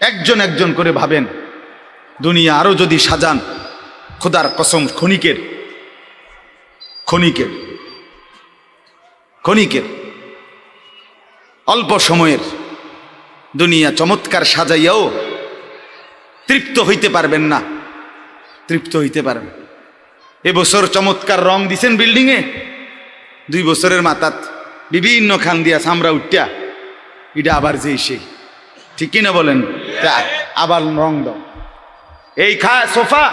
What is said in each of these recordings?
একজন একজন করে ভাবেন, দুনিয়া আরো যদি সাজান, খোদার কসম ক্ষণিকের ক্ষণিকের ক্ষণিকের অল্প সময়ের দুনিয়া চমৎকার সাজাইয়াও তৃপ্ত হইতে পারবেন না, তৃপ্ত হইতে পারবেন। এবছর চমৎকার রং দিছেন বিল্ডিংয়ে, 2 বছরের মাথাত বিভিন্ন খান দিয়া সামরা উঠিয়া এটা আবার যেই সেই, ঠিক কিনা বলেন? আবার রং দাও। এই সোফা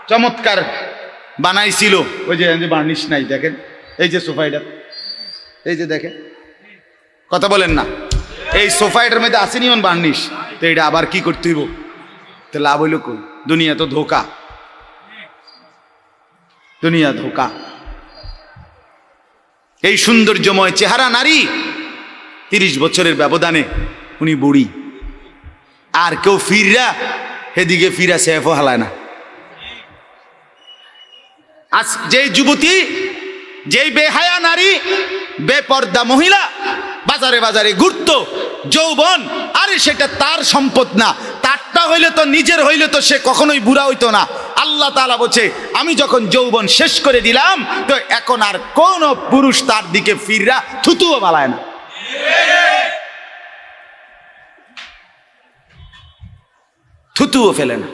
চমৎকার বানাইছিল, ওই যে বার্নিশ নাই, দেখেন এই যে সোফা, এটা এই যে দেখেন, কথা বলেন না, এই সোফা এটার মধ্যে আসেনি অন বার্নিশ, তো এটা আবার কি করতে হইব? তো লাভ হইল কই? দুনিয়া তো ধোকা, দুনিয়া ধোকা। এই সৌন্দর্যময় চেহারা নারী 30 বছরের ব্যবধানে উনি বুড়ি, আর কেউ ফিররা সেদিকে ফিরা সেফও হালায় না। আজ যেই যুবতী, যেই বেহায়া নারী, বেপর্দা মহিলা বাজারে বাজারে ঘুরতো, যৌবন, আরে সেটা তার সম্পদ না, তারটা হইলে তো নিজের হইলে তো সে কখনোই বুড়া হইতো না। আল্লাহ তাআলা বলছে, আমি যখন যৌবন শেষ করে দিলাম, তো এখন আর কোন পুরুষ তার দিকে ফিররা থুতুও বালায় না। থুতুও ফেলে না।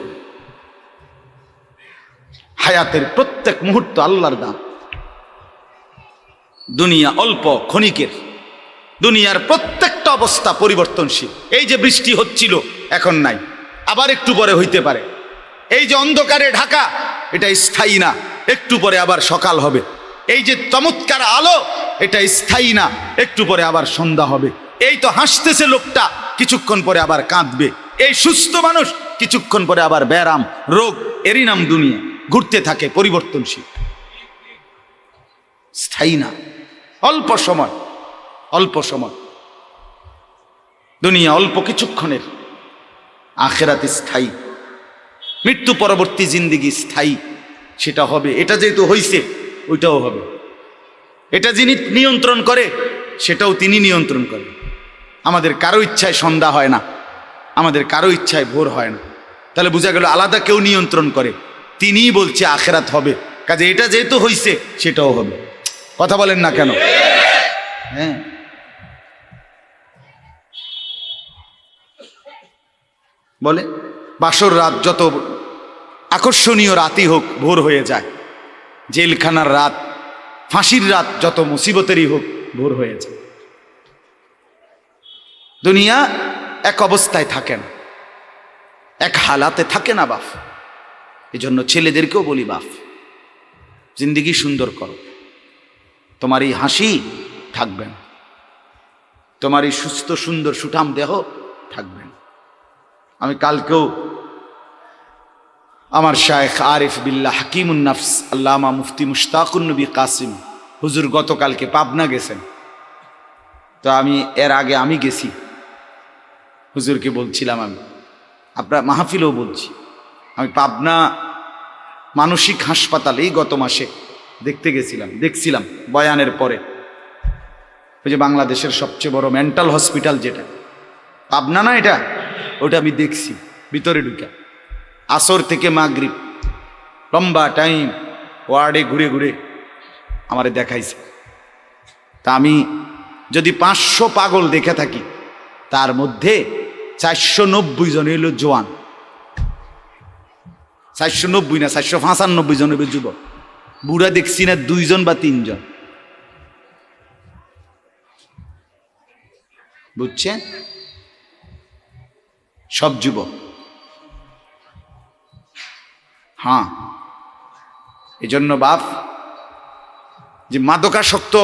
হায়াতের প্রত্যেক মুহূর্ত আল্লাহর দান। দুনিয়া অল্প ক্ষণিকের, দুনিয়ার প্রত্যেকটা অবস্থা পরিবর্তনশীল। এই যে বৃষ্টি হচ্ছিল, এখন নাই, আবার একটু পরে হইতে পারে। এই যে অন্ধকারে ঢাকা, এটা স্থায়ী না, একটু পরে আবার সকাল হবে। এই যে চমৎকার আলো, এটা স্থায়ী না, একটু পরে আবার সন্ধ্যা হবে। এই তো হাসতেছে লোকটা, কিছুক্ষণ পরে আবার কাঁদবে। এই সুস্থ মানুষ, কিছুক্ষণ পরে আবার ব্যারাম, রোগ, এরই নাম দুনিয়া। ঘুরতে থাকে, পরিবর্তনশীল, স্থায়ী না। অল্প সময়, অল্প সময় দুনিয়া, অল্প কিছুক্ষণের। আখিরাত স্থায়ী, মৃত্যু পরবর্তী জিন্দেগি স্থায়ী, সেটা হবে। এটা যেহেতু হইছে, ওইটাও হবে। এটা যিনি নিয়ন্ত্রণ করে, সেটাও তিনি নিয়ন্ত্রণ করেন। আমাদের কারো ইচ্ছায় সন্ধ্যা হয় না, আমাদের কারো ইচ্ছায় ভোর হয় না। তাহলে বোঝা গেল আলাদা কেউ নিয়ন্ত্রণ করে, তিনিই বলছে আখিরাত হবে। কাজে এটা যেহেতু হইছে, সেটাও হবে। কথা বলেন না কেন? হ্যাঁ, বলে বাসর রাত যত আকর্ষণীয় রাতই হোক, ভোর হয়ে যায়। জেলখানার রাত, ফাঁসির রাত যত মুসিবতেরই হোক, ভোর হয়ে যায়। দুনিয়া এক অবস্থায় থাকে না, এক হালাতে থাকে না বাপ। এই জন্য ছেলেদেরকেও বলি, বাপ, জিন্দেগি সুন্দর করো। তোমার এই হাসি থাকবে না, তোমার এই সুস্থ সুন্দর সুঠাম দেহ থাকবে না। আমি কালকেও আমার শায়েখ আরিফ বিল্লাহ হাকিমুন নাফস আল্লামা মুফতি মুশতাকুন নবী কাসিম হুজুর গতকালকে পাবনা গেছেন। তো আমি এর আগে আমি গেছি, হুজুরকে বলছিলাম, আমি আপনার মাহফিলেও বলছি, আমি পাবনা মানসিক হাসপাতালেই গত মাসে দেখতে গেছিলাম, দেখছিলাম বয়ানের পরে। ওই যে বাংলাদেশের সবচেয়ে বড় মেন্টাল হসপিটাল যেটা পাবনা না, এটা ওটা আমি দেখছি ভিতরে ঢুকে। আসর থেকে মাগরিব লম্বা টাইম ওয়ার্ডে ঘুরে ঘুরে আমারে দেখাইছে। তা আমি যদি 500 পাগল দেখে থাকি, তার মধ্যে 490 জন হইল জোয়ান। 490 না, 495 জন হইল যুবক। বুড়া দেখছি না 2 জন বা 3 জন। বুঝছেন? সব যুবক। হ্যাঁ, এজন্য বাপ, যে মাদকাসক্ত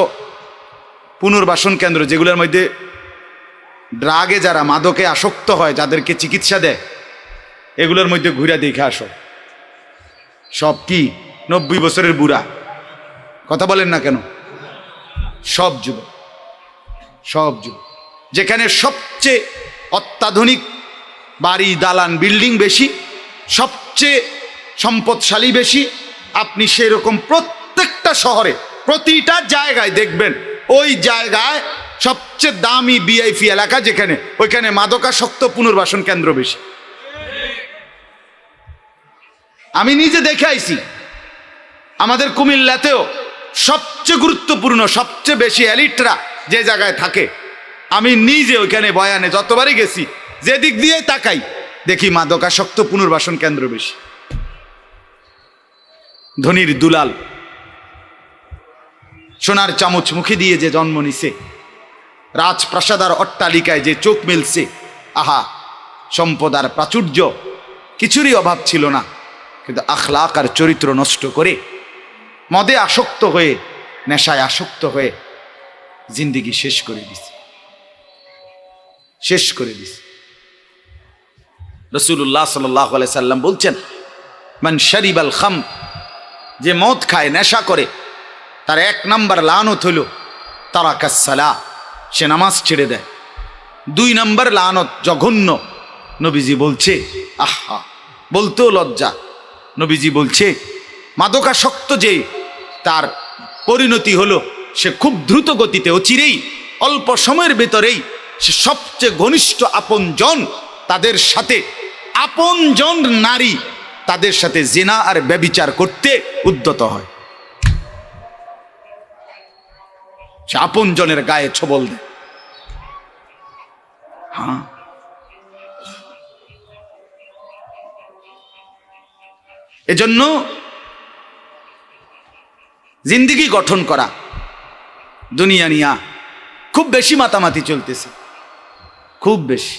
পুনর্বাসন কেন্দ্র, যেগুলোর মধ্যে ড্রাগে যারা মাদকে আসক্ত হয়, যাদেরকে চিকিৎসা দেয়, এগুলোর মধ্যে ঘুরে দেখে আসো। সব কি 90 বছরের বুড়া? কথা বলেন না কেন? সব যুবক, সব যুবক। যেখানে সবচেয়ে অত্যাধুনিক বাড়ি, দালান, বিল্ডিং বেশি, সবচেয়ে সম্পদশালী বেশি, আপনি সেরকম প্রত্যেকটা শহরে, প্রতিটা জায়গায় দেখবেন ওই জায়গায় সবচেয়ে দামি বিআইপি এলাকা যেখানে, ওইখানে মাদকাসক্ত পুনর্বাসন কেন্দ্র বেশি। আমি নিজে দেখে আইছি, আমাদের কুমিল্লাতেও সবচেয়ে গুরুত্বপূর্ণ, সবচেয়ে বেশি এলিটরা যে জায়গায় থাকে, আমি নিজে ওইখানে বয়ানে যতবারই গেছি, যে দিক দিয়ে তাকাই দেখি মাদকাসক্ত পুনর্বাসন কেন্দ্র বেশি। ধনির দুলাল, সোনার চামচ মুখে দিয়ে যে জন্ম নিছে, রাজপ্রাসাদ আর অট্টালিকায় যে চোখ মেলছে, আহা, সম্পদ আর প্রাচুর্য কিছুরই অভাব ছিল না, কিন্তু আখলাক আর চরিত্র নষ্ট করে, মদে আসক্ত হয়ে, নেশায় আসক্ত হয়ে জিন্দিগি শেষ করে দিছে, শেষ করে দিছে। রাসূলুল্লাহ সাল্লাল্লাহু আলাইহি সাল্লাম বলছেন, মান শারিবাল খামর, যে মদ খায়, নেশা করে, তার 1 নাম্বার লানত হলো তারাকাস সালাহ, সে নামাজ ছেড়ে দেয়। 2 নাম্বার লানত জঘন্য, নবীজি বলছে, আহা, বলতেও লজ্জা, নবীজি বলছে মাদকাসক্ত যে, তার পরিণতি হলো সে খুব দ্রুত গতিতে, অচিরেই, অল্প সময়ের ভেতরেই সে সবচেয়ে ঘনিষ্ঠ আপনজন, তাদের সাথে আপনজন নারী, তাদের সাথে জিনা আর ব্যভিচার করতে উদ্যত হয়। সে আপনজনের গায়ে ছোবল দেয়। হ্যাঁ, এজন্য জিন্দিগি গঠন করা, দুনিয়া নিয়া খুব বেশি মাতামাতি চলতেছে, খুব বেশি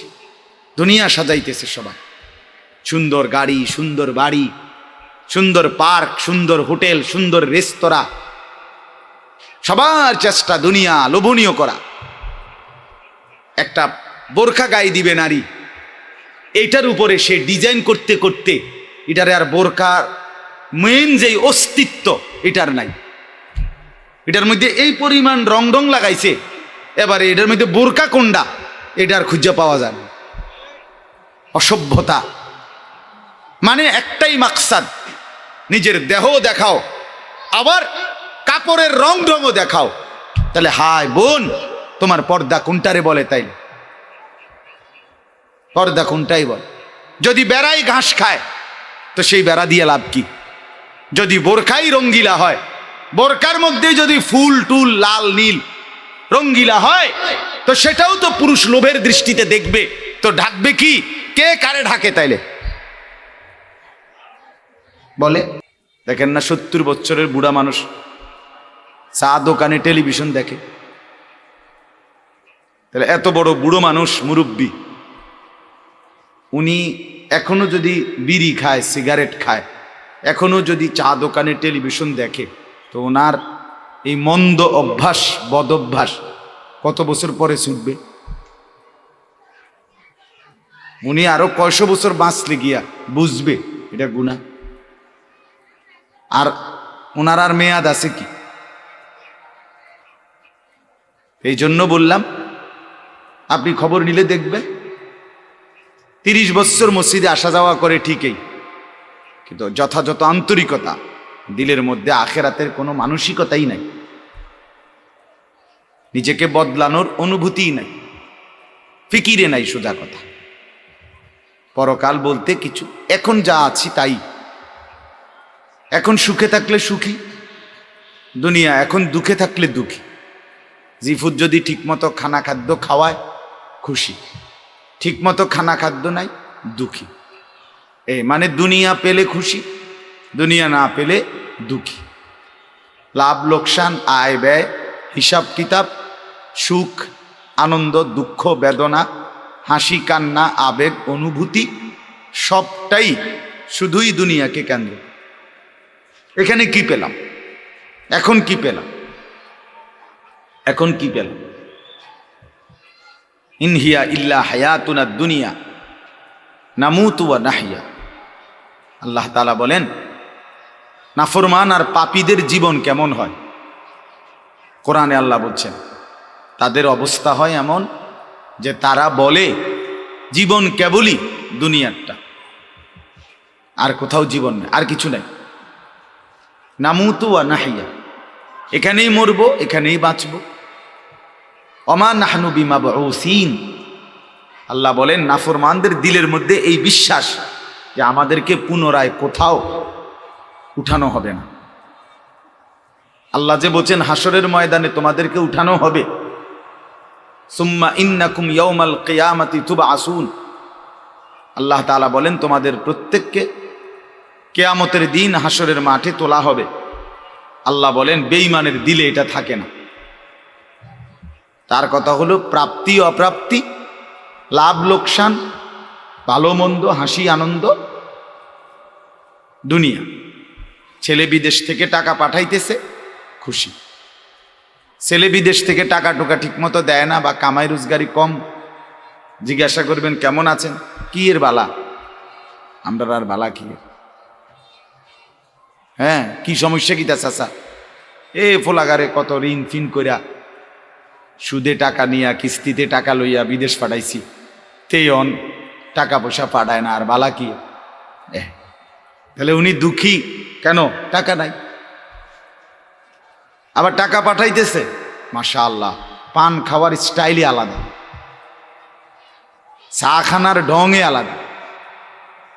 দুনিয়া সাজাইতেছে সবাই, সুন্দর গাড়ি, সুন্দর বাড়ি, সুন্দর পার্ক, সুন্দর হোটেল, সুন্দর রেস্তোরাঁ, সবার চেষ্টা দুনিয়া লোভনীয় করা। একটা বোরখা গায়ে দিবে নারী, এইটার উপরে সে ডিজাইন করতে করতে, এটারে আর বোরকার মেন যেই অস্তিত্ব এটার নাই, এটার মধ্যে এই পরিমাণ রং রং লাগাইছে, এবারে এটার মধ্যে বোরকা কোনটা এটার খুঁজে পাওয়া যায় না। অসভ্যতা, মানে একটাই মাকসাদ, নিজের দেহ দেখাও, আবার কাপড়ের রং ঢংও দেখাও। তাহলে হায় বোন, তোমার পর্দা কোনটারে বলে? তাই পর্দা কোনটাই বলে। যদি বেড়াই ঘাস খায় তো সেই বেড়া দিয়ে লাভ কি? যদি বোরখাই রঙ্গিলা হয়, বোরকার মধ্যে যদি ফুল টুল লাল নীল রঙ্গিলা হয়, তো সেটাও তো পুরুষ লোভের দৃষ্টিতে দেখবে, তো ঢাকবে কি? কে কারে ঢাকে তাইলে বলে? দেখেন না 70 বছরের বুড়া মানুষ চা দোকানে টেলিভিশন দেখে, তাহলে এত বড় বুড়ো মানুষ, মুরব্বী, উনি এখনো যদি বিড়ি খায়, সিগারেট খায়, এখনো যদি চা দোকানে টেলিভিশন দেখে, তো ওনার এই মন্দ অভ্যাস, বদ অভ্যাস কত বছর পরে ছুটবে? উনি আরো কয়শো বছর বাঁচলে গিয়া বুঝবে এটা গুনাহ। আর ওনার আর মেয়াদ আছে কি? এই জন্য বললাম, আপনি খবর নিলে দেখবেন 30 বছর মসজিদে আসা যাওয়া করে ঠিকই, কিন্তু যথাযথ আন্তরিকতা, দিলের মধ্যে আখেরাতের কোনো মানসিকতাই নাই, নিজেকে বদলানোর অনুভূতিই নাই, ফিকিরে নাই, সোজা কথা। পরকাল বলতে কিছু, এখন যা আছি তাই, এখন সুখে থাকলে সুখী দুনিয়া, এখন দুঃখে থাকলে দুঃখী। জিফুত যদি ঠিকমতো খানা খাদ্য খাওয়ায় খুশি, ঠিকমতো খানা খাদ্য নাই দুঃখী। মানে দুনিয়া পেলে খুশি, দুনিয়া না পেলে দুঃখী। লাভ লোকসান, আয় ব্যয়, হিসাব কিতাব, সুখ আনন্দ, দুঃখ বেদনা, হাসি কান্না, আবেগ অনুভূতি, সবটাই শুধুই দুনিয়াকে কেন্দ্র। এখানে কি পেলাম? এখন কি পেলাম? এখন কি পেলাম? ইনহিয়া ইল্লা হায়াতুনা দুনিয়া নামুতু ওয়া নাহইয়া। আল্লাহ তাআলা বলেন, নাফরমান আর পাপীদের জীবন কেমন হয়? কোরআনে আল্লাহ বলছেন, তাদের অবস্থা হয় এমন যে তারা বলে জীবন কেবলই দুনিয়ারটা, আর কোথাও জীবন নেই, আর কিছু নেই। নামুতু ওয়া নাহইয়া, এখানেই মরবো, এখানেই বাঁচবো, ওমা নাহনু বিমাবউসিন। আল্লাহ বলেন নাফরমানদের দিলের মধ্যে এই বিশ্বাস যে আমাদেরকে পুনরায় কোথাও উঠানো হবে না। আল্লাহ যে বলছেন হাসরের ময়দানে তোমাদেরকে উঠানো হবে, সুম্মা ইন্নাকুম ইয়াউমাল কিয়ামাতি তুবআসুন। আল্লাহ তাআলা বলেন তোমাদের প্রত্যেককে কিয়ামতের দিন হাসরের মাঠে তোলা হবে। আল্লাহ বলেন বেঈমানের দিলে এটা থাকে না। তার কথা হলো প্রাপ্তি অপ্রাপ্তি, লাভ লোকসান, ভালো মন্দ, হাসি আনন্দ, দুনিয়া। ছেলে বিদেশ থেকে টাকা পাঠাইতেছে, খুশি। ছেলে বিদেশ থেকে টাকা টুকা ঠিক মতো দেয় না বা কামাই রোজগারি কম, জিজ্ঞাসা করবেন কেমন আছেন, কি এর বালা, আমরা আর বালা কি, হ্যাঁ কি সমস্যা কি তা চাচা, এ ফোলাগারে কত ঋণ ফিন কইরা সুদে টাকা নিয়া কিস্তিতে টাকা লইয়া বিদেশ পাঠাইছি, তেয়ন টাকা পয়সা পাঠায় না, আর বালা কি। তাহলে উনি দুঃখী কেন, টাকা নাই। আবার টাকা পাঠাইতেছে, মাশাআল্লাহ, পান খাওয়ার স্টাইলই আলাদা, চা খানার ঢঙে আলাদা,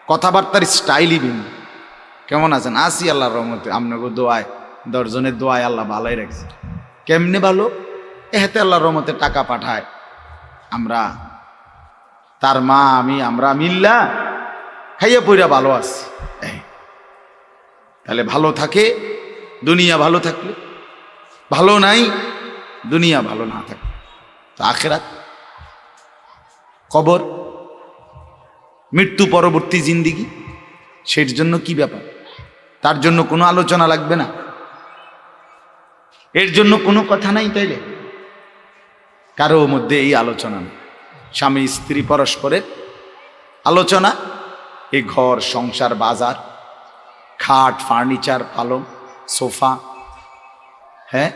কথাবার্তার স্টাইলই ভিন্ন। কেমন আছেন, আসি আল্লাহর রহমতে, আপনাকে দোয়ায়, 10 জনের দোয়ায় আল্লাহ ভালোই রাখছে। কেমনে ভালো, এতে আল্লাহর রহমতে টাকা পাঠায়, আমরা তার মা আমি আমরা মিল্লা খাইয়া পইরা ভালো আছি। তাহলে ভালো থাকে দুনিয়া, ভালো থাকলে ভালো নাই দুনিয়া, ভালো না থাকলে তো আখিরাত, কবর, মৃত্যু পরবর্তী জিন্দিগি, সের জন্য কি ব্যাপার, তার জন্য কোনো আলোচনা লাগবে না, এর জন্য কোনো কথা নাই। তাইলে কারো মধ্যে এই আলোচনা নেই, স্বামী স্ত্রী পরস্পরের আলোচনা, এই ঘর সংসার বাজার, খাট ফার্নিচার পালং সোফা, হ্যাঁ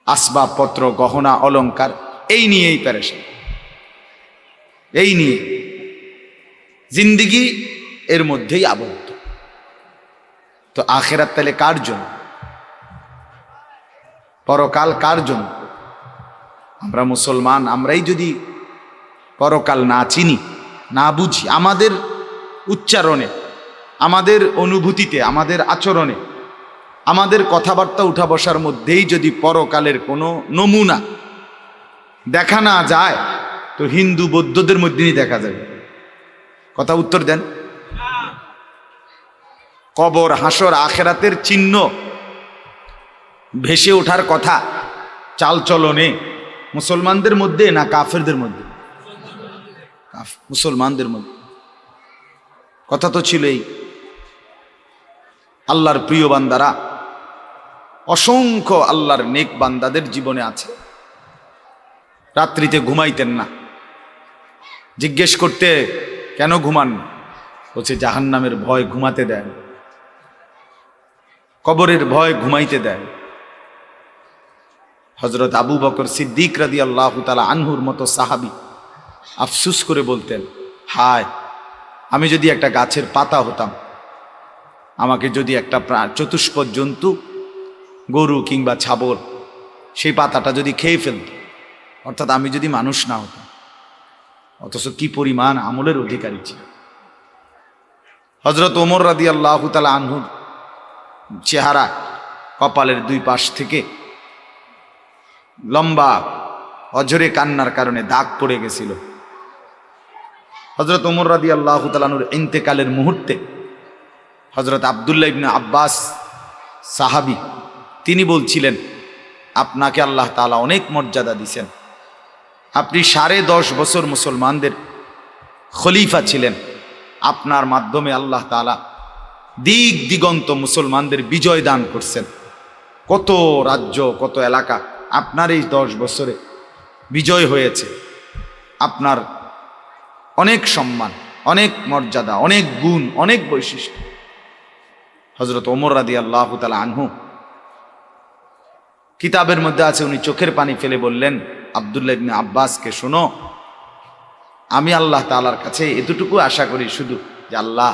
আসবাবপত্র গহনা অলংকার, এই নিয়েই পেরেশান, এই নিয়ে জিন্দিগি এর মধ্যেই আবদ্ধ। তো আখিরাত তাহলে কার জন্য, পরকাল কার জন্য? আমরা মুসলমান, আমরাই যদি পরকাল না চিনি, না বুঝি, আমাদের উচ্চারণে, আমাদের অনুভূতিতে, আমাদের আচরণে, আমাদের কথাবার্তা উঠা বসার মধ্যেই যদি পরকালের কোনো নমুনা দেখা না যায়, তো হিন্দু বৌদ্ধদের মধ্যেই দেখা যাবে। কথা উত্তর দেন। কবর হাসর আখেরাতের চিহ্ন ভেসে ওঠার কথা চালচলনে মুসলমানদের মধ্যে না কাফেরদের মধ্যে? মুসলমানদের মধ্যে। কথা তো ছিলই, আল্লাহর প্রিয় বান্দারা, অসংখ্য আল্লাহর নেক বান্দাদের জীবনে আছে রাত্রিতে ঘুমাইতেন না। জিজ্ঞেস করতে কেন ঘুমান, বলছে জাহান্নামের ভয় ঘুমাতে দেয়, কবরের ভয় ঘুমাইতে দেয়। হযরত আবু বকর সিদ্দিক রাদিয়াল্লাহু তাআলা আনহুর মতো সাহাবী আফসুস করে বলতেন, হায় আমি যদি একটা গাছের পাতা হতাম, আমাকে যদি একটা চতুষ্পদ জন্তু, গরু কিংবা ছাগল, সেই পাতাটা যদি খেয়ে ফেলত, অর্থাৎ আমি যদি মানুষ না হতাম। অথচ কি পরিমাণ আমলের অধিকারী ছিল। হযরত ওমর রাদিয়াল্লাহু তাআলা আনহুর চেহারা, কপালের দুই পাশ থেকে লম্বা অঝরে কান্নার কারণে দাগ পড়ে গেছিল। হযরত ওমর রাদিয়াল্লাহু তাআলা আনহুর ইন্তেকালের মুহূর্তে হযরত আব্দুল্লাহ ইবনে আব্বাস সাহাবী, তিনি বলছিলেন, আপনাকে আল্লাহ তাআলা অনেক মর্যাদা দিয়েছেন, আপনি 10.5 বছর মুসলমানদের খলিফা ছিলেন, আপনার মাধ্যমে আল্লাহ তাআলা দিক দিগন্ত মুসলমানদের বিজয় দান করছেন। কত রাজ্য, কত এলাকা আপনার এই 10 বছরে বিজয় হয়েছে। আপনার অনেক সম্মান, অনেক মর্যাদা, অনেক গুণ, অনেক বৈশিষ্ট্য। হযরত ওমর রাদিয়াল্লাহু তাআলা আনহু কিতাবের মধ্যে আছে, উনি চোখের পানি ফেলে বললেন আব্দুল্লাহ ইবনে আব্বাসকে, শোনো, আমি আল্লাহ তাআলার কাছে এতটুকু আশা করি শুধু যে আল্লাহ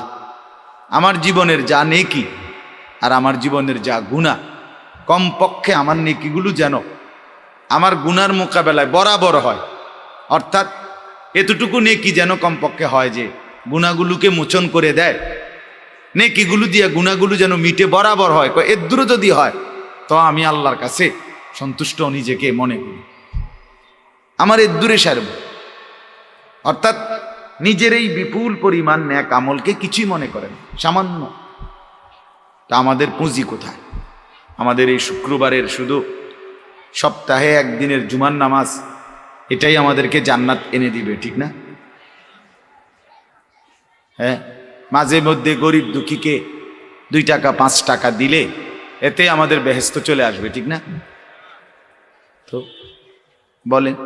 আমার জীবনের যা নেকি আর আমার জীবনের যা গুনাহ, কমপক্ষে আমার নেকিগুলো যেন আমার গুনার মোকাবেলায় বরাবর হয়। অর্থাৎ এতটুকু নেকি যেন কমপক্ষে হয় যে গুনাহগুলোকে মোচন করে দেয়, নেকিগুলো দিয়ে গুনাহগুলো যেন মিটে বরাবর হয়। এর দূরে যদি হয় তো আমি আল্লাহর কাছে সন্তুষ্ট নিজেকে মনে করি, আমার এর দূরে সারব। অর্থাৎ নিজের এই বিপুল পরিমাণ নেক আমলকে কিছুই মনে করেন, সামান্য। তা আমাদের পুঁজি কোথায়? আমাদের এই শুক্রবারের শুধু সপ্তাহে একদিনের জুমার নামাজ, এটাই আমাদেরকে জান্নাত এনে দিবে, ঠিক না? হ্যাঁ, মাঝে মধ্যে গরিব দুঃখীকে 2 টাকা 5 টাকা দিলে এতে আমাদের বেহেশত চলে আসবে, ঠিক না? তো বলেন,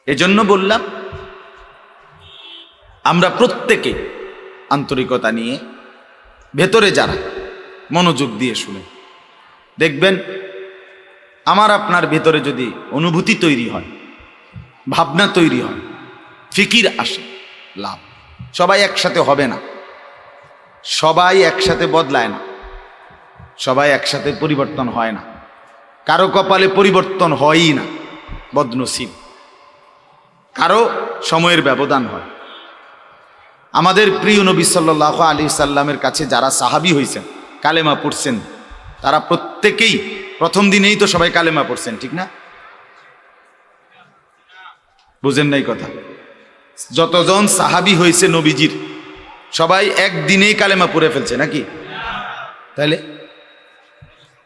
এজন্য বললাম আমরা প্রত্যেকে আন্তরিকতা নিয়ে ভেতরে যারা মনোযোগ দিয়ে শুনে দেখবেন, আমার আপনার ভেতরে যদি অনুভূতি তৈরি হয়, ভাবনা তৈরি হয়, ফিকির আসে, লাভ। সবাই একসাথে হবে না, সবাই একসাথে বদলায় না, সবাই একসাথে পরিবর্তন হয় না, কারো কপালে পরিবর্তন হয়ই না, বদনসিব। কারো সময়ের ব্যবধান হয়। আমাদের প্রিয় নবী সাল্লাল্লাহু আলাইহি সাল্লামের কাছে যারা সাহাবী হয়েছেন, কালেমা পড়ছেন, তারা প্রত্যেকেই প্রথম দিনেই তো সবাই কালেমা পড়ছেন, ঠিক না? বুঝেন নাই কথা? যতজন সাহাবী হয়েছে নবীজির, সবাই একদিনেই কালেমা পড়ে ফেলছে নাকি? তাহলে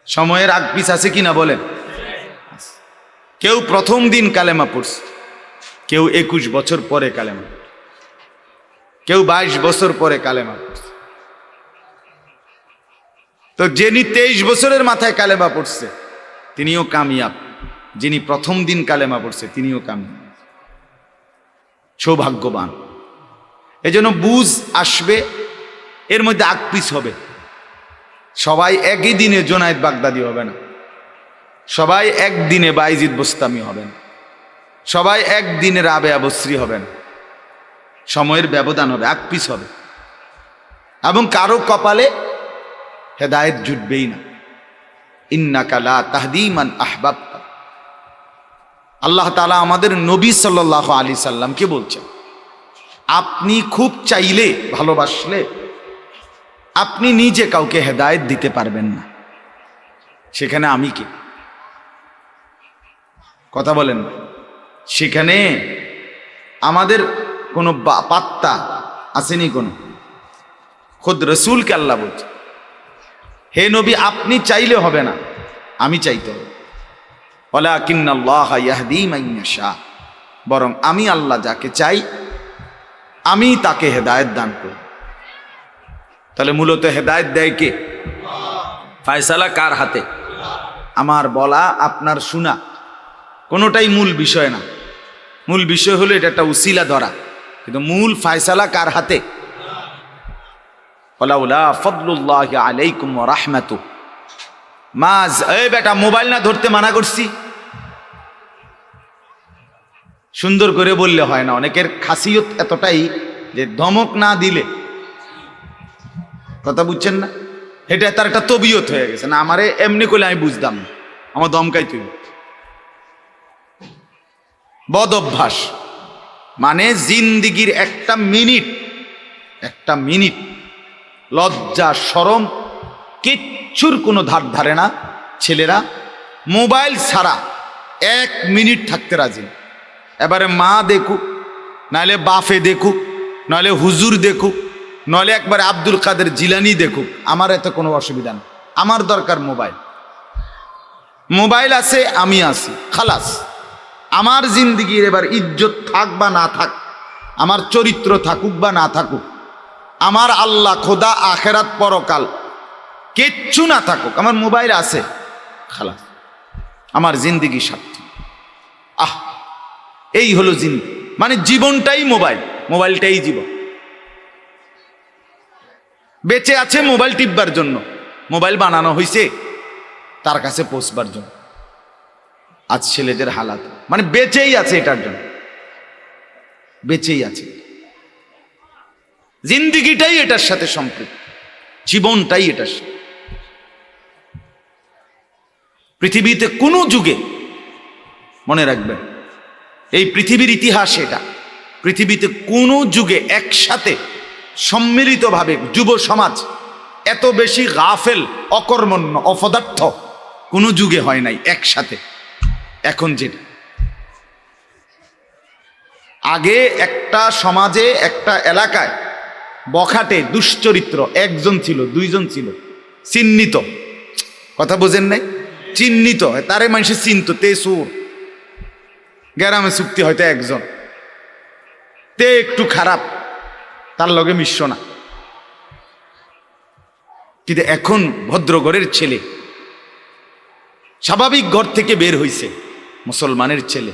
সময়ের আগ পিছ আছে কিনা বলেন? কেউ প্রথম দিন কালেমা পড়ছে, কেউ 21 বছর পরে কালেমা, কেউ 22 বছর পরে কালেমা পড়ছে। তো যিনি 23 বছরের মাথায় কালেমা পড়ছে তিনিও কামিয়াব, যিনি প্রথম দিন কালেমা পড়ছে তিনিও কামিয়াব, সৌভাগ্যবান। এজন্য বুঝ আসবে, এর মধ্যে আকপিস হবে। সবাই একই দিনে জোনায়েদ বাগদাদি হবে না, সবাই একদিনে বাইজিদ বোস্তামি হবেন, সবাই একদিনে রাবেয়া বসরি হবেন। সময়ের ব্যবধান হবে, আকপিস হবে, এবং কারো কপালে হেদায়েত জুটবেই না। ইন্নাকা লা তাহদি মান আহবাবতা। আল্লাহ তাআলা আমাদের নবী সাল্লাল্লাহু আলাইহি সাল্লামকে বলছেন, আপনি খুব চাইলে, ভালোবাসলে আপনি নিজে কাউকে হেদায়েত দিতে পারবেন না, সেখানে আমি কে? কথা বলেন। সেখানে আমাদের কোনো পাত্তা আসেনি কোনো? খুদ রসুলকে আল্লাহ বলছে, হে নবী, আপনি চাইলে হবে না, আমি চাইতে হবে। ওয়ালাকিন্নাল্লাহা ইয়াহদি মান ইয়াশা, বরং আমি আল্লাহ যাকে চাই আমি তাকে হেদায়েত দান করি। তাহলে মূলত হেদায়েত দেয় কে? ফয়সালা কার হাতে? আমার বলা আপনার শোনা কোনোটাই মূল বিষয় না। মূল বিষয় হলো এটা একটা উসিলা ধরা, কিন্তু মূল ফয়সালা কার হাতে? ওয়ালাউলা ফাদলুল্লাহি আলাইকুম ওয়া রাহমাতুহু মাজ। এই বেটা, মোবাইল না ধরতে মানা করছি। সুন্দর করে বললে হয় না, অনেকের খাসিয়ত এতটাই যে ধমক না দিলে, কথা বুঝছেন না, এটা তার একটা তবিয়ত হয়ে গেছে। না, আমারে এমনি করলে আমি বুঝতাম না, আমার দমকাই তুই। বদ অভ্যাস মানে জিন্দিগির একটা মিনিট লজ্জা শরম কিচ্ছুর কোনো ধার ধারে না। ছেলেরা মোবাইল ছাড়া 1 মিনিট থাকতে রাজি। এবারে মা দেখুক, নাহলে বাফে দেখুক, নাহলে হুজুর দেখুক, নাহলে একবারে আব্দুল কাদের জিলানি দেখুক, আমার এত কোনো অসুবিধা নেই। আমার দরকার মোবাইল। মোবাইল আছে, আমি আছি, খালাস। আমার জিন্দিগির এবার ইজ্জত থাক বা না থাক, আমার চরিত্র থাকুক বা না থাকুক, আমার আল্লাহ খোদা আখেরাত পরকাল কিচ্ছু না থাকুক, আমার মোবাইল আছে, খালাস, আমার জিন্দিগি সার্থক। এই হলো জিন্দি, মানে জীবনটাই মোবাইল, মোবাইলটাই জীবন। বেঁচে আছে মোবাইল টিপবার জন্য, মোবাইল বানানো হয়েছে তার কাছে পৌঁছবার জন্য। আজ ছেলেদের হালাত মানে বেঁচেই আছে এটার জন্য, বেঁচেই আছে। জিন্দিগিটাই এটার সাথে সম্পৃক্ত, জীবনটাই এটার সাথে। পৃথিবীতে কোনো যুগে, মনে রাখবেন এই পৃথিবীর ইতিহাস এটা, পৃথিবীতে কোনো যুগে একসাথে সম্মিলিতভাবে যুব সমাজ এত বেশি গাফেল, অকর্মণ্য, অপদার্থ কোনো যুগে হয় নাই একসাথে। এখন যেটা, আগে একটা সমাজে, একটা এলাকায় বখাটে দুশ্চরিত্র একজন ছিল, দুইজন ছিল, চিহ্নিত, কথা বোঝেন নাই, চিহ্নিত, তারে মানুষে চিনত, তে সুর, গ্রামে চুক্তি হয়তো একজন, তে একটু খারাপ, তার লগে মিশ্র না। কিন্তু এখন ভদ্রঘরের ছেলে, স্বাভাবিক ঘর থেকে বের হইছে মুসলমানের ছেলে,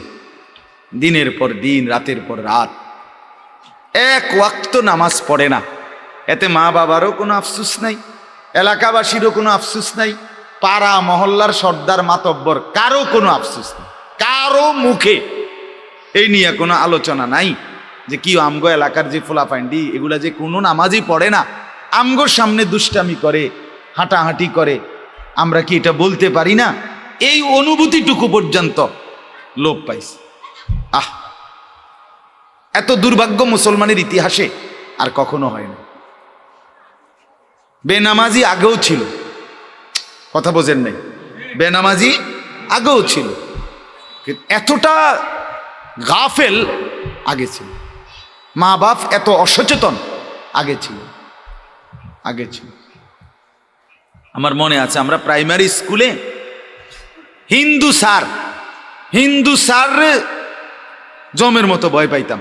দিনের পর দিন, রাতের পর রাত এক ওয়াক্ত নামাজ পড়ে না। এতে মা বাবারও কোনো আফসোস নাই, এলাকাবাসীরও কোনো আফসোস নাই, পাড়া মহল্লার সর্দার মাতব্বর কারো কোনো আফসোস নেই, কারো মুখে এই নিয়ে কোনো আলোচনা নাই যে কি আমগো এলাকার যে ফোলাফান্ডি এগুলা যে কোনো নামাজই পড়ে না, আমগোর সামনে দুষ্টামি করে, হাঁটাহাঁটি করে, আমরা কি এটা বলতে পারি না? এই অনুভূতিটুকু পর্যন্ত লোপ পাইছে। আহ, এত দুর্ভাগ্য মুসলমানের ইতিহাসে আর কখনো হয় না। বেনামাজি আগেও ছিল, কথা বোঝেন নাই, বেনামাজি আগেও ছিল, এতটা গাফেল আগে ছিল, মা বাপ এত অসচেতন আগে ছিল, আগে ছিল। আমার মনে আছে আমরা প্রাইমারি স্কুলে হিন্দু স্যার জমের মতো ভয় পাইতাম,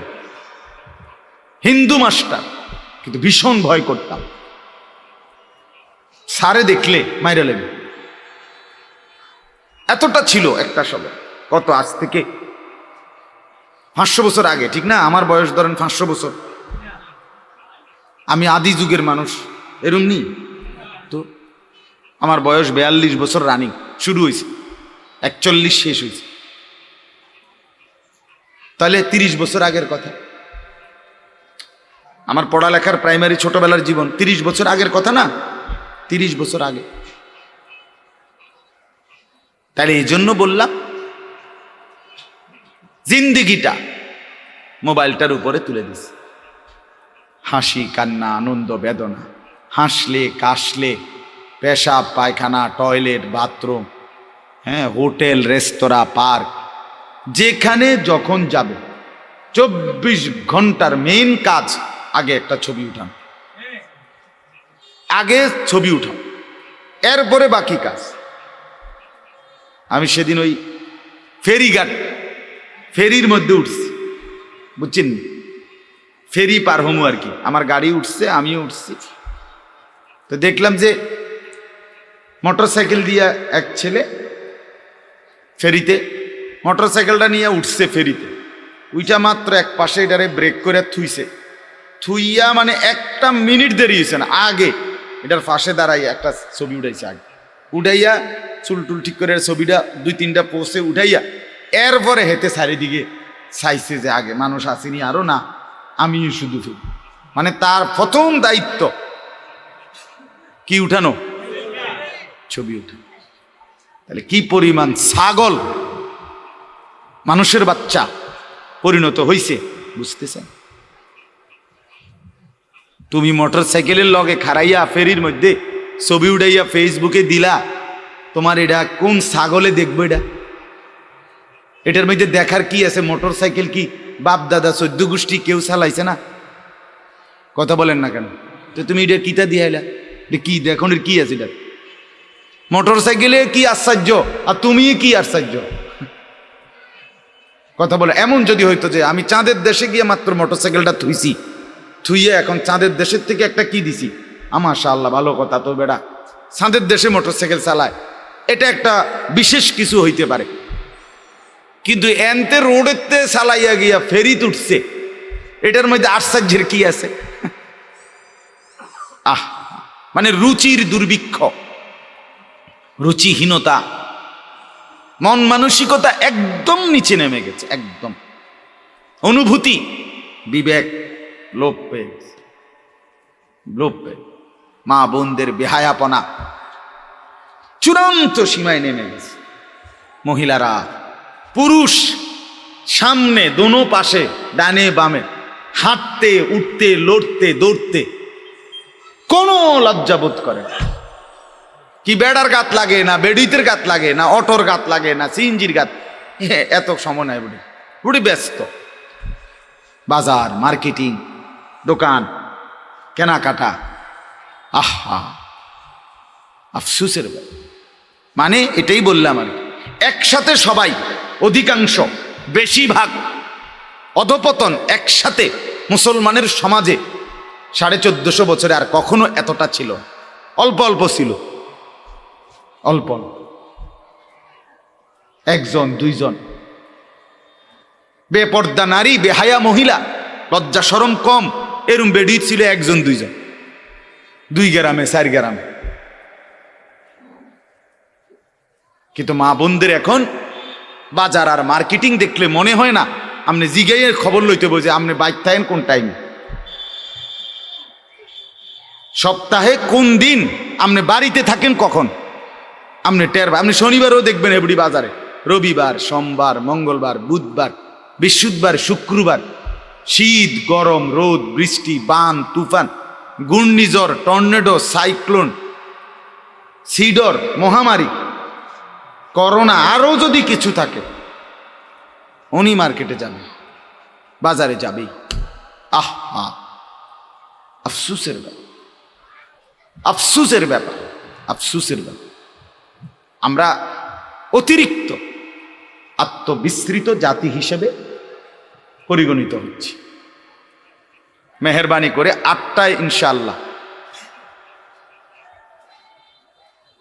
হিন্দু মাস্টার, কিন্তু ভীষণ ভয় করতাম, স্যারে দেখলে মাইরা লেগে, এতটা ছিল একটা সময়। কত, আজ থেকে 500 বছর আগে, ঠিক না? আমার বয়স ধরেন 500 বছর, আমি আদি যুগের মানুষ, এরম নি তো। আমার বয়স 42 বছর রানিং, শুরু হয়েছে 41 শেষ হয়েছে, তাহলে 30 বছর আগের কথা। আমার পড়ালেখার প্রাইমারি ছোটবেলার জীবন 30 বছর আগের কথা না, 30 বছর আগে। তাহলে এই জন্য বললাম জিন্দিগিটা মোবাইলটার উপরে তুলে দিছে, হাসি কান্না আনন্দ বেদনা, হাসলে কাশলে, পেশাব পায়খানা, টয়লেট বাথরুম, হ্যাঁ, হোটেল রেস্তোরাঁ পার্ক, যেখানে যখন যাবে 24 ঘন্টার মেইন কাজ আগে একটা ছবি উঠান, আগে ছবি উঠান, এরপরে বাকি কাজ। আমি সেদিন ওই ফেরিঘাট, ফেরির মধ্যে উঠছি, বুঝছেন, ফেরি পার হমু আর কি, আমার গাড়ি উঠছে, আমিও উঠছি, তো দেখলাম যে মোটর সাইকেল দিয়ে এক ছেলে ফেরিতে, মোটর সাইকেলটা নিয়ে উঠছে ফেরিতে, ওইটা মাত্র এক পাশে এটারে ব্রেক করে থুইছে, থুইয়া মানে 1 মিনিট দেরি হয়েছে না, আগে এটার পাশে দাঁড়াইয়া একটা ছবি উঠাইছে, আগে উঠাইয়া চুল টুল ঠিক করে ছবিটা 2-3টা পোস্টে উঠাইয়া এরপরে হেঁটে চারিদিকে চাইছে যে আগে মানুষ আসেনি আরো, না আমি শুধু ফেরি, মানে তার প্রথম দায়িত্ব কি উঠানো, ছবি উঠানো। তাহলে কি পরিমাণ ছাগল মানুষের বাচ্চা পরিণত হইছে বুঝতেছেন? তুমি মোটর সাইকেলের লগে খাড়াইয়া ফেরির মধ্যে ছবি উঠাইয়া ফেসবুকে দিলা, তোমার এটা কোন ছাগলে দেখবো? এটার মধ্যে দেখার কি আছে? মোটর সাইকেল কি বাপ দাদা 14 গোষ্ঠী কেউ চালাইছে না? কথা বলেন না কেন? তো তুমি এটা কিতা দিয়াইলা, কি দেখুন কি আছে এটা? মোটর সাইকেলে কি আশ্চর্য আর তুমি কি আশ্চর্য? কথা বলে এমন যদি হইতো যে আমি চাঁদের দেশে গিয়ে মাত্র মোটর সাইকেলটা থুইছি, থুইয়ে এখন চাঁদের দেশের থেকে একটা কি দিছি, মাশাআল্লাহ ভালো কথা, তো বেটা চাঁদের দেশে মোটর সাইকেল চালায়, এটা একটা বিশেষ কিছু হইতে পারে। কিন্তু এনতে রোডেতে চালাইয়া গিয়া ফেরি উঠছে, এটার মধ্যে আশ্চর্যের কি আছে? মানে রুচির দুর্ভিক্ষ, রুচিহীনতা, মন মানসিকতা একদম নিচে নেমে গেছে, একদম অনুভূতি বিবেক লোপ পেয়ে গেছে, লোপ পেয়ে, মা বোনদের বেহায়াপনা চূড়ান্ত সীমায় নেমে গেছে। মহিলারা, পুরুষ সামনে দোনো পাশে ডানে বামে হাঁটতে উঠতে লড়তে দৌড়তে কোনো লজ্জাবোধ করে না। কি বেড়ার গাত লাগে না, বেডিতের গাত লাগে না, অটোর গাত লাগে না, সিএনজির গাত, এত সময় নাই। বুড়ি বুড়ি ব্যস্ত, বাজার, মার্কেটিং, দোকান, কেনাকাটা। আহা, আফসুসের ব্যাপার। মানে এটাই বললাম আর কি, একসাথে সবাই, অধিকাংশ, বেশিরভাগ অধপতন একসাথে মুসলমানের সমাজে 1450 বছরে আর কখনো এতটা ছিল? অল্প অল্প ছিল, অল্প একজন দুইজন বেপর্দা নারী, বেহায়া মহিলা, লজ্জা শরম কম, এরম বেডি ছিল একজন দুইজন, 2 গ্রামে 4 গ্রামে। কিন্তু মা বোনদের এখন বাজার আর মার্কেটিং দেখলে মনে হয় না আপনি জিগাইয়ের খবর লইতে বোঝে আপনি বাইক থাকেন কোন টাইমে, সপ্তাহে কোন দিন আপনি বাড়িতে থাকেন কখন, আপনি টের। আপনি শনিবারও দেখবেন এবড়ি বাজারে, রবিবার, সোমবার, মঙ্গলবার, বুধবার, বৃহস্পতিবার, শুক্রবার, শীত, গরম, রোদ, বৃষ্টি, বান, তুফান, ঘূর্ণিঝড়, টর্নেডো, সাইক্লোন, সিডর, মহামারী, করোনা, আরো যদি কিছু থাকে, উনি মার্কেটে যাবে, বাজারে যাবেই। আহা, আফসুসের ব্যাপার, আফসুসের ব্যাপার, আফসুসের ব্যাপার। আমরা অতিরিক্ত আত্মবিস্মৃত জাতি হিসেবে পরিগণিত হচ্ছি। মেহেরবানি করে 8টায় ইনশাআল্লাহ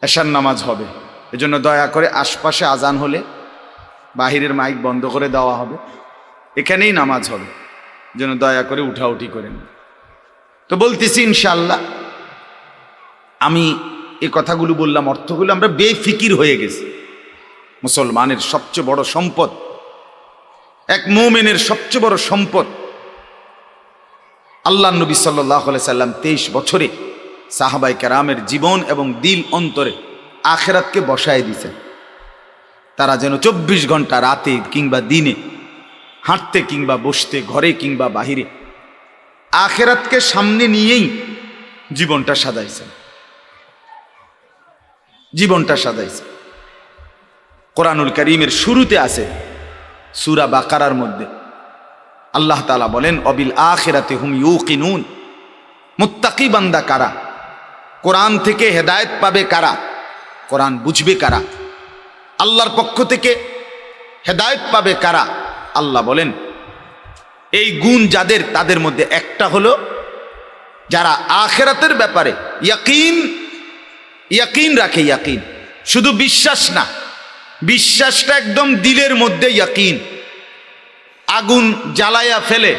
এশার নামাজ হবে, এজন্য দয়া করে আশপাশে আজান হলে বাহিরের মাইক বন্ধ করে দেওয়া হবে, এখানেই নামাজ হবে, যেন দয়া করে উঠাউঠি করেন। তো বলতেছি ইনশাআল্লাহ, আমি এই কথাগুলো বললাম, অর্থগুলো আমরা বেফিকির হয়ে গেছি। মুসলমানের সবচেয়ে বড় সম্পদ, এক মুমিনের সবচেয়ে বড় সম্পদ, আল্লাহ নবী সাল্লাল্লাহু আলাইহি সাল্লাম 23 বছরে সাহাবাই কেরামের জীবন এবং দিল অন্তরে আখিরাতকে বসায় দিয়েছেন। তারা যেন 24 ঘন্টা রাতে কিংবা দিনে, হাঁটতে কিংবা বসতে, ঘরে কিংবা বাহিরে, আখিরাতকে সামনে নিয়েই জীবনটা সাজাইছেন, জীবনটা সাজাইছেন। কোরআনুল কারীমের শুরুতে আছে সূরা বাকারার মধ্যে আল্লাহ তাআলা বলেন, অবিল আখিরাতি হুম ইউকিনুন। মুত্তাকি বান্দা কারা? কোরআন থেকে হেদায়েত পাবে কারা? কোরআন বুঝবে কারা? আল্লাহর পক্ষ থেকে হেদায়েত পাবে কারা? আল্লাহ বলেন, এই গুণ যাদের, তাদের মধ্যে একটা হলো যারা আখিরাতের ব্যাপারে ইয়াকিন রাখে। ইয়াকিন শুধু বিশ্বাস না, বিশ্বাসটা একদম দিলের মধ্যে ইয়াকিন। আগুন জ্বালায়া ফেলে,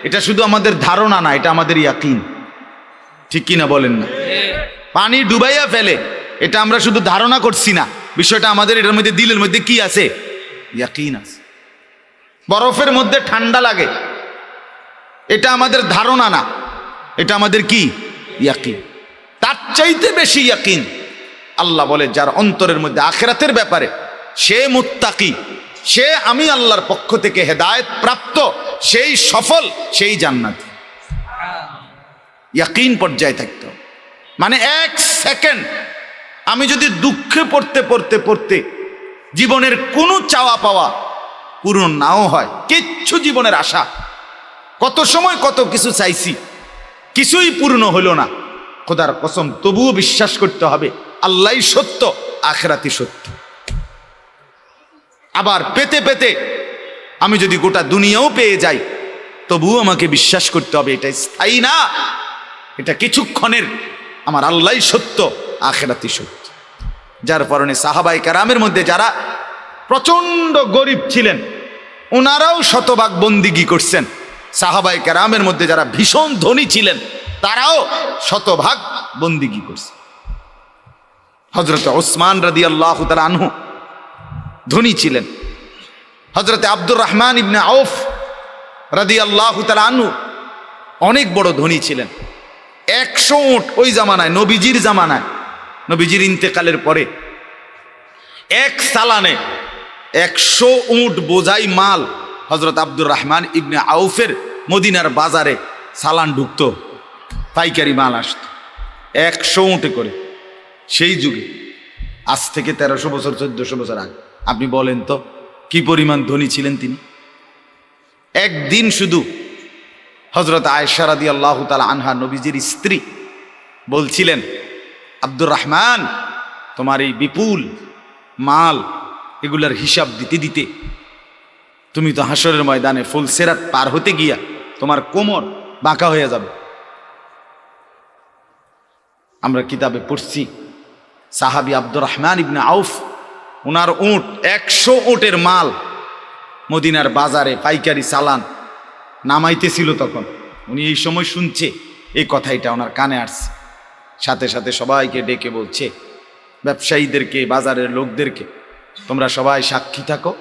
এটা শুধু আমাদের ধারণা না, এটা আমাদের ইয়াকিন। ঠিক কিনা বলেন না? পানি ডুবাইয়া ফেলে, এটা আমরা শুধু ধারণা করছি না, বিষয়টা আমাদের এটার মধ্যে, দিলের মধ্যে কি আছে? ইয়াকিন আছে। বরফের মধ্যে ঠান্ডা লাগে, এটা আমাদের ধারণা না, এটা আমাদের কি? ইয়াকিন। তার চাইতে বেশি ইয়াকিন আল্লাহ বলে যার অন্তরের মধ্যে আখিরাতের ব্যাপারে, সে মুত্তাকি, সে আমি আল্লাহর পক্ষ থেকে হেদায়েত প্রাপ্ত, সেই সফল, সেই জান্নাতি। ইয়াকিন পর্যায়ে থাকতে হবে। মানে 1 সেকেন্ড আমি যদি দুঃখে পড়তে পড়তে পড়তে জীবনের কোনো চাওয়া পাওয়া পূরণ নাও হয়, কিচ্ছু জীবনের আশা, কত সময় কত কিছু চাইছি, কিছুই পূর্ণ হলো না, খোদার কসম তবুও বিশ্বাস করতে হবে আল্লাহই সত্য, আখিরাতই সত্য। আবার পেতে পেতে আমি যদি গোটা দুনিয়াও পেয়ে যাই, তবুও আমাকে বিশ্বাস করতে হবে এটা স্থায়ী না, এটা কিছুক্ষণের, আমার আল্লাহই সত্য, আখিরাতই সত্য। যার কারণে সাহাবায়ে কেরামের মধ্যে যারা প্রচন্ড গরিব ছিলেন, ওনারাও শতভাগ বন্দিগি করছেন। সাহাবায়ে কেরামের মধ্যে যারা ভীষণ ধনী ছিলেন, তারাও শতভাগ বন্দিগি করছে। হযরত ওসমান রাদিয়াল্লাহু তাআলা আনহু ধনী ছিলেন। হযরত আব্দুর রহমান ইবনে আউফ রাদিয়াল্লাহু তাআলা আনহু অনেক বড় ধনী ছিলেন। 100 উট ওই জামানায়, নবীজির জামানায়, নবীজির ইন্তেকালের পরে 1 সালানে 100 উট বোঝাই মাল হযরত আব্দুর রহমান ইবনে আউফের মদিনার বাজারে চালান ঢুকতো, পাইকারি মাল আসতো 100 উটে করে। সেই যুগে, আজ থেকে 1300 বছর 1400 বছর আগে। আপনি বলেন তো কি পরিমাণ ধনী ছিলেন তিনি। একদিন শুধু হযরত আয়েশা রাদিয়াল্লাহু তাআলা আনহা, নবীজির স্ত্রী, বলছিলেন, আব্দুর রহমান, তোমার এই বিপুল মাল এগুলার হিসাব দিতে দিতে তুমি তো হাসরের ময়দানে ফুলসিরাত পার হতে গিয়া তোমার কোমর বাঁকা হয়ে যাবে। আমরা কিতাবে পড়ছি সাহাবী আব্দুর রহমান ইবনে আউফ, ওনার উট 100 উটের মাল মদিনার বাজারে পাইকারি চালান নামাইতেছিল। তখন উনি এই সময় শুনছে এই কথাটা ওনার কানে আসছে, সাথে সাথে সবাইকে ডেকে বলছে, ব্যবসায়ীদেরকে, বাজারের লোকদেরকে, তোমরা সবাই সাক্ষী থাকো।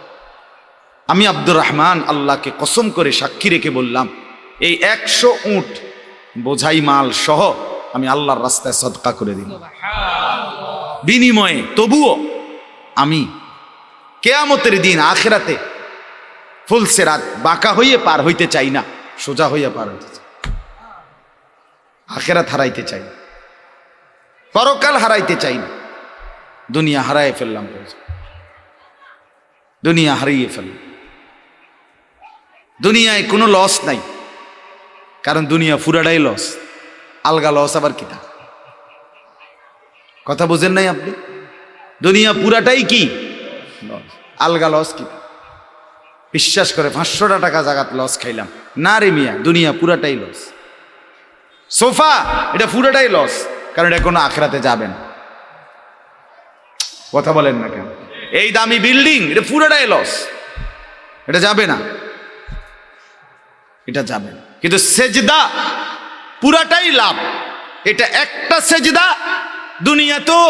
আমি আব্দুর রহমান আল্লাহকে কসম করে সাক্ষী রেখে বললাম, এই 100 উট বোঝাই মাল সহ আমি আল্লাহর রাস্তায় সদকা করে দিলাম। বিনিময়ে তবুও আমি কিয়ামতের দিন আখিরাতে ফুলসিরাত বাঁকা হইয়ে পার হইতে চাই না, সোজা হইয়া পার হইতে চাই। আখিরাত হারাইতে চাই না, পরকাল হারাইতে চাই না। দুনিয়া হারাই ফেললাম, দুনিয়া হারিয়ে ফেললাম। দুনিয়ায় কোনো লস নাই, কারণ দুনিয়া পুরাটাই লস। আলগা লস আবার কি তা? কথা বোঝেন নাই আপনি? দুনিয়া পুরাটাই কি লস, আলগা লস কি? বিশ্বাস করে 500 টাকা জাগাত লস খাইলাম না রে মিয়া, দুনিয়া পুরাটাই লস। সোফা এটা পুরাটাই লস, কারণ এটা কোনো আখিরাতে যাবে না। কথা বলেন না কেন? এই দামি বিল্ডিং এটা পুরাটাই লস, এটা যাবে না, এটা যাবে না। কিন্তু সেজদা পুরাটাই লাভ। এটা একটা সেজদা দুনিয়াতেও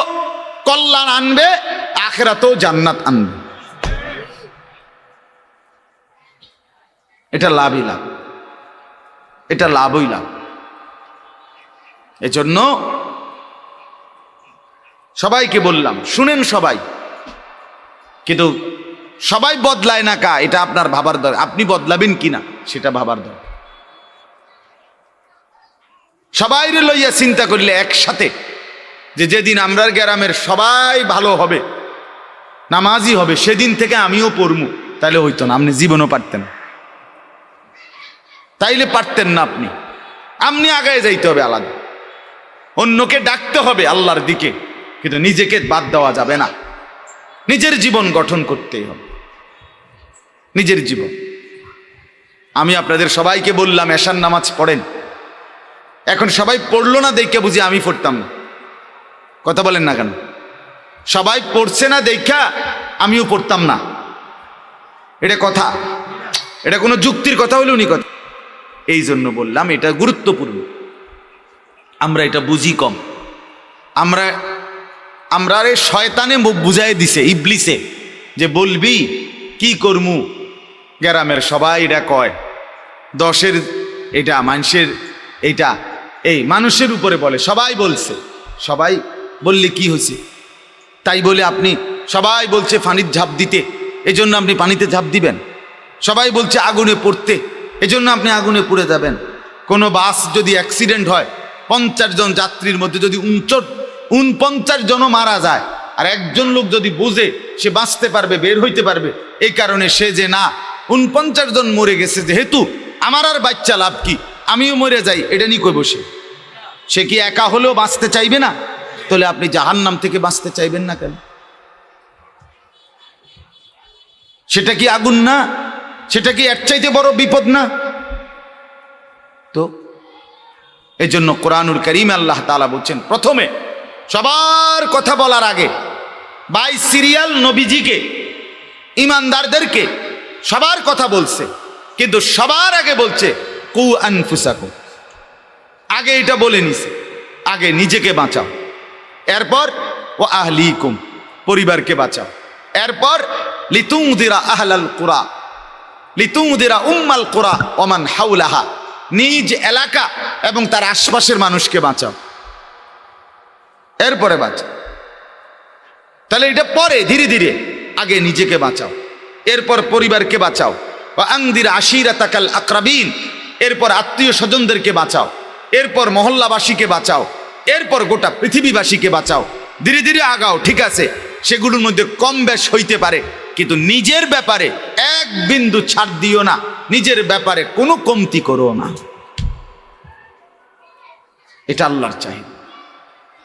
কল্যাণ আনবে, আখিরাতেও জান্নাত আনবে। এটা লাভই লাভ, এটা লাভই লাভ। এজন্য সবাইকে বললাম, শুনেন সবাই, কিন্তু সবাই বদলায় না কা, এটা আপনার ভাবার দরকার। আপনি বদলাবেন কিনা সেটা ভাবার দরকার। সবাই লইয়া চিন্তা করলে একসাথে, যে যেদিন আমরা গ্রামের সবাই ভালো হবে, নামাজি হবে, সেদিন থেকে আমিও পড়মু, তাইলে হইতো না। আপনি জীবনও পারতেন, তাইলে পারতেন না। আপনি আগায় যাইতে হবে আলাদা, অন্যকে ডাকতে হবে আল্লাহর দিকে, কিন্তু নিজেকে বাদ দেওয়া যাবে না। নিজের জীবন গঠন করতেই হবে, নিজের জীবন। আমি আপনাদের সবাইকে বললাম এশার নামাজ পড়েন, এখন সবাই পড়লো না দেখে বুঝি আমি পড়তাম না। কথা বলেন না কেন? সবাই পড়ছে না দেখা আমিও পড়তাম না, এটা কথা? এটা কোনো যুক্তির কথা হলো নি কথা? এই জন্য বললাম এটা গুরুত্বপূর্ণ। আমরা এটা বুঝি কম। আমরা শয়তানে বুঝাই দিছে, ইবলিসে, যে বলবি কি করমু, গ্রামের সবাই এটা কয়, 10-এর এটা মানুষের, এটা এই মানুষের উপরে বলে, সবাই বলছে, সবাই বললে কি হয়েছে তাই বলে আপনি, সবাই বলছে পানির ঝাঁপ দিতে, এজন্য আপনি পানিতে ঝাঁপ দিবেন। সবাই বলছে আগুনে পড়তে, এজন্য আপনি আগুনে পুড়ে যাবেন। কোনো বাস যদি অ্যাক্সিডেন্ট হয়, 50 জন যাত্রীর মধ্যে যদি 49 জনও মারা যায়, আর একজন লোক যদি বোঝে সে বাঁচতে পারবে, বের হইতে পারবে, এই কারণে সে যে না 49 জন মরে গেছে, যেহেতু আমার আর বাচ্চা লাভ কি, আমিও মরে যাই, এটা নিয়ে কই বসে, সে কি একা হলেও বাঁচতে চাইবে না? তাহলে আপনি জাহান্নাম থেকে বাঁচতে চাইবেন না কেন? সেটা কি আগুন না? সেটা কি এর চাইতে বড় বিপদ না? তো এই জন্য কোরআনুল কারীমে আল্লাহ তাআলা বলছেন, প্রথমে সবার কথা বলার আগে বাই সিরিয়াল নবীজিকে, ইমানদারদেরকে সবার কথা বলছে, কিন্তু সবার আগে বলছে কু আনফুসাকুম। আগে এটা বলে নিছে, আগে নিজেকে বাঁচাও, এরপর ও আহলিকুম, পরিবারকে বাঁচাও, এরপর লিতুনদিরা আহলাল কুরা, লিতুনদিরা উম্মাল কুরা ওমান হাওলাহা, নিজ এলাকা এবং তার আশপাশের মানুষকে বাঁচাও, এরপরে বাঁচাও। তাহলে এটা পরে ধীরে ধীরে, আগে নিজেকে বাঁচাও। এরপর পরিবারকে বাঁচাও, আনদির আশিরাতাকাল আকরাবিন, এরপর আত্মীয় স্বজনদেরকে বাঁচাও, এরপর মহল্লাবাসীকে বাঁচাও, এরপর গোটা পৃথিবীবাসীকে বাঁচাও। ধীরে ধীরে আগাও, ঠিক আছে, সেগুলোর মধ্যে কম বেশ হইতে পারে, কিন্তু নিজের ব্যাপারে এক বিন্দু ছাড় দিও না, নিজের ব্যাপারে কোনো কমতি করো না। এটা আল্লাহর চাহিদা।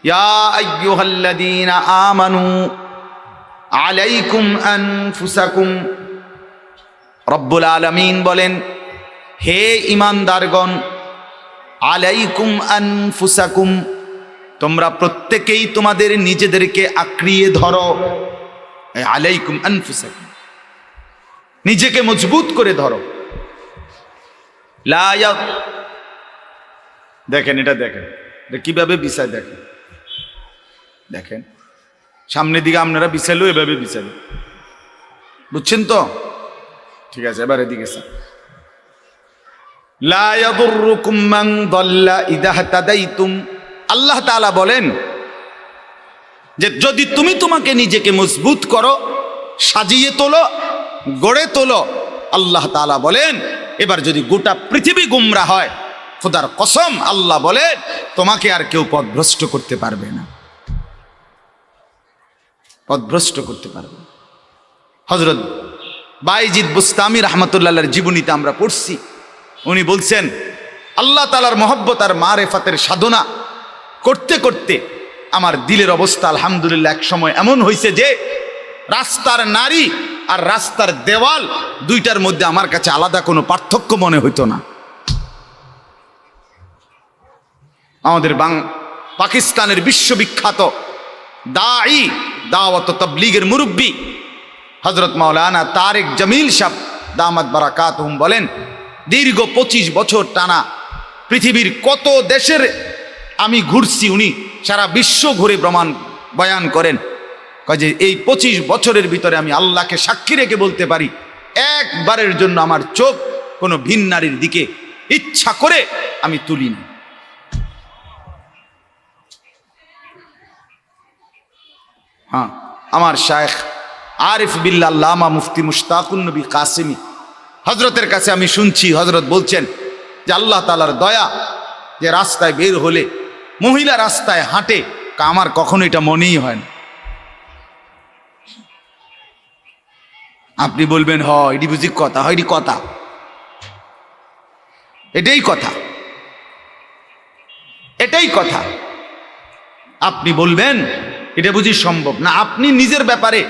ইয়া আইয়ুহাল্লাযীনা আমানু আলাইকুম আনফুসাকুম, রব্বুল আলামিন বলেন, হে ঈমানদারগণ, আলাইকুম আনফুসাকুম, তোমরা প্রত্যেকেই তোমাদের নিজেদেরকে আঁকড়িয়ে ধরো। আলাইকুম আনফুসাকুম, নিজেকে মজবুত করে ধরো। দেখেন, এটা দেখেন কিভাবে বিছায়, দেখেন দেখেন সামনের দিকে আপনারা বিছাইলেও এভাবে বিছাবেন, বুঝছেন তো? ঠিক আছে, এবার এদিকে লা ইয়াদুররুকুম মান দাল্লা ইযা হাতাদাইতুম। আল্লাহ তাআলা বলেন যে যদি তুমি তোমাকে নিজেকে মজবুত করো, সাজিয়ে তোলো, গড়ে তোলো, আল্লাহ তাআলা বলেন এবার যদি গোটা পৃথিবী গুমরা হয়, খোদার কসম আল্লাহ বলেন তোমাকে আর কেউ পথভ্রষ্ট করতে পারবে না, পথভ্রষ্ট করতে পারবে। হযরত বাইজিদ বুস্তামি রাহমাতুল্লাহর জীবনীতে আমরা পড়ছি, উনি বলছেন আল্লাহ তাআলার মহব্বত আর মারেফাতের সাধনা করতে করতে আমার দিলের অবস্থা আলহামদুলিল্লাহ এক সময় এমন হয়েছে যে রাস্তার নারী আর রাস্তার দেওয়াল দুইটার মধ্যে আমার কাছে আলাদা কোনো পার্থক্য মনে হইতো না। আমাদের পাকিস্তানের বিশ্ববিখ্যাত দাঈ, দাওয়াত ও তাবলীগের মুরব্বী হযরত মাওলানা তারেক জামিল সাহেব দামাত বারাকাতুহুম বলেন, দীর্ঘ 25 বছর টানা পৃথিবীর কত দেশের আমি ঘুরছি, উনি সারা বিশ্ব ঘুরে বয়ান করেন, যে এই 25 বছরের ভিতরে আমি আল্লাহকে সাক্ষী রেখে বলতে পারি একবারের জন্য আমার চোখ কোনো ভিন নারীর দিকে ইচ্ছা করে আমি তুলিনি। হ্যাঁ, আমার শায়েখ আরিফ বিল্লাহ আল্লামা মুফতি মুশতাকুন নবী কাসেমি হজরতের কাছে আমি শুনছি, হজরত বলছেন যে আল্লাহ তাআলার দয়া যে রাস্তায় বের হলে মহিলা রাস্তায় হাঁটে, আমার কখনো এটা মনেই হয় না। আপনি বলবেন হ এটি বুঝি কথা, হয় এটি কথা, এটাই কথা, এটাই কথা। আপনি বলবেন এটা বুঝি সম্ভব না, আপনি নিজের ব্যাপারে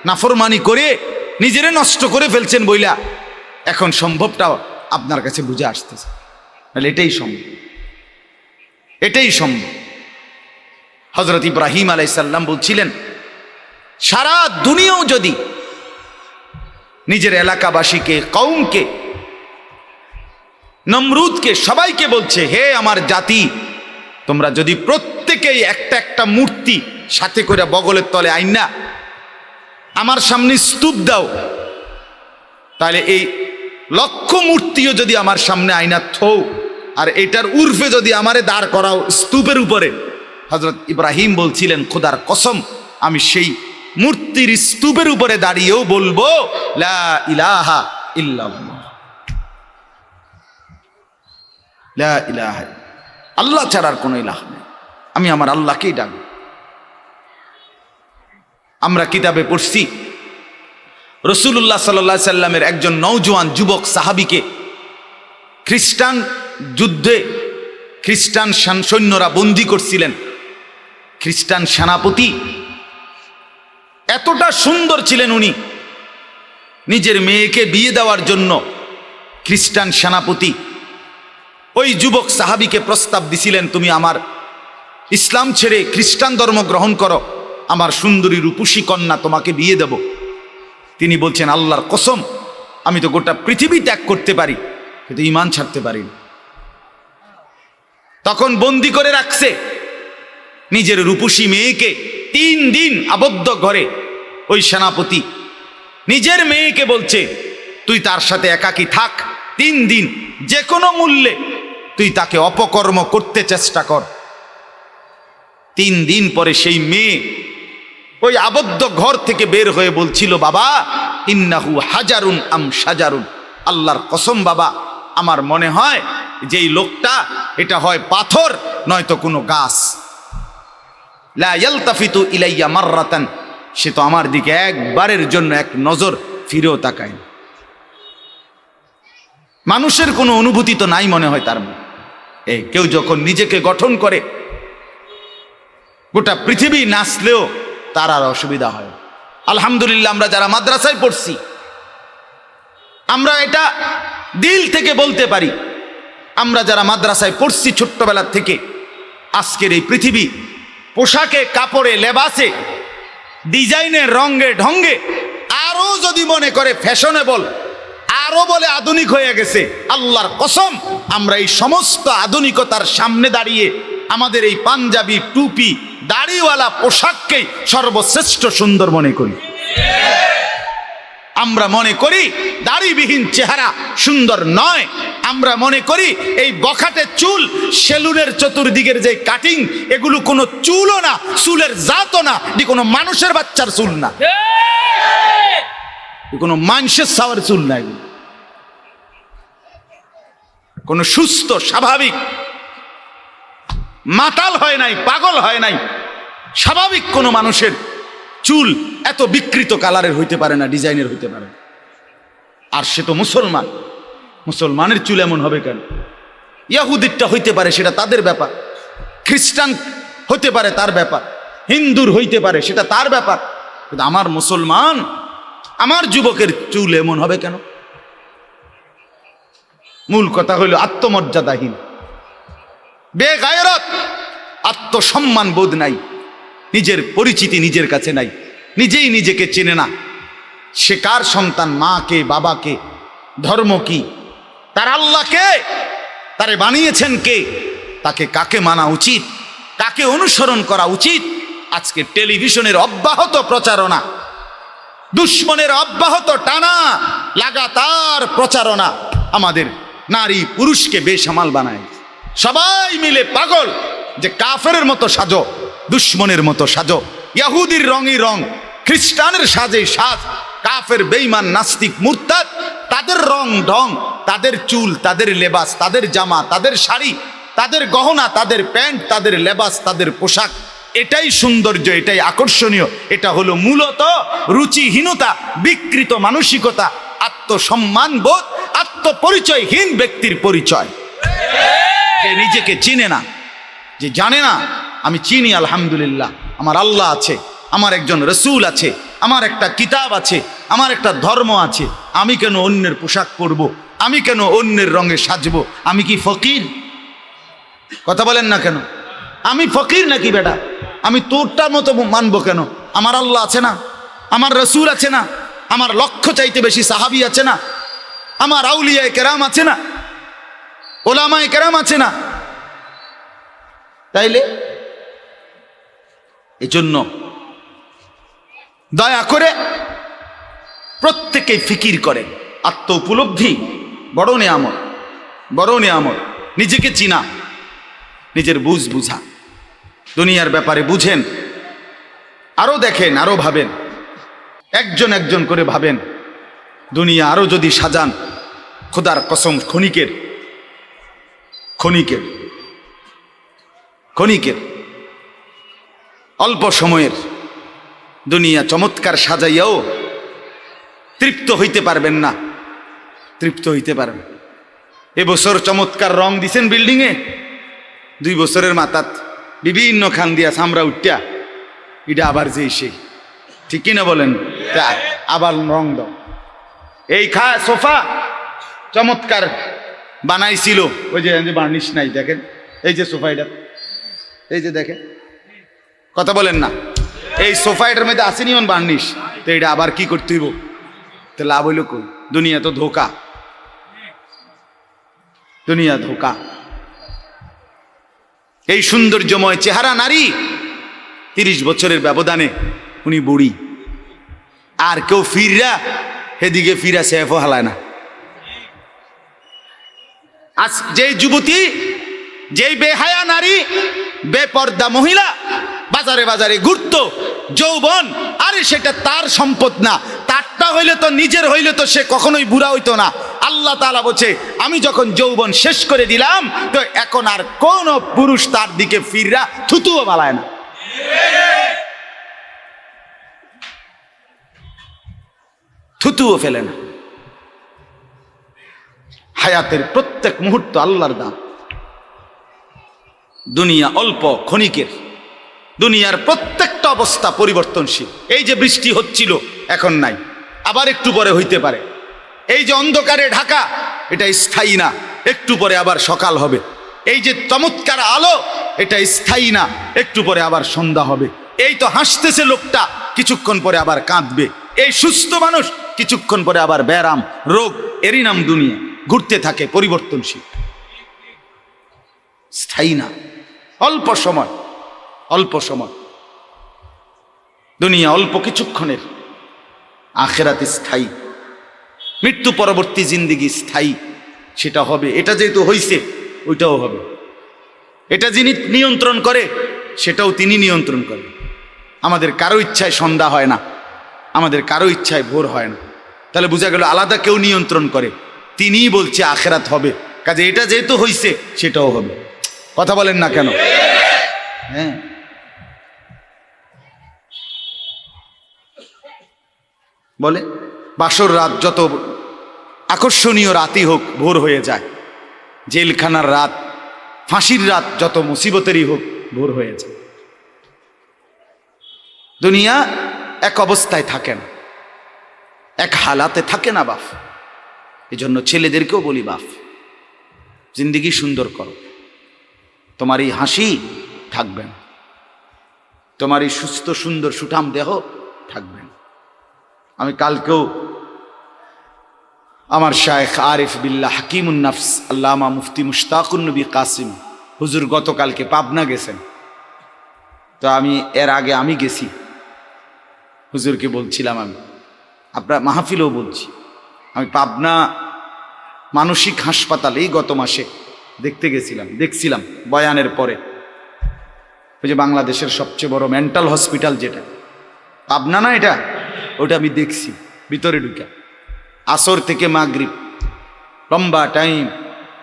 নাফরমানি করে নিজেরে নষ্ট করে ফেলছেন বইলা এখন সম্ভবটাও আপনার কাছে বুঝে আসতেছে, তাহলে এটাই সম্ভব, এটাই সম্ভব। হযরত ইব্রাহিম আলাইহিস সালাম বলছিলেন সারা দুনিয়াও যদি নিজের এলাকাবাসীকে, কওমকে, নমরুদকে, সবাইকে বলছে হে আমার জাতি, তোমরা যদি প্রত্যেকেই একটা একটা মূর্তি সাথে করে বগলের তলে আইনা আমার সামনে স্তূপ দাও, তাহলে এই লক্ষ মূর্তিও যদি আমার সামনে আইনা থৌ, আর এটার উর্ফে যদি আমারে দাঁড় করাও স্তূপের উপরে, হযরত ইব্রাহিম বলছিলেন খোদার কসম আমি সেই মূর্তির স্তূপের উপরে দাঁড়িয়েও বলবো লা ইলাহা ইল্লাল্লাহ, লা ইলাহা, আল্লাহ ছাড়ার কোনো ইলাহ নেই, আমি আমার আল্লাহকেই ডাকব। আমরা কিতাবে পড়ছি রাসূলুল্লাহ সাল্লাল্লাহু আলাইহি সাল্লামের একজন নওজোয়ান যুবক সাহাবীকে খ্রিস্টান যুদ্ধে খ্রিস্টান সৈন্যরা বন্দী করছিলেন। খ্রিস্টান সেনাপতি এতটা সুন্দর ছিলেন, উনি নিজের মেয়েকে বিয়ে দেওয়ার জন্য খ্রিস্টান সেনাপতি ওই যুবক সাহাবীকে প্রস্তাব দিছিলেন, তুমি আমার ইসলাম ছেড়ে খ্রিস্টান ধর্ম গ্রহণ করো, আমার সুন্দরী রূপসী কন্যা তোমাকে বিয়ে দেব। তিনি বলছেন আল্লাহর কসম আমি তো গোটা পৃথিবী ত্যাগ করতে পারি কিন্তু ঈমান ছাড়তে পারি না। তখন বন্দী করে রাখছে নিজের রূপসী মেয়েকে 3 দিন আবদ্ধ ঘরে। ওই সেনাপতি নিজের মেয়েকে বলছে তুই তার সাথে একাকী থাক 3 দিন, যে কোনো মূল্যে তুই তাকে অপকর্ম করতে চেষ্টা কর। 3 দিন পরে সেই মেয়ে ওই আবদ্ধ ঘর থেকে বের হয়ে বলছিল বাবা ইন্নাহু হাজারুন আম শাজারুন, আল্লাহর কসম বাবা আমার মনে হয় যে এই লোকটা এটা হয় পাথর নয়তো কোনো গাছ। লা ইয়ালতাফিতু ইলাইয়া মাররাতান, সে তো আমার দিকে একবারের জন্য এক নজর ফিরেও তাকায় না। মানুষের কোনো অনুভূতি তো নাই মনে হয় তার মধ্যে। এই কেউ যখন নিজেকে গঠন করে গোটা পৃথিবী নাচলেও তার আর অসুবিধা হয়। আলহামদুলিল্লাহ আমরা যারা মাদ্রাসায় পড়ছি আমরা এটা দিল থেকে বলতে পারি, আমরা যারা মাদ্রাসায় পড়ছি ছোট্টবেলা থেকে, আজকের এই পৃথিবী পোশাকে কাপড়ে লেবাসে ডিজাইনে রঙে ঢঙ্গে আরো যদি মনে করে ফ্যাশনেবল, আরো বলে আধুনিক হয়ে গেছে, আল্লাহর কসম আমরা এই সমস্ত আধুনিকতার সামনে দাঁড়িয়ে আমাদের এই পাঞ্জাবি টুপি দাড়িওয়ালা পোশাককেই সর্বশ্রেষ্ঠ সুন্দর মনে করি। আমরা মনে করি দাড়িবিহীন চেহারা সুন্দর নয়, আমরা মনে করি এই বখাটে চুল, সেলুনের চতুর্দিকের যে কাটিং, এগুলো কোনো চুলও না, চুলের জাতও না, এটি কোনো মানুষের বাচ্চার চুল না, কোনো মানুষের সাওয়ার চুল নাই, কোনো সুস্থ স্বাভাবিক মাতাল হয় নাই, পাগল হয় নাই, স্বাভাবিক কোনো মানুষের চুল এত বিকৃত কালারের হইতে পারে না, ডিজাইনের হইতে পারে। আর সে তো মুসলমান, মুসলমানের চুল এমন হবে কেন? ইহুদিরটা হইতে পারে, সেটা তাদের ব্যাপার, খ্রিস্টান হইতে পারে তার ব্যাপার, হিন্দুর হইতে পারে সেটা তার ব্যাপার, কিন্তু আমার মুসলমান, আমার যুবকের চুল এমন হবে কেন? মূল কথা হইল আত্মমর্যাদাহীন, বেগায়রত, আত্মসম্মান বোধ নাই, নিজের পরিচিতি নিজের কাছে নাই, নিজেই নিজেকে চেনে না। সে কার সন্তান, মা কে, বাবা কে, ধর্ম কি, তার আল্লাহ কে, তারে বানিয়েছেন কে, তাকে কাকে মানা উচিত, কাকে অনুসরণ করা উচিত। আজকে টেলিভিশনের অব্যাহত প্রচারণা, দুশ্মনের অব্যাহত টানা লাগাতার প্রচারণা আমাদের নারী পুরুষকে বেসামাল বানায়। সবাই মিলে পাগল যে কাফেরের মতো সাজো, দুশ্মনের মতো সাজো, ইহুদির রঙই রং, খ্রিস্টানের সাজে সাজ, কাফের বেঈমান নাস্তিক মুরতাদ তাদের রং ঢং, তাদের চুল, তাদের লেবাস, তাদের জামা, তাদের শাড়ি, তাদের গহনা, তাদের প্যান্ট, তাদের লেবাস, তাদের পোশাক, এটাই সৌন্দর্য, এটাই আকর্ষণীয়। এটা হলো মূলত রুচিহীনতা, বিকৃত মানসিকতা, আত্মসম্মান বোধ, আত্মপরিচয়হীন ব্যক্তির পরিচয়। যে নিজেকে চিনে না, যে জানে না আমি চিনি আলহামদুলিল্লাহ, আমার আল্লাহ আছে, আমার একজন রসুল আছে, আমার একটা কিতাব আছে, আমার একটা ধর্ম আছে, আমি কেন অন্যের পোশাক পরব, আমি কেন অন্যের রঙে সাজবো? আমি কি ফকির? কথা বলেন না কেন? আমি ফকির নাকি বেটা? আমি তোরটার মতো মানবো কেন? আমার আল্লাহ আছে না, আমার রসুল আছে না, আমার লক্ষ চাইতে বেশি সাহাবী আছে না, আমার আউলিয়ায়ে কেরাম আছে না, ওলামায়ে কেরাম আছে না। তাইলে এজন্য দয়া করে প্রত্যেকেই ফিকির করে, আত্ম উপলব্ধি বড় নেয়ামত, বড় নেয়ামত। নিজেকে চিনা, নিজের বুঝ বুঝা, দুনিয়ার ব্যাপারে বুঝেন, আরো দেখেন, আরো ভাবেন, একজন একজন করে ভাবেন। দুনিয়া আরো যদি সাজান, খোদার কসম ক্ষণিকের ক্ষণিকের ক্ষণিকের অল্প সময়ের দুনিয়া চমৎকার সাজাইয়াও তৃপ্ত হইতে পারবেন না, তৃপ্ত হইতে পারবেন। এবছর চমৎকার রং দিছেন বিল্ডিংয়ে, 2 বছরের মাথাত বিভিন্ন খান দিয়া সামরা উঠিয়া এটা আবার যে সেই, ঠিক কিনা বলেন? আবার রং দাও। এই সোফা চমৎকার বানাইছিল, ওই যে বার্নিশ নাই, দেখেন এই যে সোফা, এটা এই যে দেখেন, কথা বলেন না, এই সোফা এটার মধ্যে আসেনি অন বার্নিশ, তো এটা আবার কি করতে হইব? তো লাভ হইল কই? দুনিয়া তো ধোকা, দুনিয়া ধোকা। এই সৌন্দর্যময় চেহারা নারী 30 বছরের ব্যবধানে উনি বুড়ি, আর কেউ ফিরা সেদিকে ফিরা সেফও হালায় না। আজ যেই যুবতী, যেই বেহায়া নারী, বেপর্দা মহিলা বাজারে বাজারে ঘুরতো, যৌবন, আরে সেটা তার সম্পদ না, তার আরেকটা হইলে তো নিজের হইলে তো সে কখনোই বুড়া হইতো না। আল্লাহ তাআলা বলছে আমি যখন যৌবন শেষ করে দিলাম তো এখন আর কোন পুরুষ তার দিকে ফিররা থুতুও বালায় না। থুতুও ফেলে না। হায়াতের প্রত্যেক মুহূর্ত আল্লাহর দান। দুনিয়া অল্প ক্ষণিকের, দুনিয়ার প্রত্যেকটা অবস্থা পরিবর্তনশীল। এই যে বৃষ্টি হচ্ছিল এখন নাই, আবার একটু পরে হইতে পারে। এই যে অন্ধকারে ঢাকা, এটা স্থায়ী না, একটু পরে আবার সকাল হবে। এই যে চমৎকার আলো, এটা স্থায়ী না, একটু পরে আবার সন্ধ্যা হবে। এই তো হাসতেছে লোকটা, কিছুক্ষণ পরে আবার কাঁদবে। এই সুস্থ মানুষ, কিছুক্ষণ পরে আবার ব্যারাম রোগ। এরই নাম দুনিয়া, ঘুরতে থাকে, পরিবর্তনশীল, স্থায়ী না। অল্প সময়, অল্প সময়। দুনিয়া অল্প কিছুক্ষণের, আখিরাত স্থায়ী। মৃত্যু পরবর্তী জিন্দেগি স্থায়ী, সেটা হবে। এটা যেহেতু হইছে, ওইটাও হবে। এটা যিনি নিয়ন্ত্রণ করে, সেটাও তিনি নিয়ন্ত্রণ করেন। আমাদের কারো ইচ্ছায় সন্ধ্যা হয় না, আমাদের কারো ইচ্ছায় ভোর হয় না। তাহলে বোঝা গেল আলাদা কেউ নিয়ন্ত্রণ করে, তিনিই বলছে আখিরাত হবে। কাজে এটা যেহেতু হইছে, সেটাও হবে। কথা বলেন না কেন? হ্যাঁ, বলে বাসর রাত যত আকর্ষণীয় রাতই হোক, ভোর হয়ে যায়। জেলখানার রাত, ফাঁসির রাত যত মুসিবতেরই হোক, ভোর হয়ে যায়। দুনিয়া এক অবস্থায় থাকে না, এক হালাতে থাকে না বাপ। এই জন্য ছেলেদেরকেও বলি, বাপ জিন্দেগি সুন্দর করো। তোমার এই হাসি থাকবে না, তোমার এই সুস্থ সুন্দর সুঠাম দেহ থাকবে না। আমি কালকেও আমার শায়েখ আরিফ বিল্লাহ হাকিমুন নাফস আল্লামা মুফতি মুশতাকুন নবী কাসিম হুজুর গতকালকে পাবনা গেছেন। তো আমি এর আগে আমি গেছি, হুজুরকে বলছিলাম, আমি আপনার মাহফিলেও বলছি, আমি পাবনা মানসিক হাসপাতালে এই গত মাসে দেখতে গেছিলাম। দেখছিলাম বয়ানের পরে, ওই যে বাংলাদেশের সবচেয়ে বড় মেন্টাল হসপিটাল যেটা পাবনা না, এটা ওটা আমি দেখছি ভিতরে ঢুকা। আসর থেকে মাগরিব লম্বা টাইম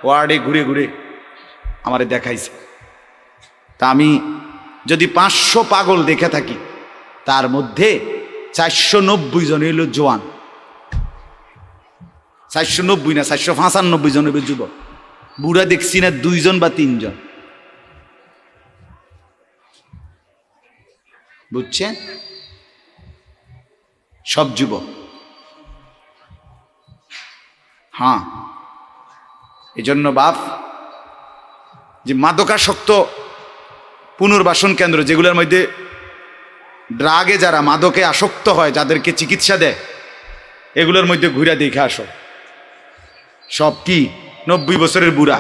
ওয়ার্ডে ঘুরে ঘুরে আমারে দেখাইছে। তা আমি যদি 500 পাগল দেখে থাকি, তার মধ্যে 490 জন হইল জোয়ান। 490 না, 495 জন হইল যুবক। বুড়া দেখছি না 2 জন বা 3 জন। বুঝছেন? সব যুবক। হ্যাঁ, এই জন্য বাপ, যে মাদকাসক্ত পুনর্বাসন কেন্দ্র, যেগুলোর মধ্যে ড্রাগে যারা মাদকে আসক্ত হয়, যাদেরকে চিকিৎসা দেয়, এগুলোর মধ্যে ঘুরে দেখে আসো। সব কি 90 বছরের বুড়া?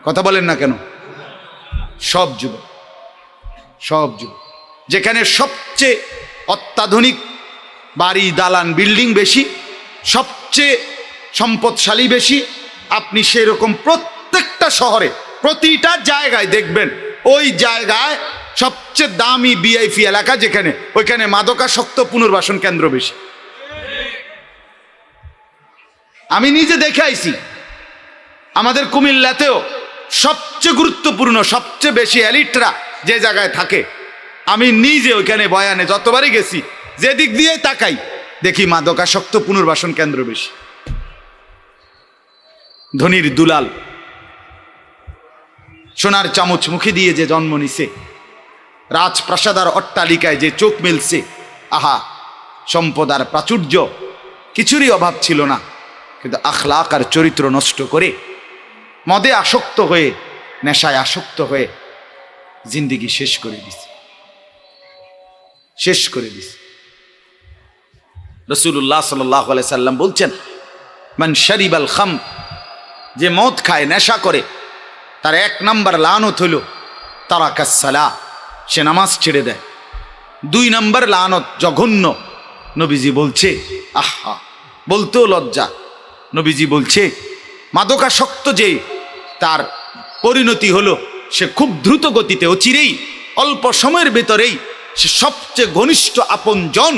কথা বলেন না কেন? সব যুবক, সব যুবক। যেখানে সবচেয়ে অত্যাধুনিক বাড়ি, দালান, বিল্ডিং বেশি, সবচেয়ে সম্পদশালী বেশি, আপনি সেরকম প্রত্যেকটা শহরে প্রতিটা জায়গায় দেখবেন ওই জায়গায় সবচেয়ে দামি ভিআইপি এলাকা যেখানে, ওইখানে মাদকাসক্ত পুনর্বাসন কেন্দ্র বেশি। আমি নিজে দেখে আইছি। আমাদের কুমিল্লাতেও সবচেয়ে গুরুত্বপূর্ণ, সবচেয়ে বেশি এলিটরা যে জায়গায় থাকে, আমি নিজে ওইখানে বয়ানে যতবারই গেছি, যে দিক দিয়ে তাকাই দেখি মাদকাসক্ত পুনর্বাসন কেন্দ্র বেশি। ধনির দুলাল, সোনার চামচ মুখে দিয়ে যে জন্ম নিছে, রাজপ্রাসাদার অট্টালিকায় যে চোখ মেলছে, আহা, সম্পদ আর প্রাচুর্য কিছুরই অভাব ছিল না, কিন্তু আখলাক আর চরিত্র নষ্ট করে, মদে আসক্ত হয়ে, নেশায় আসক্ত হয়ে জিন্দেগি শেষ করে দিছে, শেষ করে দিছে। রাসূলুল্লাহ সাল্লাল্লাহু আলাইহি সাল্লাম বলছেন, মান শারিবাল খাম, যে মদ খায়, নেশা করে, তার 1 নাম্বার লানত হইল তারাকাস সালাহ, সে নামাজ ছেড়ে দেয়। 2 নাম্বার লানত জঘন্য, নবীজি বলছে, আহা, বলতেও লজ্জা, নবীজি বলছে মাদকাসক্ত যে, তার পরিণতি হলো সে খুব দ্রুত গতিতে, অচিরেই, অল্প সময়ের ভেতরেই সে সবচেয়ে ঘনিষ্ঠ আপনজন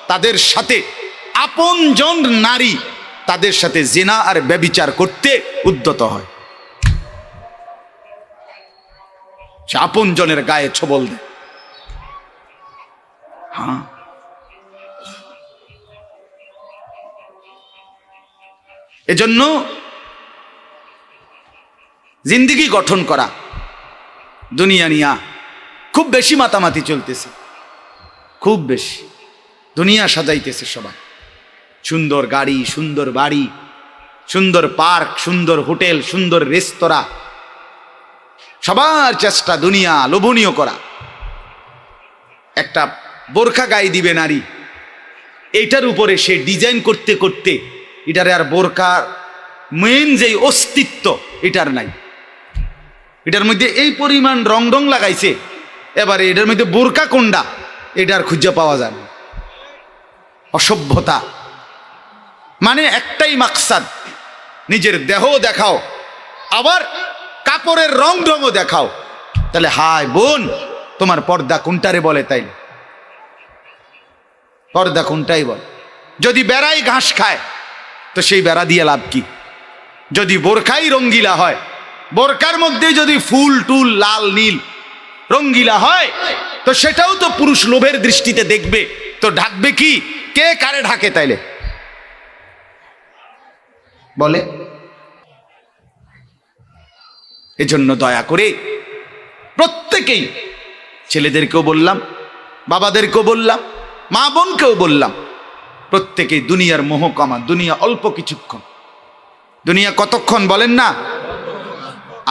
তাদের সাথে আপনজন নারী তাদের সাথে জিনা আর ব্যভিচার করতে উদ্যত হয়, সে আপনজনের গায়ে ছোবল দেয়। হ্যাঁ, এজন্য জিন্দিগি গঠন করা, দুনিয়া নিয়া খুব বেশি মাতামাতি চলতেছে, খুব বেশি দুনিয়া সাজাইতেছে সবাই। সুন্দর গাড়ি, সুন্দর বাড়ি, সুন্দর পার্ক, সুন্দর হোটেল, সুন্দর রেস্তোরাঁ, সবার চেষ্টা দুনিয়া লোভনীয় করা। একটা বোরখা গায়ে দিবে নারী, এইটার উপরে সে ডিজাইন করতে করতে এটারে আর বোরকার মেন যে অস্তিত্ব এটার নাই। এটার মধ্যে এই পরিমাণ রং রং লাগাইছে, এবারে এটার মধ্যে বোরকা কোনটা এটার খুঁজে পাওয়া যায় না। অসভ্যতা, মানে একটাই মাকসাদ, নিজের দেহ দেখাও, আবার কাপড়ের রং রঙও দেখাও। তাহলে হায় বোন, তোমার পর্দা কোনটারে বলে? তাই পর্দা কোনটাই বল। যদি বেড়াই ঘাস খায় তো সেই বেড়া দিয়ে লাভ কি? যদি বোরখাই রঙ্গিলা হয়, বোরকার মধ্যে যদি ফুল টুল লাল নীল রঙ্গিলা হয় তো সেটাও তো পুরুষ লোভের দৃষ্টিতে দেখবে, তো ঢাকবে কি? কে কারে ঢাকে তাইলে বলে? এজন্য দয়া করে প্রত্যেকেই, ছেলেদেরকেও বললাম, বাবাদেরকেও বললাম, মা বোনকেও বললাম, প্রত্যেকেই দুনিয়ার মোহ কমা। দুনিয়া অল্প কিছুক্ষণ, দুনিয়া কতক্ষণ বলেন না?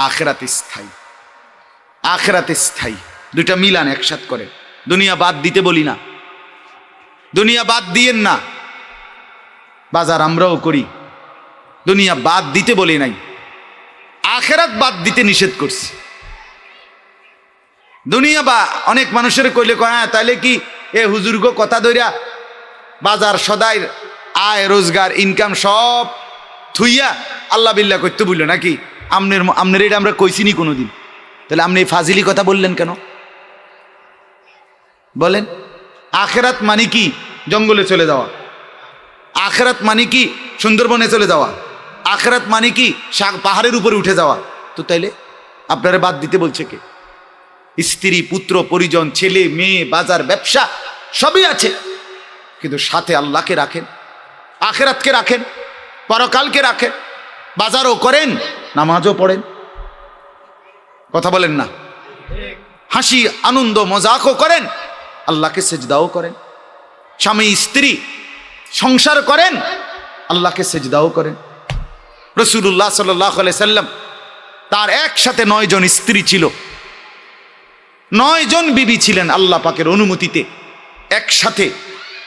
আখিরাতে স্থায়ী, আখিরাতে স্থায়ী। দুইটা মিলান একসাথ করে। দুনিয়া বাদ দিতে বলি না, দুনিয়া বাদ দিয়েন না। বাজার আমরাও করি, দুনিয়া বাদ দিতে বলি নাই, আখিরাত বাদ দিতে নিষেধ করছি। দুনিয়া বা অনেক মানুষের কইলে কয় হ্যাঁ তাইলে কি এ হুজুরগো কথা ধইরা বাজার সদাই আয় রোজগার ইনকাম সব থুইয়া আল্লাহ বিল্লাহ করতে বললো নাকি? আমনের এটা আমরা কইছিনি কোনোদিন, তাহলে আপনি এই ফাজিলি কথা বললেন কেন বলেন? আখিরাত মানে কি? জঙ্গলে চলে যাওয়া। আখিরাত মানে কি? সুন্দরবনে চলে যাওয়া। আখিরাত মানে কি? পাহাড়ের উপরে উঠে যাওয়া। তো তাইলে আপনারা বাদ দিতে বলছে কে? স্ত্রী, পুত্র, পরিজন, ছেলে মেয়ে, বাজার, ব্যবসা সবই আছে, কিন্তু সাথে আল্লাহকে রাখেন, আখিরাতকে রাখেন, পরকালকে রাখেন, বাজারও করেন, নামাজও পড়েন। কথা বলেন না? হাসি আনন্দ মজাকও করেন, আল্লাহকে সেজদাও করেন। স্বামী স্ত্রী সংসার করেন, আল্লাহকে সেজদাও করেন। রাসূলুল্লাহ সাল্লাল্লাহু আলাইহি সাল্লাম তার একসাথে 9 জন স্ত্রী ছিল, 9 জন বিবি ছিলেন আল্লাহ পাকের অনুমতিতে একসাথে।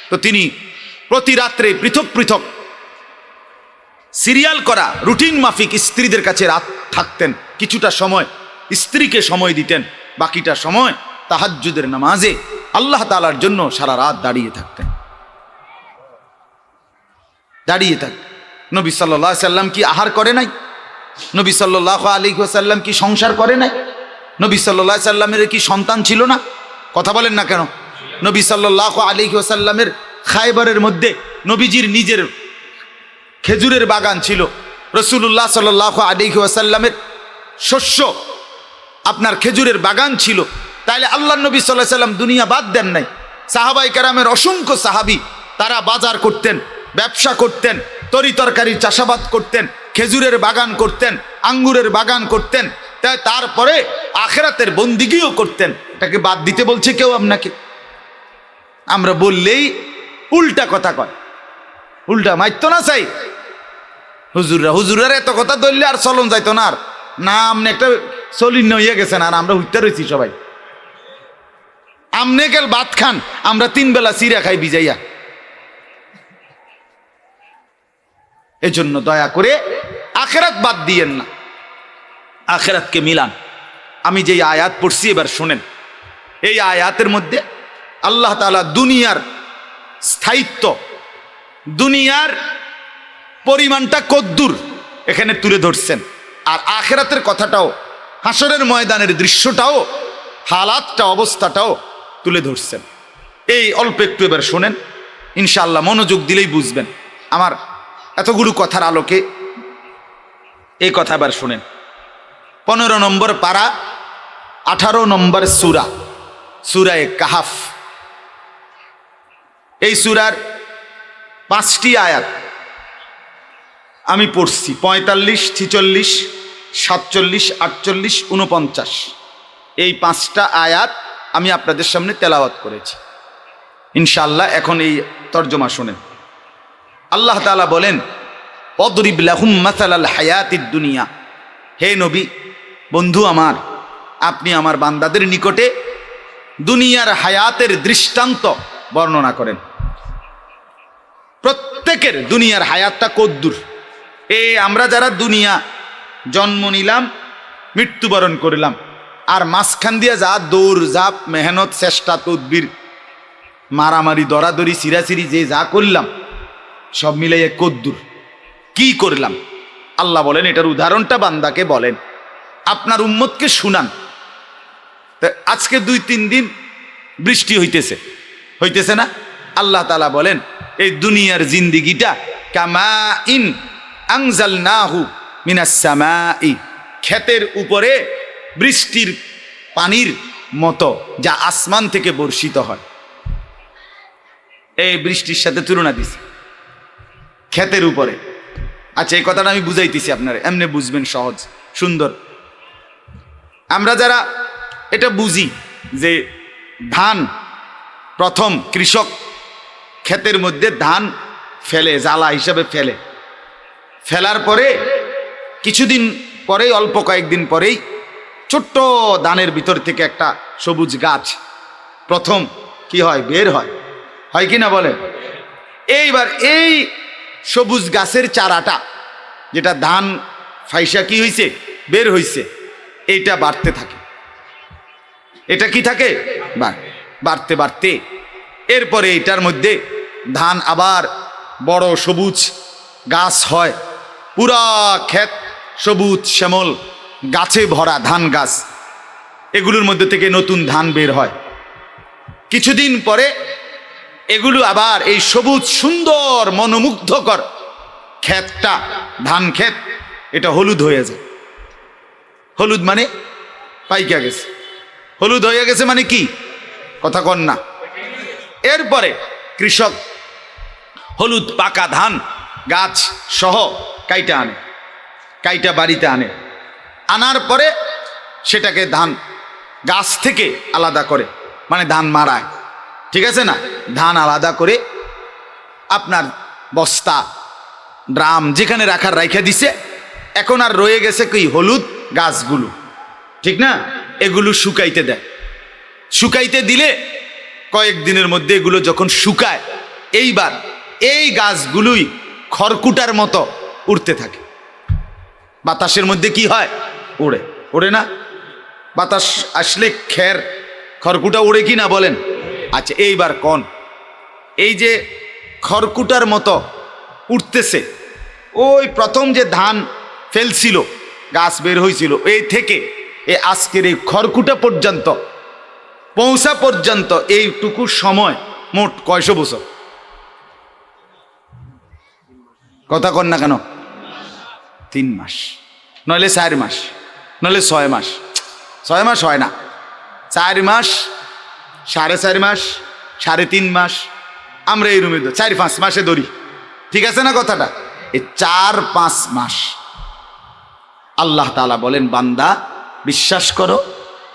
তো তিনি প্রতি রাত্রে পৃথক পৃথক সিরিয়াল করা রুটিন মাফিক স্ত্রীদের কাছে রাত থাকতেন। কিছুটা সময় স্ত্রীকে সময় দিতেন, বাকিটা সময় তাহাজ্জুদের নামাজে আল্লাহ তাআলার জন্য সারা রাত দাঁড়িয়ে থাকতেন, দাঁড়িয়ে থাকতেন। নবী সাল্লাল্লাহু আলাইহি সাল্লাম কি আহার করে নাই? নবী সাল্লাল্লাহু আলাইহি ওয়াসাল্লাম কি সংসার করে নাই? নবী সাল্লাল্লাহু আলাইহি সাল্লামের কি সন্তান ছিল না? কথা বলেন না কেন? নবী সাল্লাল্লাহু আলাইহি ওয়াসাল্লামের খায়বারের মধ্যে নবীজির নিজের খেজুরের বাগান ছিল। রাসূলুল্লাহ সাল্লাল্লাহু আলাইহি ওয়াসাল্লামের শস্য আপনার খেজুরের বাগান ছিল। তাইলে আল্লাহ নবী সাল্লাল্লাহু আলাইহি সাল্লাম দুনিয়া বাদ দেন নাই। সাহাবায়ে কেরামের অসংখ্য সাহাবী তারা বাজার করতেন, ব্যবসা করতেন, তরি তরকারির চাষাবাদ করতেন, খেজুরের বাগান করতেন, আঙ্গুরের বাগান করতেন, তাই তারপরে আখিরাতের বন্দিগিও করতেন। এটাকে বাদ দিতে বলছে কেউ আপনাকে? আমরা বললেই উল্টা কথা কয়, উল্টা মাইতো না চাই হুজুররা এত কথা ধরলে আর চলন যাইতো না। আর না আপনি একটা চলিন হইয়া গেছেন, আর আমরা হইতে রয়েছি সবাই। আমনে গেল ভাত খান, আমরা 3 বেলা চিরা খাই ভিজাইয়া। এজন্য দয়া করে আখিরাত বাদ দিয়েন না, আখিরাতকে মিলান। আমি যে আয়াত পড়ছি এবার শোনেন। এই আয়াতের মধ্যে আল্লাহ তাআলা দুনিয়ার স্থায়িত্ব, দুনিয়ার পরিমাণটা কদ্দুর এখানে তুলে ধরছেন, আর আখিরাতের কথাটাও, হাসরের ময়দানের দৃশ্যটাও, হালাতটা, অবস্থাটাও তুলে ধরছেন। এই অল্প একটু এবার শোনেন। ইনশাআল্লাহ মনোযোগ দিলেই বুঝবেন। আমার এতগুলো কথার আলোকে এই কথা আবার শুনেন। 15 নম্বর পারা, 18 নম্বর সূরা, সূরায়ে কাহাফ। এই সূরার 5টি আয়াত আমি পড়ছি, 45, 46, 47, 48, 49। এই 5টা আয়াত আমি আপনাদের সামনে তেলাওয়াত করেছি ইনশাআল্লাহ। এখন এই তর্জমা শুনেন। আল্লাহ তাআলা বলেন, অদরিব লাহুম মাসালাল হায়াতিদ দুনিয়া। হে নবী, বন্ধু আমার, আপনি আমার বান্দাদের নিকটে দুনিয়ার হায়াতের দৃষ্টান্ত বর্ণনা করেন। প্রত্যেকের দুনিয়ার হায়াতটা কদ্দুর। আমরা যারা দুনিয়া জন্ম নিলাম, মৃত্যুবরণ করলাম, আর মাঝখান দিয়ে যা দৌড় ঝাঁপ, মেহনত, চেষ্টা, তদবির, মারামারি, দরাদরি, সিরাসিরি যে যা করলাম, সব মিলাইয়ে কদ্দুর কি করলাম। আল্লাহ বলেন, এটার উদাহরণটা বান্দাকে বলেন, আপনার উম্মতকে শুনান। আজকে 2-3 দিন বৃষ্টি হইতেছে না? আল্লাহ তাআলা বলেন, এই দুনিয়ার জিন্দিগিটা কামা ইন আনজালনাহু মিনাস সামাই, ক্ষেতের উপরে বৃষ্টির পানির মতো যা আসমান থেকে বর্ষিত হয়। এই বৃষ্টির সাথে তুলনা দিছে ক্ষেতের উপরে। আচ্ছা, এই কথাটা আমি বুঝাইতেছি আপনারা, এমনি বুঝবেন, সহজ সুন্দর। আমরা যারা এটা বুঝি যে ধান, প্রথম কৃষক ক্ষেতের মধ্যে ধান ফেলে, জ্বালা হিসাবে ফেলার পরে কিছুদিন পরেই, অল্প কয়েকদিন পরেই ছোট্ট ধানের ভিতর থেকে একটা সবুজ গাছ প্রথম কি হয়, বের হয় কি না বলে? এইবার এই সবুজ গাছের চারাটা, যেটা ধান ফাইসা কি হয়েছে, বের হয়েছে, এইটা বাড়তে থাকে। এটা কি থাকে, বাড়তে বাড়তে এরপরে এটার মধ্যে ধান আবার বড় সবুজ গাছ হয়। পুরা ক্ষেত সবুজ শ্যামল গাছে ভরা ধান গাছ, এগুলোর মধ্যে থেকে নতুন ধান বের হয়। কিছুদিন পরে এগুলো আবার এই সবুজ সুন্দর মনোমুগ্ধকর ক্ষেতটা, ধান ক্ষেত, এটা হলুদ হয়ে যায়। হলুদ মানে পাইকা গেছে, হলুদ হয়ে গেছে মানে কি, কথা কন না? এরপরে কৃষক হলুদ পাকা ধান গাছ সহ কাইটা বাড়িতে আনার পরে সেটাকে ধান গাছ থেকে আলাদা করে, মানে ধান মাড়ায়, ঠিক আছে না? ধান আলাদা করে আপনার বস্তা, ড্রাম যেখানে রাখা দিছে। এখন আর রয়ে গেছে কি, হলুদ গাছগুলো, ঠিক না? এগুলো শুকাইতে দেয়। শুকাইতে দিলে কয়েকদিনের মধ্যে এগুলো যখন শুকায়, এইবার এই গাছগুলোই খড়কুটার মতো উড়তে থাকে। বাতাসের মধ্যে কি হয়, ওড়ে না? বাতাস আসলে খড়কুটা ওড়ে কি না বলেন? আচ্ছা, এইবার কোন এই যে খড়কুটার মতো উঠতেছে, ওই প্রথম যে ধান ফেলছিল, গাছ বের হয়েছিল, এই থেকে এই আজকের এই খড়কুটা পর্যন্ত পৌঁছা পর্যন্ত এইটুকু সময় মোট কয়শো বছর? কথা কন না কেন? 3 মাস, নইলে 4 মাস, নইলে 6 মাস। 6 মাস হয় না, 4 মাস, 4.5 মাস, 3.5 মাস, আমরা এই রুমে 4-5 মাসে ধরি, ঠিক আছে না কথাটা? এই 4-5 মাস আল্লাহ তাআলা বলেন, বান্দা বিশ্বাস করো,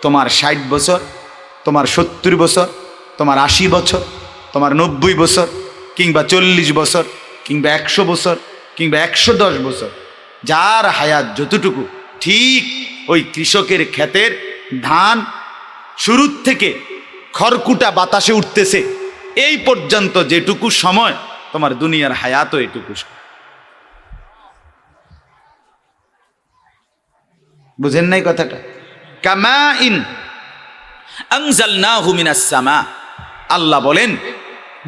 তোমার 60 বছর, তোমার 70 বছর, তোমার 80 বছর, তোমার 90 বছর, কিংবা 40 বছর, কিংবা 100 বছর, কিংবা 110 বছর, যার হায়াত যতটুকু, ঠিক ওই কৃষকের ক্ষেতের ধান শুরুর থেকে খড়কুটা বাতাসে উঠতেছে এই পর্যন্ত যেটুকু সময়, তোমার দুনিয়ার হায়াতও এটুকু। বুঝেন নাই কথাটা? কামা ইন আনজালনাহু মিনাস সামা। আল্লাহ বলেন,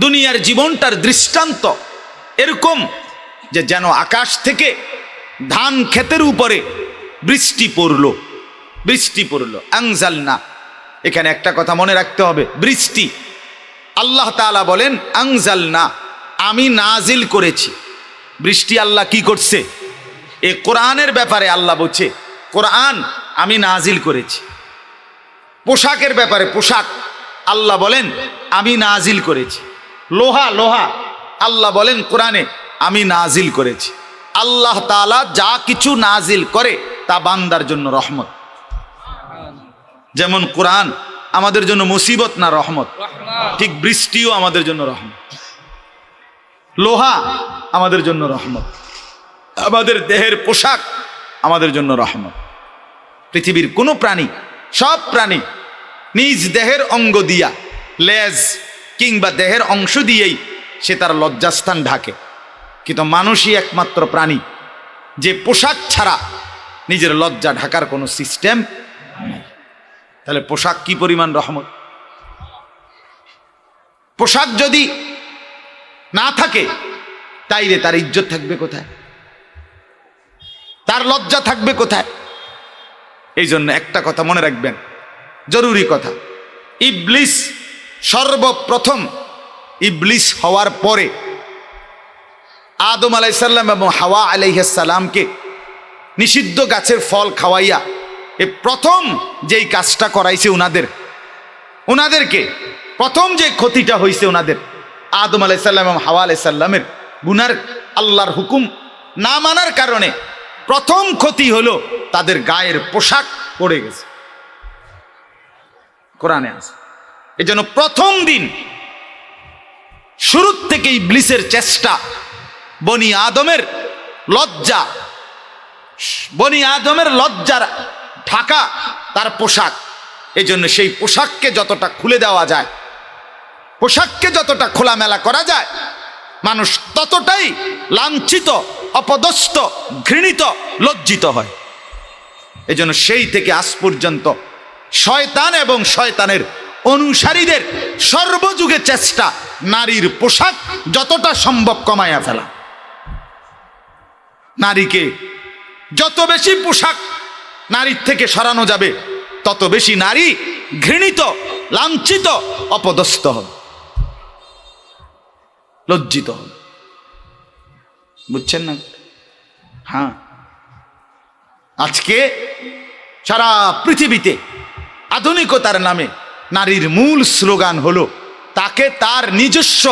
দুনিয়ার জীবনটার দৃষ্টান্ত এরকম যে যেন আকাশ থেকে ধান ক্ষেতের উপরে বৃষ্টি পড়লো। আনজালনা, এখানে একটা কথা মনে রাখতে হবে, বৃষ্টি আল্লাহ তাআলা বলেন আনজালনা, আমি নাজিল করেছি। বৃষ্টি আল্লাহ কি করছে? এই কোরআনের ব্যাপারে আল্লাহ বলছে কোরআন আমি নাজিল করেছি। পোশাকের ব্যাপারে পোশাক আল্লাহ বলেন আমি নাজিল করেছি। লোহা লোহা আল্লাহ বলেন কোরআনে আমি নাজিল করেছি। আল্লাহ তাআলা যা কিছু নাজিল করে তা বান্দার জন্য রহমত। যেমন কোরআন আমাদের জন্য মুসিবত না রহমত, ঠিক বৃষ্টিও আমাদের জন্য রহমত। লোহা আমাদের জন্য রহমত, আমাদের দেহের পোশাক আমাদের জন্য রহমত। পৃথিবীর কোনো প্রাণী, সব প্রাণী নিজ দেহের অঙ্গ দিয়া, লেজ কিংবা দেহের অংশ দিয়েই সে তার লজ্জাস্থান ঢাকে, কিন্তু মানুষই একমাত্র প্রাণী যে পোশাক ছাড়া নিজের লজ্জা ঢাকার কোনো সিস্টেম নেই। তাহলে পোশাক কি পরিমাণ রহমত! পোশাক যদি না থাকে তাইলে তার ইজ্জত থাকবে কোথায়? তার লজ্জা থাকবে কোথায়? এই জন্য একটা কথা মনে রাখবেন, জরুরি কথা, ইবলিস সর্বপ্রথম ইবলিস হওয়ার পরে আদম আলাইহিস সালাম এবং হাওয়া আলাইহিস সালামকে নিষিদ্ধ গাছের ফল খাওয়াইয়া এই প্রথম যেই কাজটা করাইছে ওনাদেরকে প্রথম যে ক্ষতিটা হয়েছে ওনাদের, আদম আলাইহিস সালাম এবং হাওয়া আলাইহিস সালামের গুনার আল্লাহর হুকুম না মানার কারণে প্রথম ক্ষতি হলো তাদের গায়ের পোশাক পড়ে গেছে। কোরআনে আছে। এই জন্য প্রথম দিন শুরু থেকে ইবলিসের চেষ্টা বনি আদমের লজ্জার ঢাকা তার পোশাক। এই জন্য সেই পোশাককে যতটা খুলে দেওয়া যায়, পোশাককে যতটা খোলামেলা করা যায়, মানুষ ততটাই লাঞ্ছিত, অপদস্থ, ঘৃণিত, লজ্জিত হয়। এই জন্য সেই থেকে আজ পর্যন্ত শয়তান এবং শয়তানের অনুসারীদের সর্বযুগে চেষ্টা নারীর পোশাক যতটা সম্ভব কমাইয়া ফেলা। নারীকে যত বেশি পোশাক নারীর থেকে সরানো যাবে তত বেশি নারী ঘৃণিত, লাঞ্ছিত, অপদস্থ হবে, লজ্জিত হবে। বুঝছেন না? হ্যাঁ, আজকে সারা পৃথিবীতে আধুনিকতার নামে নারীর মূল স্লোগান হলো তাকে তার নিজস্ব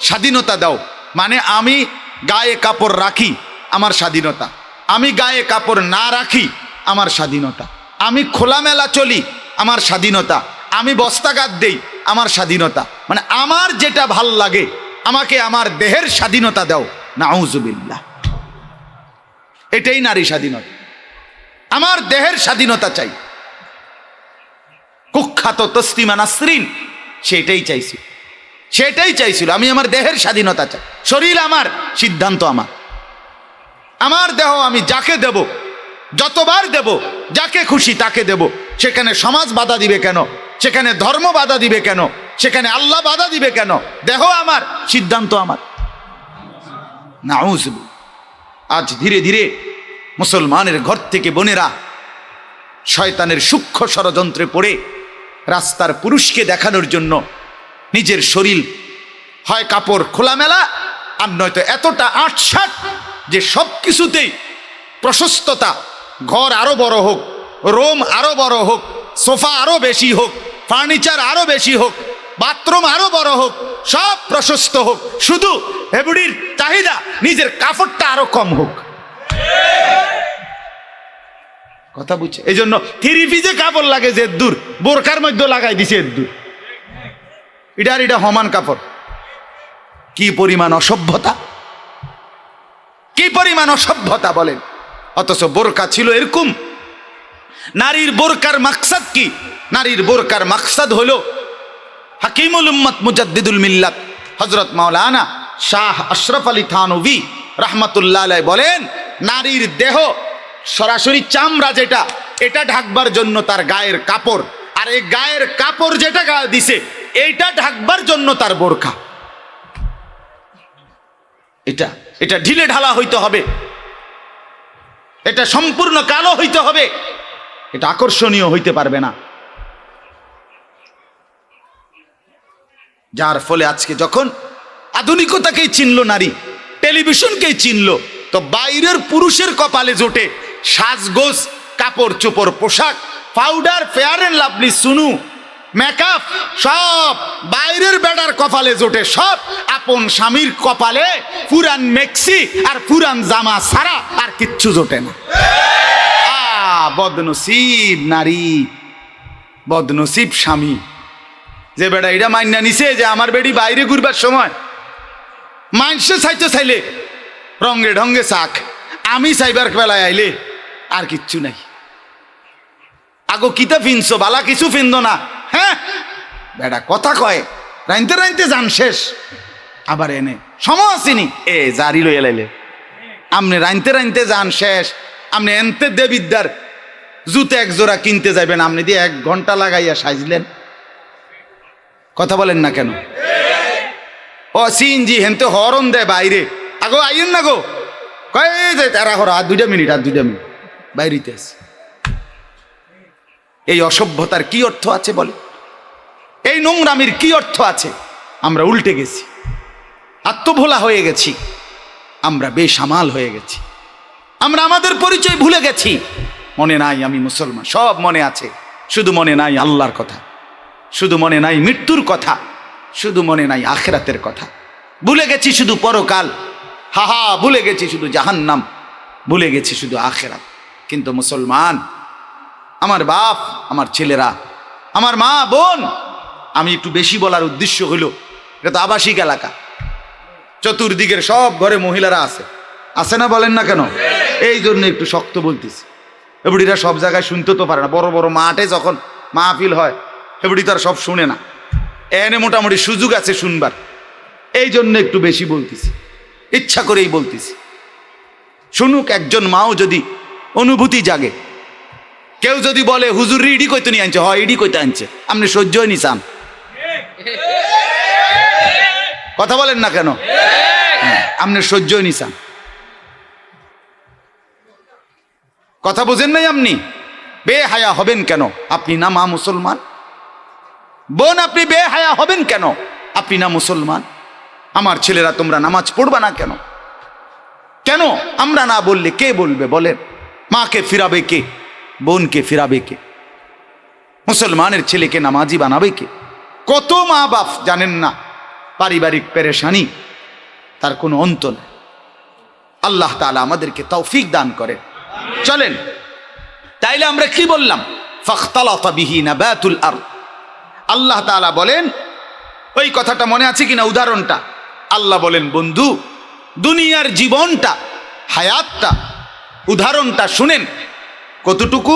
স্বাধীনতা দাও। মানে আমি গায়ে কাপড় রাখি, আমার স্বাধীনতা। আমি গায়ে কাপড় না রাখি, আমার স্বাধীনতা। আমি খোলামেলা চলি, আমার স্বাধীনতা। আমি বস্তাঘাত দেই, আমার স্বাধীনতা। মানে আমার যেটা ভাল লাগে, আমাকে আমার দেহের স্বাধীনতা দাও। নাউজুবিল্লাহ, এটাই নারী স্বাধীনতা। আমার দেহের স্বাধীনতা চাই। কুখ্যাত তসলিমা নাসরিন সেটাই চাইছিল। আমি আমার দেহের স্বাধীনতা চাই। শরীর আমার, সিদ্ধান্ত আমার। আমার দেহ আমি যাকে দেব, যতবার দেব, যাকে খুশি তাকে দেব। সেখানে সমাজ বাধা দিবে কেন? সেখানে ধর্ম বাধা দিবে কেন? সেখানে আল্লাহ বাধা দিবে কেন? দেহ আমার, সিদ্ধান্ত আমার। নাউজুবিল্লাহ। আজ ধীরে ধীরে মুসলমানের ঘর থেকে বোনেরা শয়তানের সূক্ষ্ম ষড়যন্ত্রে পড়ে রাস্তার পুরুষকে দেখানোর জন্য নিজের শরীর হয় কাপড় খোলামেলা, আর নয়তো এতটা আটসাট যে সব কিছুতেই প্রশস্ততা, ঘর আরো বড় হোক, রুম আরো বড় হোক, সোফা আরো বেশি হোক, ফার্নিচার আরো বেশি হোক, বাথরুম আরো বড় হোক, সব প্রশস্ত হোক, শুধু হেবুড়ির চাহিদা নিজের কাপড়টা আরো কম হোক। কথা বুঝছে? এই জন্য থ্রি পিসে কাপড় লাগে যে দূর, বোরকার মধ্যে লাগাই দিছে দূর। এটা সমান কাপড়। কি পরিমাণ অসভ্যতা, কি পরিমাণ অসভ্যতা বলেন! অথচ বোরকা ছিল এরকম। নারীর বোরকার মাকসাদ কি? নারীর বোরকার মাকসাদ হলো হাকিমুল উম্মত মুজাদ্দিদুল মিল্লাত হযরত মাওলানা শাহ আশরাফ আলী থানভী রাহমাতুল্লাহ আলাইহি বলেন, নারীর দেহ সরাসরি চামড়া যেটা, এটা ঢাকবার জন্য তার গায়ের কাপড়, আর এই গায়ের কাপড় যেটা গায়ে দিছে এইটা ঢাকবার জন্য তার বোরকা। এটা ঢিলে ঢালা হইতে হবে, এটা সম্পূর্ণ কালো হইতে হবে, এটা আকর্ষণীয় হইতে পারবে না। যার ফলে আজকে যখন আধুনিকতাকেই চিনল নারী, টেলিভিশনকেই চিনল, তো বাইরের পুরুষের কপালে জোটে সাজগোজ, কাপড় চোপড়, পোশাক, পাউডার, ফেয়ার এন্ড লাভলি, সুনু, মেকআপ, সব বাইরের বেড়ার কপালে জোটে। সব আপন স্বামীর কপালে পুরান মেক্সি আর পুরান জামা ছাড়া আর কিচ্ছু জোটে না। বদনসিব নারী, বদনসিব স্বামী, যে বেড়া এটা মাইনা নিছে যে আমার বেড়ি বাইরে ঘুরবার সময় মাইনসে চাইতে চাইলে রঙে ঢঙ্গে চাক, আমি চাইবার বেলায় আইলে আর কিচ্ছু নাই। আগো কিতা ফিনছো, বালা কিছু ফিনদ না। হ্যাঁ বেড়া কথা কয়, রাইনতে রাইনতে যান শেষ, আবার এনে সময় আসেনি এ জারি লইয়া লাইলে। আপনি রাইনতে রাইনতে যান শেষ, আপনি এনতে দেবিদ্যার জুতে এক জোড়া কিনতে যাবেন, আপনি দিয়ে 1 ঘন্টা লাগাইয়া সাজলেন। কথা বলেন না কেন? ও সিনজি হেনতে হরন দেয় বাইরে, আগো আইয়েন না গো, কয় তারা হর আর 2 মিনিট, আর 2 মিনিট বাইরেতে আছে। এই অসভ্যতার কি অর্থ আছে বলে? এই নোংরামির কি অর্থ আছে? আমরা উল্টে গেছি, আত্মভোলা হয়ে গেছি, আমরা বেসামাল হয়ে গেছি, আমরা আমাদের পরিচয় ভুলে গেছি। মনে নাই আমি মুসলমান, সব মনে আছে, শুধু মনে নাই আল্লাহর কথা, শুধু মনে নাই মৃত্যুর কথা, শুধু মনে নাই আখিরাতের কথা। ভুলে গেছি শুধু পরকাল, হাহা ভুলে গেছি শুধু জাহান্নাম, ভুলে গেছি শুধু আখিরাত। কিন্তু মুসলমান, আমার বাপ, আমার ছেলেরা, আমার মা বোন, আমি একটু বেশি বলার উদ্দেশ্য হইল এটা তো আবাসিক এলাকা, চতুর্দিকের সব ঘরে মহিলারা আছে, আছে না বলেন না কেন? এই জন্য একটু শক্ত বলতেছি। এবুড়িরা সব জায়গায় শুনতে তো পারে না, বড় বড় মাঠে যখন মাহফিল হয় এবুড়ি তার সব শুনে না, এনে মোটামুটি সুযোগ আছে শুনবার, এই জন্য একটু বেশি বলতেছি, ইচ্ছা করেই বলতেছি। শুনুক একজন মাও যদি অনুভূতি জাগে। কেউ যদি বলে হুজুর ইডি কইতে নিয়ে আনছে, হয় ইডি কইতে আনছে, আপনি সহ্যই নি চান। কথা বলেন না কেন? আপনি সহ্যই নি চান, কথা বোঝেন নাই আপনি? বেহায়া হবেন কেন? আপনি না মা মুসলমান? বোন আপনি বেহায়া হবেন কেন? আপনি না মুসলমান? আমার ছেলেরা তোমরা নামাজ পড়বা না কেন? কেন? আমরা না বললে কে বলবে বলেন? মাকে ফিরাবে কে? বোনকে ফিরাবে কে? মুসলমানের ছেলেকে নামাজি বানাবে কে? কত মা বাপ জানেন না, পারিবারিক পেরেশানি তার কোনো অন্ত নেই। আল্লাহ তাআলা আমাদেরকে তৌফিক দান করে। চলেন তাইলে আমরা কি বললাম? ফাখতালাতা বিহি নাবাতুল আরদ। আল্লাহ তাআলা বলেন, ওই কথাটা মনে আছে কিনা উদাহরণটা? আল্লাহ বলেন, বন্ধু দুনিয়ার জীবনটা, হায়াতটা, উদাহরণটা শুনেন কতটুকু।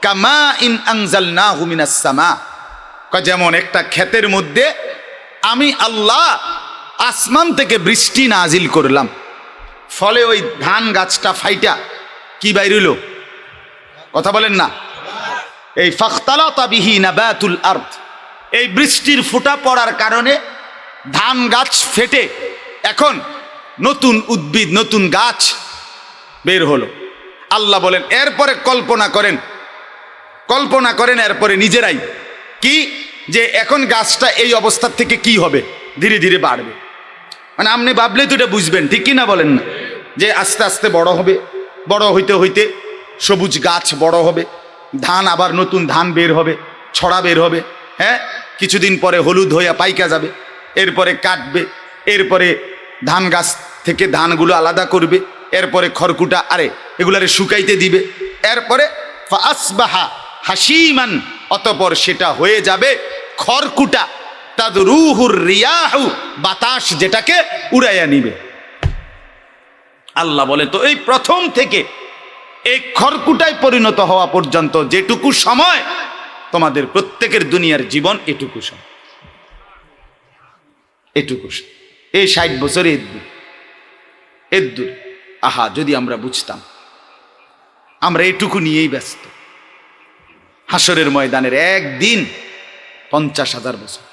কামা ইন আনজালনাহু মিনাস সামা, যেমন একটা ক্ষেতের মধ্যে আমি আল্লাহ আসমান থেকে বৃষ্টি নাজিল করলাম, ফলে ওই ধান গাছটা ফাইটা কি বাইরিল? কথা বলেন না? এই ফাখতালাতা বিহি নাবাতুল আরদ, এই বৃষ্টির ফোঁটা পড়ার কারণে ধান গাছ ফেটে এখন নতুন উদ্ভিদ, নতুন গাছ বের হলো। আল্লাহ বলেন এরপরে কল্পনা করেন এরপরে নিজেরাই কি, যে এখন গাছটা এই অবস্থার থেকে কি হবে, ধীরে ধীরে বাড়বে। মানে আপনি ভাবলে তো এটা বুঝবেন, ঠিক কি না বলেন না? যে আস্তে আস্তে বড় হবে, বড় হইতে হইতে সবুজ গাছ বড় হবে, ধান আবার নতুন ধান বের হবে, ছড়া বের হবে, হ্যাঁ কিছুদিন পরে হলুদ হইয়া পাইকা যাবে, এরপরে কাটবে, এরপরে ধান গাছ থেকে ধানগুলো আলাদা করবে, এরপরে খড়কুটা আরে এগুলারে শুকাইতে দিবে, এরপরে ফাসবাহা হাসিমান, অতঃপর সেটা হয়ে যাবে খড়কুটা, তাদরুহুর রিয়াহু, বাতাস যেটাকে উড়াইয়া নিবে। আল্লাহ বলে তো এই প্রথম থেকে এই খড়কুটায় পরিণত হওয়া পর্যন্ত যেটুকু সময় তোমাদের প্রত্যেকের দুনিয়ার জীবন, এটুকু সময়, এটুকু এই 60 বছরে এদ্দুর। আহা যদি আমরা বুঝতাম, আমরা এটুকু নিয়েই ব্যস্ত। হাসরের ময়দানের একদিন 50,000 বছর,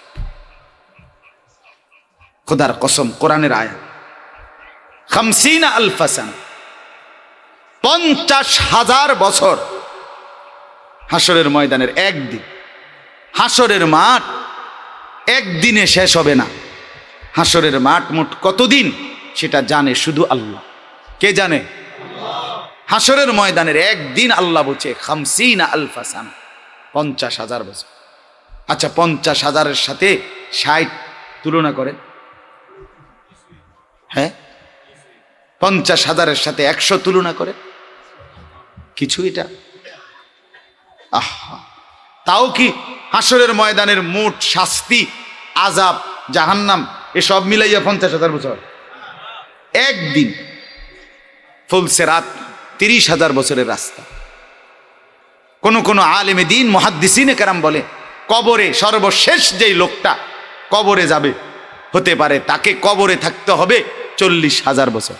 খোদার কসম, কোরআনের আয়াত, 50 আলফা সানা, 50,000 বছর হাসরের ময়দানের একদিন। হাসরের মাঠ একদিনে শেষ হবে না। হাসরের মাঠ মোট কতদিন সেটা জানে শুধু আল্লাহ। কে জানে? হাসরের ময়দানের একদিন আল্লাহ বলছে 50 আলফা সানা, 50,000 বছর। আচ্ছা 50,000-এর সাথে 60 তুলনা করেন। হ্যাঁ, 50,000-এর সাথে 100 তুলনা করে কিছু এটা? আহা, তাও কি হাসরের ময়দানের মোট শাস্তি, আযাব, জাহান্নাম এসব মিলাইয়া 50,000 বছর? একদিন ফুলসিরাত 30,000 বছরের রাস্তা। কোন কোন আলেমে দ্বীন মুহাদ্দিসিনে কেরাম বলে, কবরে সর্বশেষ যেই লোকটা কবরে যাবে, হতে পারে তাকে কবরে থাকতে হবে 40,000 বছর।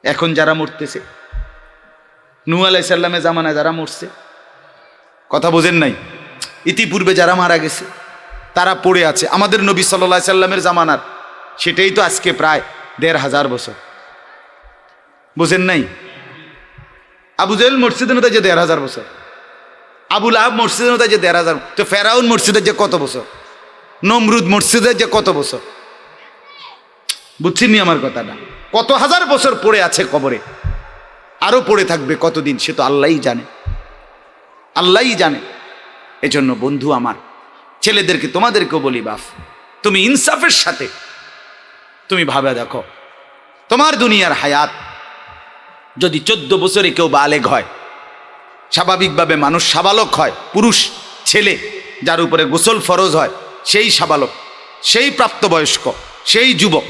এখন যারা মরতেছে, নূহ আলাইহিস সালামের জামানায় যারা মরছে, কথা বোঝেন নাই, ইতিপূর্বে যারা মারা গেছে তারা পড়ে আছে। আমাদের নবী সাল্লাল্লাহু আলাইহি সাল্লামের জামানার সেটাই তো আজকে প্রায় 1,500 বছর। বুঝেন নাই? আবু জেহেল মসজিদের মধ্যে যে 1,500 বছর, আবু লাহাব মসজিদের মধ্যে যে 1,500, তো ফেরাউন মসজিদের যে কত বছর, নমরুদ মসজিদের যে কত বছর। বুঝছেননি আমার কথাটা? কত হাজার বছর পড়ে আছে কবরে, আরো পড়ে থাকবে কতদিন সে তো আল্লাহই জানে, আল্লাহই জানে। এজন্য বন্ধু আমার, ছেলেদেরকে তোমাদেরকেও বলি, বাপ তুমি ইনসাফের সাথে তুমি ভাবে দেখো, তোমার দুনিয়ার হায়াত যদি 14 বছরে কেউ বালেগ হয়, স্বাভাবিকভাবে মানুষ সাবালক হয়, পুরুষ ছেলে যার উপরে গোসল ফরজ হয় সেই সাবালক, সেই প্রাপ্তবয়স্ক, সেই যুবক।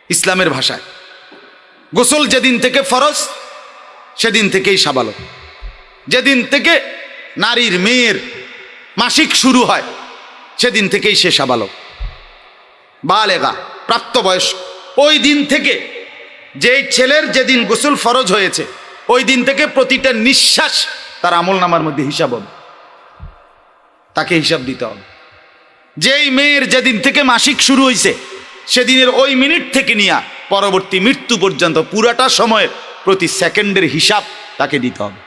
ইসলামের ভাষায় গোসল যেদিন থেকে ফরজ সেদিন থেকেই সাবালক। যেদিন থেকে নারীর মেয়ের মাসিক শুরু হয় সেদিন থেকেই সে সাবালক, বালেগা, প্রাপ্তবয়স্ক। ওই দিন থেকে, যেই ছেলের যেদিন গোসল ফরজ হয়েছে ওই দিন থেকে প্রতিটা নিঃশ্বাস তার আমলনামার মধ্যে হিসাব হবে, তাকে হিসাব দিতে হবে। যেই মেয়ের যেদিন থেকে মাসিক শুরু হয়েছে সেদিনের ওই মিনিট থেকে নিয়ে পরবর্তী মৃত্যু পর্যন্ত পুরাটা সময়ের প্রতি সেকেন্ডের হিসাব তাকে দিতে হবে।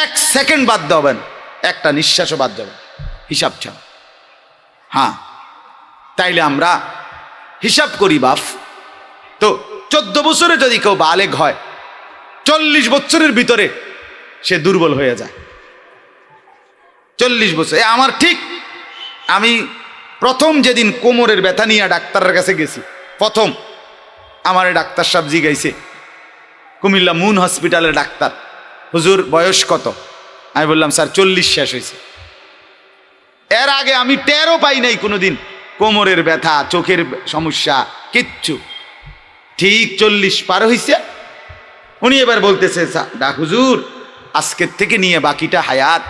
1 সেকেন্ড বাদ দেবেন, একটা নিঃশ্বাসও বাদ যাবে হিসাব ছাড়া। হ্যাঁ, তাইলে আমরা হিসাব করি বাপ, তো 14 বছরে যদি কেউ বালেগ হয়, 40 বছরের ভিতরে সে দুর্বল হয়ে যায়। 40 বছর। আমার ঠিক, আমি প্রথম যেদিন কোমরের ব্যথা নিয়ে ডাক্তারের কাছে গেছি, প্রথম আমার ডাক্তার সাহেব জিগাইছে, কুমিল্লা মুন হসপিটালের ডাক্তার, হুজুর বয়স কত? আমি বললাম স্যার 40 শেষ হয়েছে। এর আগে আমি টেরও পাই নাই কোনোদিন কোমরের ব্যথা, চোখের সমস্যা, কিচ্ছু। ঠিক 40 পার হয়েছে, উনি এবার বলতেছে হুজুর আজকের থেকে নিয়ে বাকিটা হায়াত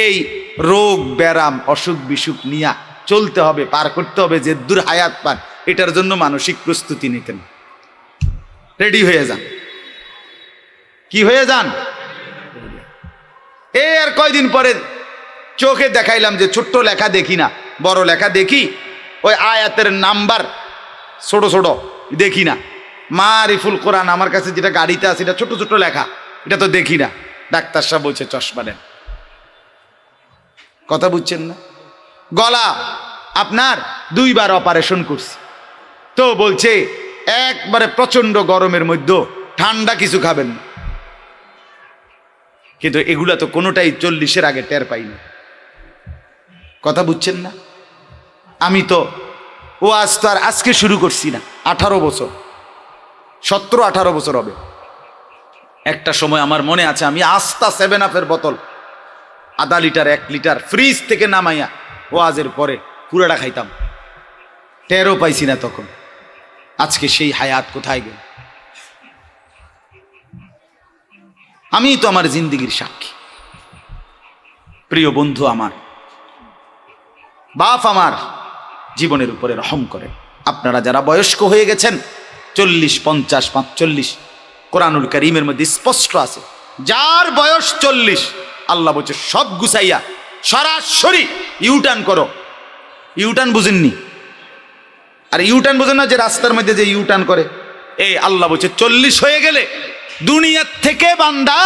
এই রোগ ব্যারাম অসুখ বিসুখ নিয়ে চলতে হবে, পার করতে হবে, যে দূর হায়াত পান, এটার জন্য মানসিক প্রস্তুতি নিতেন। রেডি হয়ে যান। কি হয়ে যান? এর কয়দিন পরে চোখে দেখাইলাম যে ছোট্ট লেখা দেখি না, বড় লেখা দেখি, ওই আয়াতের নাম্বার ছোট ছোট দেখি না। মারিফুল কোরআন আমার কাছে যেটা গাড়িতে আছে এটা ছোট ছোট লেখা, এটা তো দেখি না। ডাক্তার সাহেব বলছে চশমা নেন। কথা বুঝছেন না? গলা আপনার 2 বার অপারেশন করছি, তো বলছে একবারে প্রচন্ড গরমের মধ্যে ঠান্ডা কিছু খাবেন না। কিন্তু এগুলা তো কোনোটাই 40-এর আগে টের পাইনি। কথা বুঝছেন না? আমি তো ওয়াজ তো আর আজকে শুরু করছি না, 18 বছর, 17-18 বছর হবে। একটা সময় আমার মনে আছে আমি আস্তা 7 আপের বোতল আধা লিটার 1 লিটার ফ্রিজ থেকে নামাইয়া ওয়াজের পরে পুরাটা খাইতাম, টেরও পাইছি না তখন। আজকে সেই হায়াত কোথায় গেল? আমি তো আমার জিন্দিগির সাক্ষী। প্রিয় বন্ধু আমার, বাপ আমার জীবনের উপরে রহম করে। আপনারা যারা বয়স্ক হয়ে গেছেন, 40, 50, 45, কোরআনুল কারীমের মধ্যে স্পষ্ট আছে, যার বয়স 40 আল্লাহ বলছে সব গুছাইয়া সরাসরি ইউটার্ন করো। ইউটার্ন বুঝেননি? আর ইউটার্ন বোঝেন না যে রাস্তার মধ্যে যে ইউটার্ন করে, এই আল্লাহ বলছে 40 হয়ে গেলে দুনিয়ার থেকে বান্দা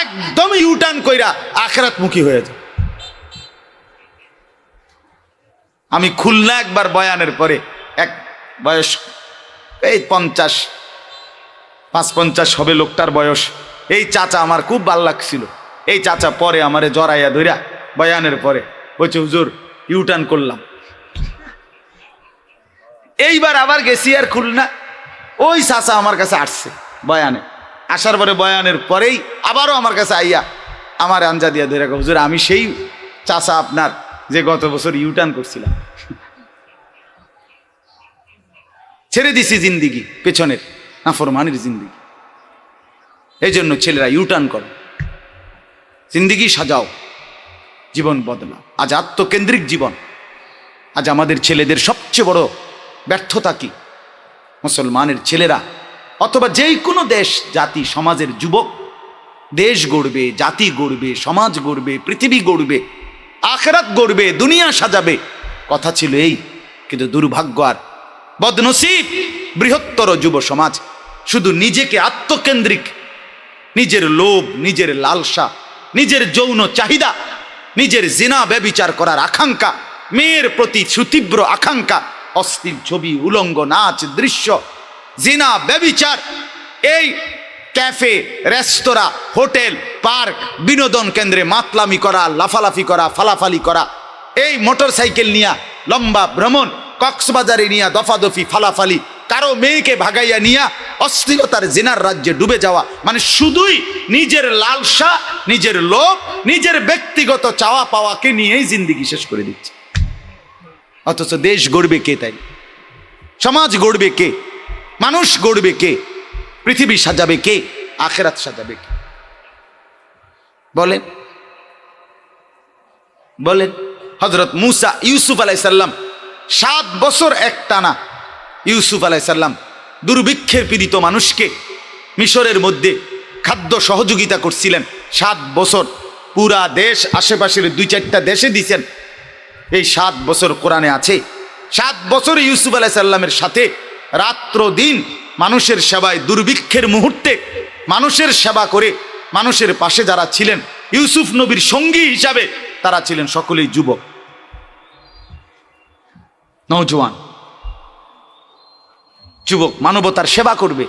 একদম ইউটার্ন কইরা আখিরাতমুখী হয়ে যায়। আমি খুলনা একবার বয়ানের পরে এক বয়স এই ৫৫ হবে লোকটার বয়স, এই চাচা আমার খুব ভাল লাগছিল। এই চাচা পরে আমারে জড়াইয়া ধইরা বয়ানের পরে বলছে, হুজুর ইউটার্ন করলাম। এইবার আবার গেছি আর খুলনা, ওই চাচা আমার কাছে আসছে বয়ানে, আসার পরে বয়ানের পরেই আবারও আমার কাছে আইয়া আমার আঞ্জা দিয়া ধরে, হুজুর আমি সেই চাচা আপনার যে গত বছর ইউটার্ন করছিলাম। ছেড়ে দিছি জিন্দিগি পেছনের নাফরমানির জিন্দিগি। এই জন্য ছেলেরা ইউটার্ন করো, জিন্দিগি সাজাও, জীবন বদলাও। আজ আত্মকেন্দ্রিক জীবন। আজ আমাদের ছেলেদের সবচেয়ে বড় ব্যর্থতা কি? মুসলমানের ছেলেরা অথবা যেই কোনো দেশ জাতি সমাজের যুবক দেশ গড়বে, জাতি গড়বে, সমাজ গড়বে, পৃথিবী গড়বে, আখিরাত গড়বে, দুনিয়া সাজাবে, কথা ছিল এই। কিন্তু দুর্ভাগ্য আর বদনসিব, বৃহত্তর যুব সমাজ শুধু নিজেকে আত্মকেন্দ্রিক, নিজের লোভ, নিজের লালসা, নিজের যৌন চাহিদা, নিজের জিনা ব্যভিচার করার আকাঙ্ক্ষা, মেয়ের প্রতি সুতীব্র আকাঙ্ক্ষা, অশ্লীল ছবি, উলঙ্গ নাচ, দৃশ্য, জিনা ব্যভিচার, এই ক্যাফে, রেস্তোরাঁ, হোটেল, পার্ক, বিনোদন কেন্দ্রে মাতলামি করা, লাফালাফি করা, ফালাফালি করা, এই মোটর সাইকেল নিয়ে লম্বা ভ্রমণ, কক্সবাজারে নিয়ে দফাদফি ফালাফালি, কারো মেয়েকে ভাগাইয়া নিয়ে অশ্লীলতার জিনার রাজ্যে ডুবে যাওয়া, মানে শুধুই নিজের লালসা, নিজের লোভ, নিজের ব্যক্তিগত চাওয়া পাওয়াকে নিয়েই জিন্দিগি শেষ করে দিচ্ছে। অথচ দেশ গড়বে কে? তাই সমাজ গড়বে কে? মানুষ গড়বে কে? পৃথিবী সাজাবে কে? আখিরাত সাজাবে কে? বলেন বলেন। হযরত মুসা, ইউসুফ আলাইহিস সালাম 7 বছর একটানা ইউসুফ আলাইহিস সালাম দুর্ভিক্ষের পীড়িত মানুষকে মিশরের মধ্যে খাদ্য সহযোগিতা করছিলেন 7 বছর। পুরা দেশ, আশেপাশের 2-4টা দেশে দিয়েছেন। এই 7 বছর কোরআনে আছে। 7 বছর ইউসুফ আলাইহিস সালামের সাথে রাত্র দিন মানুষের সেবায়, দুর্ভিক্ষের মুহূর্তে মানুষের সেবা করে মানুষের পাশে যারা ছিলেন ইউসুফ নবীর সঙ্গী হিসাবে, তারা ছিলেন সকলেই যুবক, নওজোয়ান যুবক। মানবতার সেবা করবে,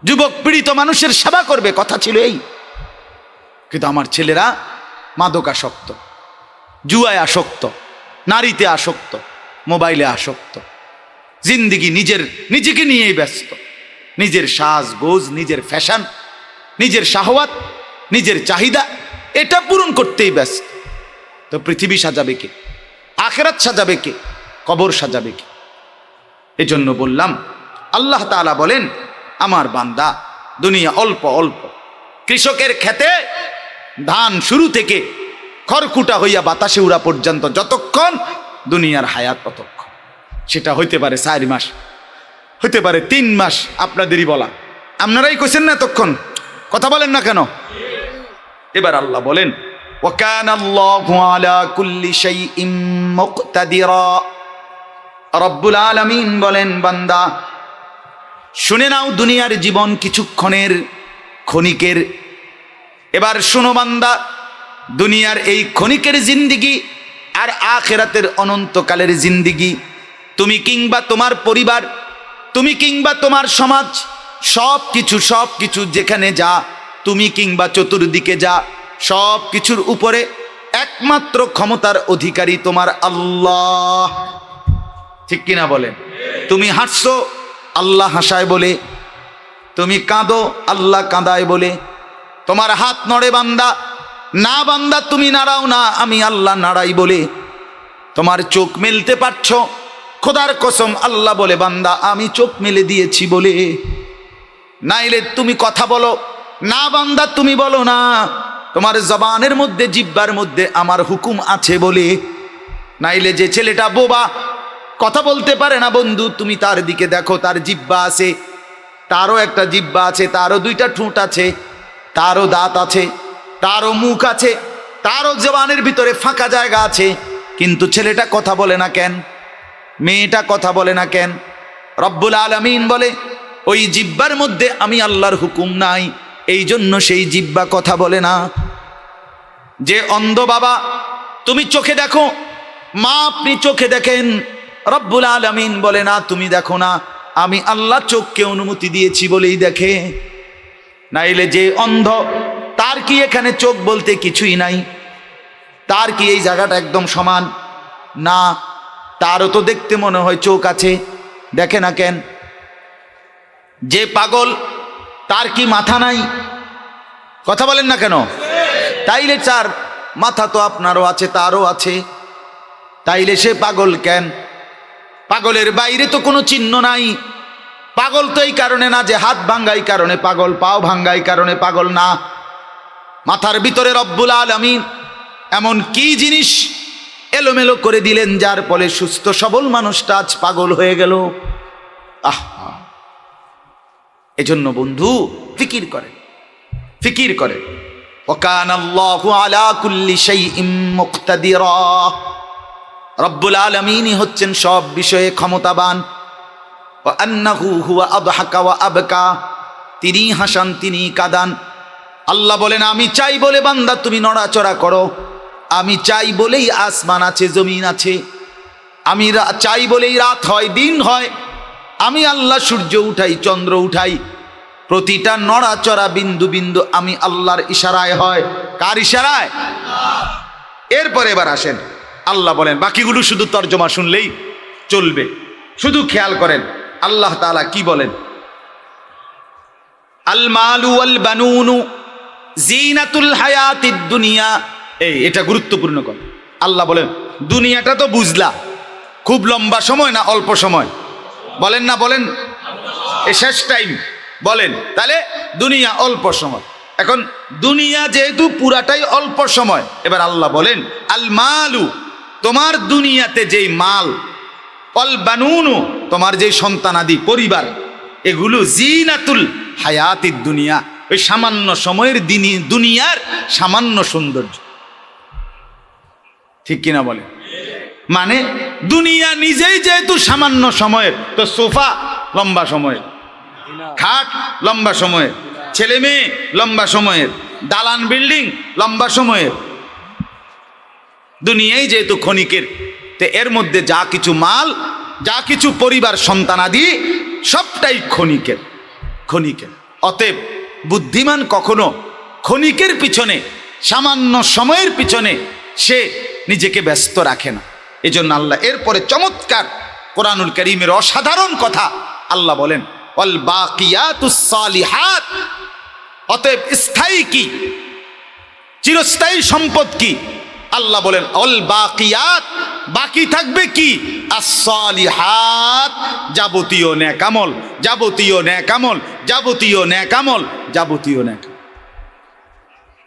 যুবক পীড়িত মানুষের সেবা করবে, কথা ছিল এই। কিন্তু আমার ছেলেরা মাদকাসক্ত, জুয়ায় আসক্ত, নারীতে আসক্ত, মোবাইলে আসক্ত, জিন্দিগি নিজেকে নিয়েই ব্যস্ত, নিজের সাজগোজ, নিজের ফ্যাশন, নিজের শাহওয়াত, নিজের চাহিদা, এটা পূরণ করতেই ব্যস্ত। তো পৃথিবী সাজাবে কে? আখিরাত সাজাবে কে? কবর সাজাবে কে? এজন্য বললাম, আল্লাহ তাআলা বলেন, আমার বান্দা দুনিয়া অল্প অল্প। কৃষকের ক্ষেতে ধান শুরু থেকে খড়কুটা হইয়া বাতাসে উড়া পর্যন্ত যতক্ষণ দুনিয়ার হায়াত ততক্ষণ। সেটা হইতে পারে 4 মাস, হইতে পারে 3 মাস, আপনাদেরই বলা। আপনারাই কইছেন না এতক্ষণ, কথা বলেন না কেন? এবার আল্লাহ বলেন, ওয়াকানা আল্লাহু আলা কুল্লি শাইইন মুকতাদিরা। রব্বুল আলামিন বলেন, বান্দা শুনে নাও, দুনিয়ার জীবন কিছুক্ষণের, ক্ষণিকের। এবার শোনো বান্দা, দুনিয়ার এই ক্ষণিকের জিন্দিগি আর আখিরাতের অনন্তকালের জিন্দিগি, তুমি কিংবা তোমার পরিবার, তুমি কিংবা তোমার সমাজ, সব কিছু যেখানে যা, তুমি কিংবা চতুর্দিকে যা, সব কিছুর উপরে একমাত্র ক্ষমতার অধিকারী তোমার আল্লাহ। ঠিক কিনা বলেন? তুমি হাসছো, আল্লাহ হাসায় বলে। তুমি কাঁদো, আল্লাহ কাঁদায় বলে। তোমার হাত নড়ে বান্দা, না বান্দা তুমি নাড়াও না, আমি আল্লাহ নাড়াই বলে। তোমার চোখ মেলতে পারছো, খোদার কসম আল্লাহ বলে, বান্দা আমি চোখ মেলে দিয়েছি বলে। নাইলে তুমি কথা বলো না বান্দা, তুমি বলো না, তোমার জবানের মধ্যে, জিহ্বার মধ্যে আমার হুকুম আছে বলে। নাইলে যে ছেলেটা বোবা, কথা বলতে পারে না বন্ধু, তুমি তার দিকে দেখো, তার জিহ্বা আছে, তারও একটা জিহ্বা আছে, তারও 2টা ঠোঁট আছে, তারও দাঁত আছে, তারও মুখ আছে, তারও জবানের ভিতরে ফাঁকা জায়গা আছে, কিন্তু ছেলেটা কথা বলে না কেন? মেয়েটা কথা বলে না কেন? রব্বুল আলামিন বলে, ওই জিহ্বার মধ্যে আমি আল্লাহর হুকুম নাই, এই জন্য সেই জিহ্বা কথা বলে না। যে অন্ধ বাবা, তুমি চোখে দেখো, মা আপনি চোখে দেখেন, রব্বুল আলামিন বলে না তুমি দেখো না, আমি আল্লাহ চোখকে অনুমতি দিয়েছি বলেই দেখে। নাইলে যে অন্ধ, তার কি এখানে চোখ বলতে কিছুই নাই? তার কি এই জায়গাটা একদম সমান? না, তারও তো দেখতে মনে হয় চোখ আছে, দেখে না কেন? যে পাগল, তার কি মাথা নাই? কথা বলেন না কেন? তাইলে তার মাথা তো আপনারও আছে, তারও আছে, তাইলে সে পাগল কেন? পাগলের বাইরে তো কোনো চিহ্ন নাই। পাগল তো এই কারণে না যে হাত ভাঙ্গাই কারণে পাগল, পাও ভাঙ্গাই কারণে পাগল না। মাথার ভিতরে রব্বুল আলামিন এমন কি জিনিস এলোমেলো করে দিলেন যার ফলে সুস্থ সবল মানুষটা আজ পাগল হয়ে গেল। এজন্য বন্ধু ফিকির করে, ফিকির করে। ওয়াকানাল্লাহু আলা কুল্লি শাইইন মুকতাদিরা। রব্বুল আলামিনই হচ্ছেন সব বিষয়ে ক্ষমতাবান। ওয়া আন্নাহু হুয়া আদহাকা ওয়া আবকা, তিনি হাসান, তিনি কাঁদান। আল্লাহ বলেন আমি চাই বলে বান্দা তুমি নড়াচড়া করো, আমি চাই বলেই আসমান আছে, জমিন আছে, আমি চাই বলেই রাত হয়, দিন হয়, আমি আল্লাহ সূর্য উঠাই, চন্দ্র উঠাই, প্রতিটা নড়াচড়া বিন্দু বিন্দু আমি আল্লাহর ইশারায় হয়। কার ইশারায়? এরপরে এবার আসেন, আল্লাহ বলেন, বাকিগুলো শুধু তর্জমা শুনলেই চলবে, শুধু খেয়াল করেন আল্লাহ তাআলা কি বলেন। আল মালু ওয়াল বানুনু জিনাতুল হায়াতিদ দুনিয়া। এটা গুরুত্বপূর্ণ কথা। আল্লাহ বলেন দুনিয়াটা তো বুঝলা, খুব লম্বা সময় না অল্প সময়? বলেন না, বলেন, এই শেষ টাইম বলেন। তাহলে দুনিয়া অল্প সময়। এখন দুনিয়া যেহেতু পুরাটাই অল্প সময়, এবার আল্লাহ বলেন আল মালু, তোমার দুনিয়াতে যেই মাল, অল বানুনু, তোমার যেই সন্তানাদি পরিবার, এগুলো জিনাতুল হায়াতিদ দুনিয়া, ওই সামান্য সময়ের দুনিয়ার সামান্য সৌন্দর্য। ঠিক কিনা বলে? মানে দুনিয়া নিজেই যেহেতু সামান্য সময়ের, তো সোফা লম্বা সময়ের, খাট লম্বা সময়ের, ছেলে মেয়ে লম্বা সময়ের, দালান বিল্ডিং লম্বা সময়ের। দুনিয়াই যেহেতু ক্ষণিকের, তো এর মধ্যে যা কিছু মাল, যা কিছু পরিবার, সন্তানাদি, সবটাই ক্ষণিকের, ক্ষণিকের। অতএব বুদ্ধিমান কখনো ক্ষণিকের পিছনে, সামান্য সময়ের পিছনে সে নিজেকে ব্যস্ত রাখে না। এজন্য আল্লাহ এরপরে চমৎকার কোরআনুল কারীমের অসাধারণ কথা আল্লাহ বলেন ওয়াল বাকিয়াতুস সালিহাত। অতএব স্থায়ী কি, চিরস্থায়ী সম্পদ কি? আল্লাহ বলেন ওয়াল বাকিয়াত, বাকি থাকবে কি? আস-সালিহাত, যাবতীয় নেক আমল, যাবতীয় নেক আমল, যাবতীয় নেক আমল, যাবতীয় নেক।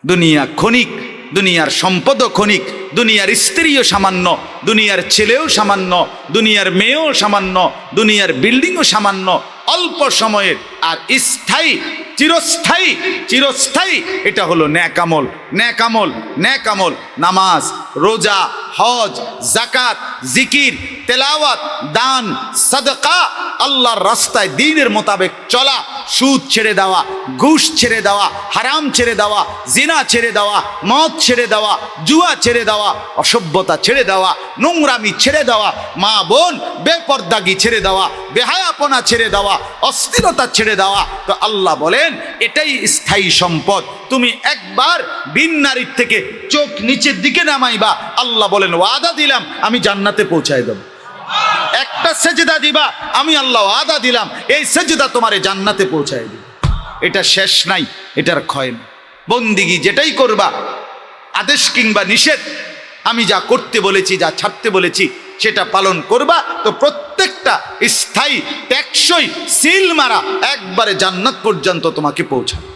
দুনিয়া ক্ষণিক, দুনিয়ার সম্পদও ক্ষণিক, দুনিয়ার স্ত্রীও সামান্য, দুনিয়ার ছেলেও সামান্য, দুনিয়ার মেয়েও সামান্য, দুনিয়ার বিল্ডিংও সামান্য, অল্প সময়ের। আর স্থায়ী, চিরস্থায়ী, চিরস্থায়ী এটা হলো নেক আমল। নেক আমল, নেক আমল, নামাজ, রোজা, হজ, যাকাত, জিকির, তেলাওয়াত, দান, সাদকা, আল্লাহর রাস্তায় দ্বীনের মোতাবেক চলা, সুদ ছেড়ে দেওয়া, ঘুষ ছেড়ে দেওয়া, হারাম ছেড়ে দেওয়া, জিনা ছেড়ে দেওয়া, মদ ছেড়ে দেওয়া, জুয়া ছেড়ে দেওয়া, অসভ্যতা ছেড়ে দেওয়া, নোংরামি ছেড়ে দেওয়া, মা বোন বেপরদাগি ছেড়ে দেওয়া, বেহায়াপনা ছেড়ে দেওয়া, অস্থিরতা ছেড়ে দেওয়া। তো আল্লাহ বলেন এটাই স্থায়ী সম্পদ। তুমি একবার বিন নারীর থেকে চোখ নিচের দিকে নামাইবা, আল্লাহ বলেন ওয়াদা দিলাম আমি জান্নাতে পৌঁছায় দেব। একটা সেজদা দিবা, আমি আল্লাহ ওয়াদা দিলাম এই সেজদা তোমারে জান্নাতে পৌঁছায় দেব। এটা শেষ নাই, এটার ক্ষয় নাই। বন্দিগি যেটাই করবা, আদেশ কিংবা নিষেধ, আমি যা করতে বলেছি, যা ছাড়তে বলেছি সেটা পালন করবা, তো প্রত্যেকটা স্থায়ী, টেকসই, সিল মারা, একবারে জান্নাত পর্যন্ত তোমাকে পৌঁছাবে।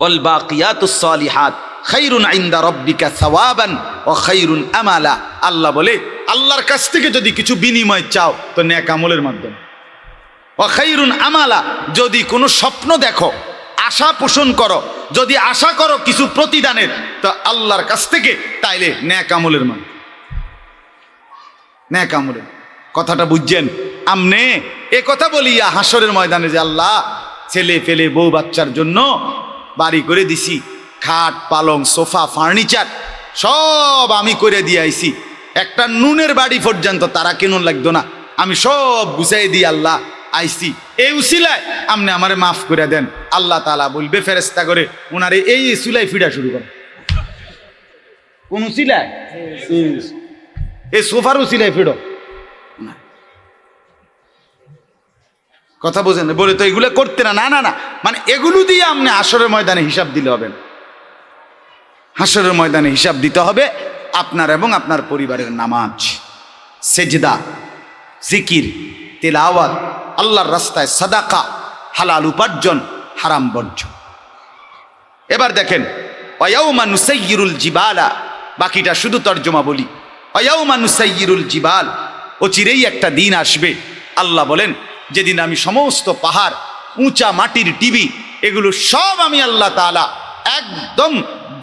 ওয়াল বাকিয়াতুস সালিহাত খায়রুন ইনদা রাব্বিকা সাওয়াবান ওয়া খায়রুন আমালা। আল্লাহ বলে আল্লাহর কাছ থেকে যদি কিছু বিনিময় চাও তো নেক আমলের মাধ্যমে। ওয়া খায়রুন আমালা, যদি কোনো স্বপ্ন দেখো, আশা পোষণ করো, যদি আশা করো কিছু প্রতিদানের, তো আল্লাহর কাছ থেকে, তাইলে নেক আমলের মাধ্যমে। নেক আমলের কথাটা বুঝছেন? আমনে এ কথা বলিয়া হাসরের ময়দানে যে আল্লাহ ছেলে ফেলে বউ বাচ্চার জন্য বাড়ি করে দিছি, খাট পালং সোফা ফার্নিচার সব আমি করে দিয়ে আইছি, একটা নুনের বাড়ি পর্যন্ত তারা কেন লাগতো না, আমি সব গুছাই দিই আল্লাহ আইসি, এই উসিলায় আপনি আমারে মাফ করে দেন। আল্লাহ তাআলা বলবে ফেরেশতা করে উনারে এই উসিলায় ফিরা শুরু করে। কোন উসিলায়? এই সোফার উসিলায় ফিরো। কথা বোঝেন? বলে তো এগুলো করতে না, না না না, মানে এগুলো দিয়ে আপনি হাসরের ময়দানে হিসাব দিলে হবে না। হাসরের ময়দানে হিসাব দিতে হবে আপনার এবং আপনার পরিবারের নামাজ, সেজদা, জিকির, তিলাওয়াত, আল্লাহর রাস্তায় সাদাকা, হালাল উপার্জন, হারাম বর্জন। এবার দেখেন ওয়ায়াউমা নুসাইয়িরুল জিবালা, বাকিটা শুধু তর্জমা বলি। ওয়ায়াউমা নুসাইয়িরুল জিবাল, অচিরেই একটা দিন আসবে, আল্লাহ বলেন যেদিন আমি সমস্ত পাহাড়, উঁচা মাটির টিবি, এগুলো সব আমি আল্লাহ তাআলা একদম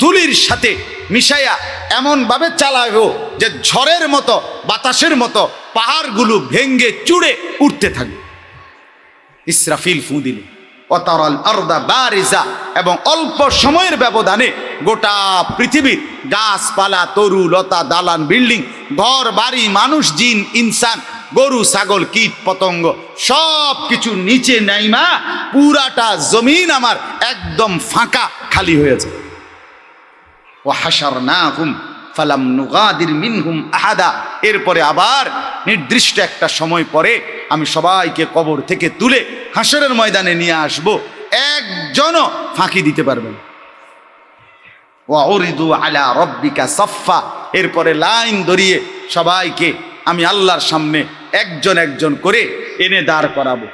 ধুলির সাথে মিশাইয়া এমনভাবে চালাবো যে ঝড়ের মতো, বাতাসের মতো পাহাড়গুলো ভেঙ্গে চুড়ে উঠতে থাকবে। ইসরাফিল ফু দিলে ওয়াতারাল আরদা বারিজা, এবং অল্প সময়ের ব্যবধানে গোটা পৃথিবীর গাছপালা, তরু লতা, দালান, বিল্ডিং, ঘর বাড়ি, মানুষ, জিন, ইনসান, গরু, ছাগল, কীট পতঙ্গ সব কিছু নিচে নাইমা পুরাটা জমিন আমার একদম ফাঁকা, খালি হয়েছে। ওয়া হাশারনাহুম ফালাম নুগাদির মিনহুম আহাদা, এরপরে আবার নির্দিষ্ট একটা সময় পরে আমি সবাইকে কবর থেকে তুলে হাসরের ময়দানে নিয়ে আসব, একজনও ফাঁকি দিতে পারবেন। ওয়া উরিদু আলা রাব্বিকা সাফফা, এরপরে লাইন ধরিয়ে সবাইকে আমি আল্লাহর সামনে একজন একজন করে এনে দাঁড় করাবো।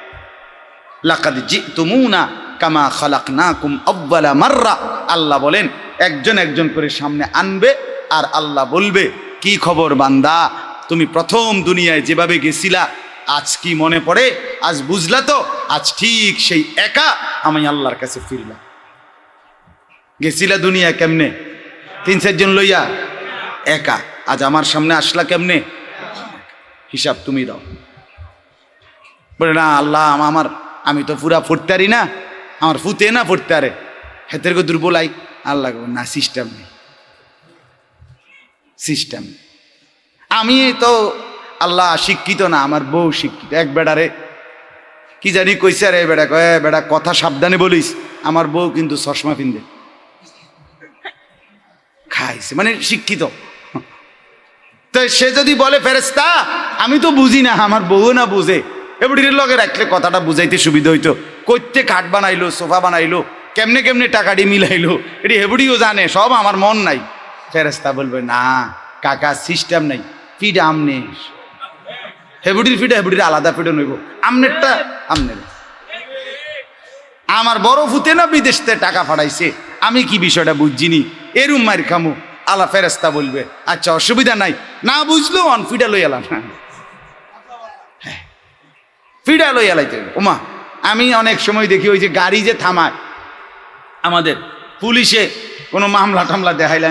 লাকাদ জিতুমুনা কামা খালাকনাকুম আউয়ালা মাররা, আল্লাহ বলেন একজন একজন করে সামনে আনবে, আর আল্লাহ বলবে কি খবর বান্দা, তুমি প্রথম দুনিয়ায় যেভাবে গেছিলা আজ কি মনে পড়ে? আজ বুঝলা তো? আজ ঠিক সেই একা আমি আল্লাহর কাছে ফিরলাম। গেছিলা দুনিয়া কেমনে? 3-4 জন লইয়া একা, আজ আমার সামনে আসলা কেমনে? হিসাব তুমি দাও। বলে না আল্লাহ আমার, আমি তো পুরা ফুটতে পারি না, আমার ফুতে না ফুটতে পারে, হেতের গো দুর্বলাই। আল্লাহ না, সিস্টেম নেই, সিস্টেম। আমি তো আল্লাহ শিক্ষিত না, আমার বউ শিক্ষিত। এক বেড়ারে কি জানি কইছে, আরে বেড়া কয়ে বেড়া কথা সাবধানে বলিস, আমার বউ কিন্তু চশমা পিনবে, খাইছে, মানে শিক্ষিত। তো সে যদি বলে ফেরেশতা আমি তো বুঝি না, আমার বউ না বুঝে, এবড়ির লগে রাখলে কথাটা বুঝাইতে সুবিধা হইতো। কইতে খাট বানাইলো, সোফা বানাইলো, কেমনে কেমনে টাকাটি মিলাইলো, এটি হেবড়িও জানে, সব আমার মন নাই। ফেরেশতা বলবে না কাকা, সিস্টেম নাই, ফিড আমনে, হেবড়ির ফিডা হেবড়ির আলাদা ফিডে নইব, আমনেরটা আমনের। আমার বড় ফুতে না বিদেশ থেকে টাকা পাঠাইছে, আমি কি বিষয়টা বুঝছিনি, এরুম মার খামু। আল্লাহ ফেরেশতা বলবে আচ্ছা অসুবিধা নাই, না বুঝলেও অন ফিডা লই এলাম, ফিডা লই এলাইতে। ওমা আমি অনেক সময় দেখি ওই যে গাড়ি যে থামায় আমাদের পুলিশে কোনো মামলা টামলা দেখাইলে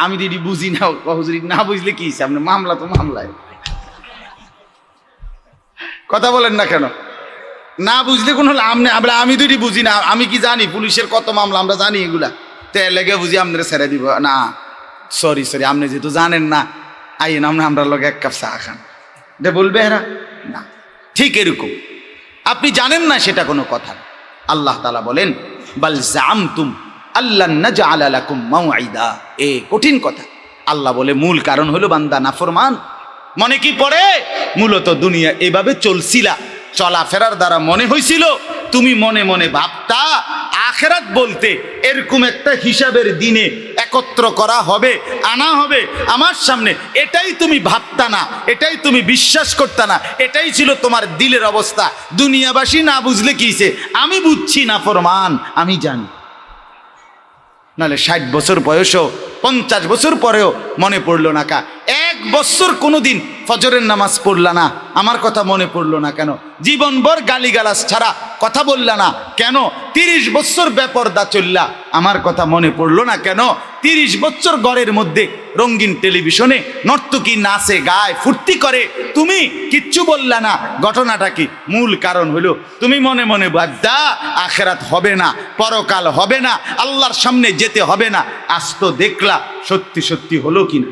আমি দিদি বুঝি না, হুজুরি না বুঝলে কি আপনি মামলা তো মামলায়, কথা বলেন না কেন? না বুঝলে কোনো আমি দুটি বুঝি না, আমি কি জানি পুলিশের কত মামলা আমরা জানি, এগুলা তে লেগে বুঝি আপনারা ছেড়ে দিব না। সরি আপনি যেহেতু জানেন না, আইন আমরা লগে এক কাপ চা খান, এটা বলবে এরা না। ঠিক এরকম আপনি জানেন না সেটা কোনো কথা। আল্লাহ তাআলা বলেন বাল জামতুম আল্লান নাজআলা লাকুম মাউইদা, এ কঠিন কথা। আল্লাহ বলে মূল কারণ হলো বান্দা নাফরমান। মনে কি পড়ে? মূলত দুনিয়া এভাবে চলছিলা, চলাফেরার দ্বারা মনে হয়েছিল, তুমি মনে মনে ভাবতা আখেরাত বলতে এরকম একটা হিসাবের দিনে একত্র করা হবে, আনা হবে আমার সামনে, এটাই তুমি ভাবতা না, এটাই তুমি বিশ্বাস করতা না, এটাই ছিল তোমার দিলের অবস্থা। দুনিয়াবাসী না বুঝলে কিছে, আমি বুঝছি না ফরমান, আমি জানি। নাহলে 60 বছর বয়সও 50 বছর পরেও মনে পড়লো না কা? 1 বছর কোনোদিন ফজরের নামাজ পড়লা না, আমার কথা মনে পড়লো না কেন? জীবনভর গালিগালাজ ছাড়া কথা বললা না কেন? 30 বছর বেপরদা চললা, আমার কথা মনে পড়লো না কেন? 30 বছর ঘরের মধ্যে রঙিন টেলিভিশনে নর্তকী নাচে গায় ফুর্তি করে, তুমি কিচ্ছু বললা না। ঘটনাটা কি? মূল কারণ হলো তুমি মনে মনে ভাবদা আখেরাত হবে না, পরকাল হবে না, আল্লাহর সামনে যেতে হবে না। আজ তো দেখলা সত্যি সত্যি হলো কিনা।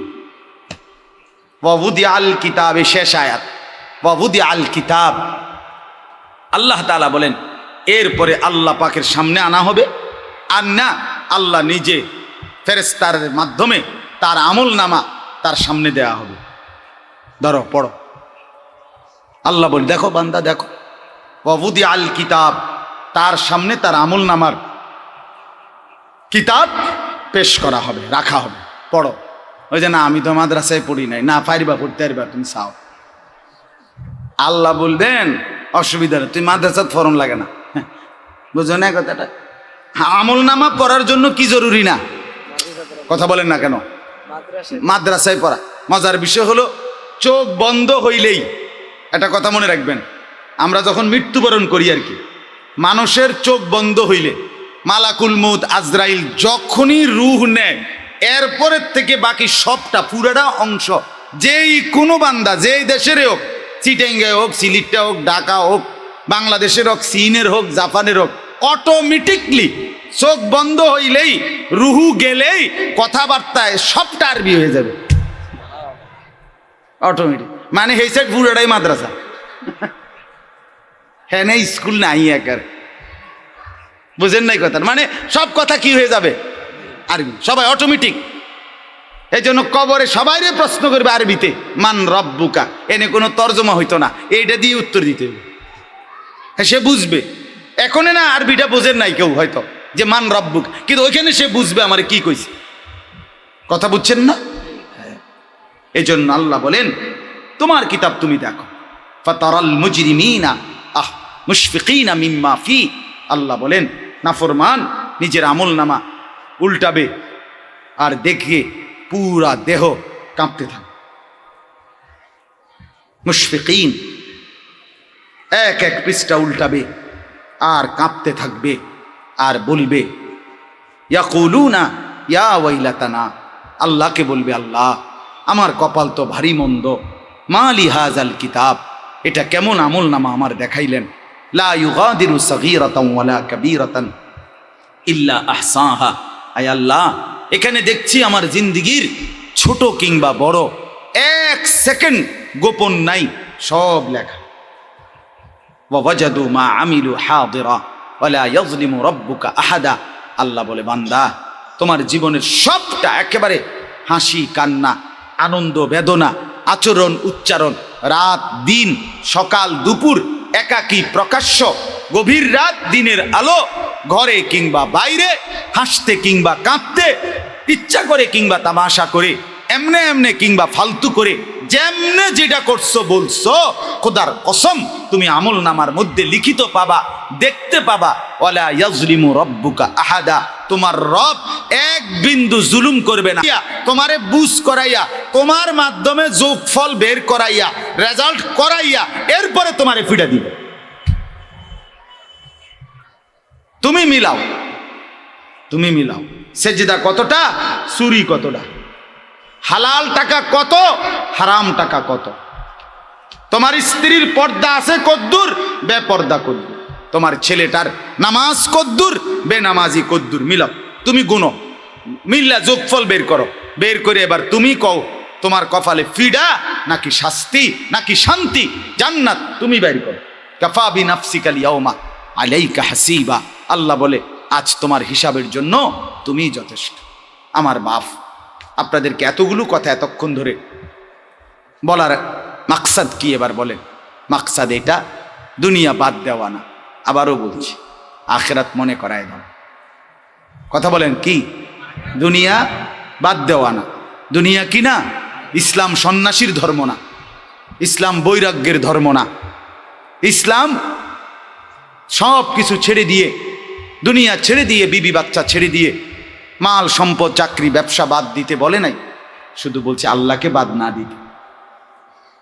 ওয়াউদি আল কিতাবে, শেষ আয়াত, ওয়াউদি আল কিতাব। আল্লাহ তাআলা বলেন এরপরে আল্লাহ পাকের সামনে আনা হবে, আর না আল্লাহ নিজে ফেরেশতার মাধ্যমে তার আমল নামা তার সামনে দেয়া হবে। ধরো পড়ো, আল্লাহ বলে দেখো বান্দা দেখো, ওয়াউদি আল কিতাব, তার সামনে তার আমল নামার কিতাব পেশ করা হবে, রাখা হবে। পড়ো। ওই যে না আমি তো মাদ্রাসায় পড়ি নাই, না পারিবা পড়তে পারবা, তুমি চাও। আল্লাহ বলবেন অসুবিধা নেই, তুই মাদ্রাসাত ফরম লাগে না। বুঝো না কথাটা? আমল নামা পড়ার জন্য কি জরুরি না? কথা বলেন না কেন? মাদ্রাসায় পড়া। মজার বিষয় হলো চোখ বন্ধ হইলেই, একটা কথা মনে রাখবেন, আমরা যখন মৃত্যুবরণ করি আর কি, মানুষের চোখ বন্ধ হইলে মালাকুল মউত আজরাইল যখনই রূহ নেয়, এরপরের থেকে বাকি সবটা পুরাটা অংশ যেই কোনো বান্দা যেই দেশের হোক, চিটাঙ্গে হোক, সিলেটে হোক, ঢাকা হোক, বাংলাদেশের হোক, চীনের হোক, জাপানের হোক, অটোমেটিকলি চোখ বন্ধ হইলেই, রুহু গেলেই কথাবার্তায় সবটা আরবি হয়ে যাবে অটোমেটিক। মানে এই সাইড পুরোটাই মাদ্রাসা, হ্যাঁ না স্কুল নাই একার। বুঝেন নাই কথা? মানে সব কথা কি হয়ে যাবে? আরবি, সবাই অটোমেটিক। এই জন্য কবরে সবাই প্রশ্ন করবে আরবিতে, মান রব্বুকা, এনে কোনো তর্জমা হইতো না, এইটা দিয়ে উত্তর দিতে হবে। হ্যাঁ সে বুঝবে। এখন না আরবিটা বোঝেন নাই কেউ হয়তো, যে মান রব্বুক, কিন্তু ওইখানে সে বুঝবে আমার কি কইছে। কথা বুঝছেন না? এই জন্য আল্লাহ বলেন তোমার কিতাব তুমি দেখো, ফাতারাল মুজরিমিনা মুশফিকিনা মিম্মা ফি। আল্লাহ বলেন নাফরমান নিজের আমল নামা উল্টাবে আর দেখে পুরা দেহ কাঁপতে থাকে। মুশফিকিন, এক এক পৃষ্ঠা উল্টাবে আর কাঁপতে থাকবে আর বলবে ইয়াকুলুনা ইয়া ওয়াইলাতানা, আল্লাহকে বলবে আল্লাহ আমার কপাল তো ভারী মন্দ, মালি হাজাল কিতাব, এটা কেমন আমল নামা আমার দেখাইলেন, লা ইউগাদিরু সাগীরাতান ওয়ালা কাবীরাতান ইল্লা আহসাহা। আয় আল্লাহ এখানে দেখছি আমার জিন্দিগির ছোট কিংবা বড় এক সেকেন্ড গোপন নাই, সব লেখা। ওয়াজাদু মা আমিলু হাদিরা ওয়ালা ইয়াজলিমু রাব্বুকা আহাদা। আল্লাহ বলে বান্দা তোমার জীবনের সবটা একেবারে হাসি কান্না, আনন্দ বেদনা, আচরণ উচ্চারণ, রাত দিন, সকাল দুপুর, একাকী প্রকাশ্য, গভীর রাত দিনের আলো, ঘরে কিংবা বাইরে, হাসতে কিংবা কাঁদতে, ইচ্ছা করে কিংবা তামাশা করে, এমনে এমনে কিংবা ফালতু করে, যেমনে যেটা করছো বলছো, খোদার কসম তুমি আমল নামার মধ্যে লিখিত পাবা, দেখতে পাবা। ওয়ালা ইয়াজলিমু রাব্বুকা আহাদা, তোমার রব এক বিন্দু জুলুম করবে না। তোমারে বুঝ করাইয়া, তোমার মাধ্যমে যোগফল বের করাইয়া, রেজাল্ট করাইয়া, এরপরে তোমারে ফিডা দিবে। তুমি মিলাও, তুমি মিলাও, সেজদা কতটা, চুরি কতটা, হালাল টাকা কত, হারাম টাকা কত, তোমার স্ত্রীর পর্দা আছে কদ্দুর, বেপর্দা কদ্দুর, তোমার ছেলেটার নামাজ কদ্দুর, বেনামাজি কদ্দুর, মিলাও, তুমি গুনো, মিল্লা যোগফল বের করো, বের করে এবার তুমি কও তোমার কপালে ফিডা নাকি শাস্তি নাকি শান্তি, জান্নাত তুমি বের করো। কাফা বিনাফসিকাল ইয়াউমা আলাইকা হাসিবা। আল্লাহ বলে আজ তোমার হিসাবের জন্য তুমি যথেষ্ট। আমার বাপ, আপনাদেরকে এতগুলো কথা এতক্ষণ ধরে বলার মাকসাদ কি এবার বলেন? মাকসাদ এটা দুনিয়া বাদ দেওয়া না, আবারও বলছি আখিরাত মনে করায় দাও। কথা বলেন কি? দুনিয়া বাদ দেওয়া না। দুনিয়া কি না? ইসলাম সন্ন্যাসীর ধর্ম না, ইসলাম বৈরাগ্যের ধর্ম না। ইসলাম সব কিছু ছেড়ে দিয়ে, দুনিয়া ছেড়ে দিয়ে, বিবি বাচ্চা ছেড়ে দিয়ে, মাল সম্পদ চাকরি ব্যবসা বাদ দিতে বলে নাই, শুধু বলছে আল্লাহকে বাদ না দিতে,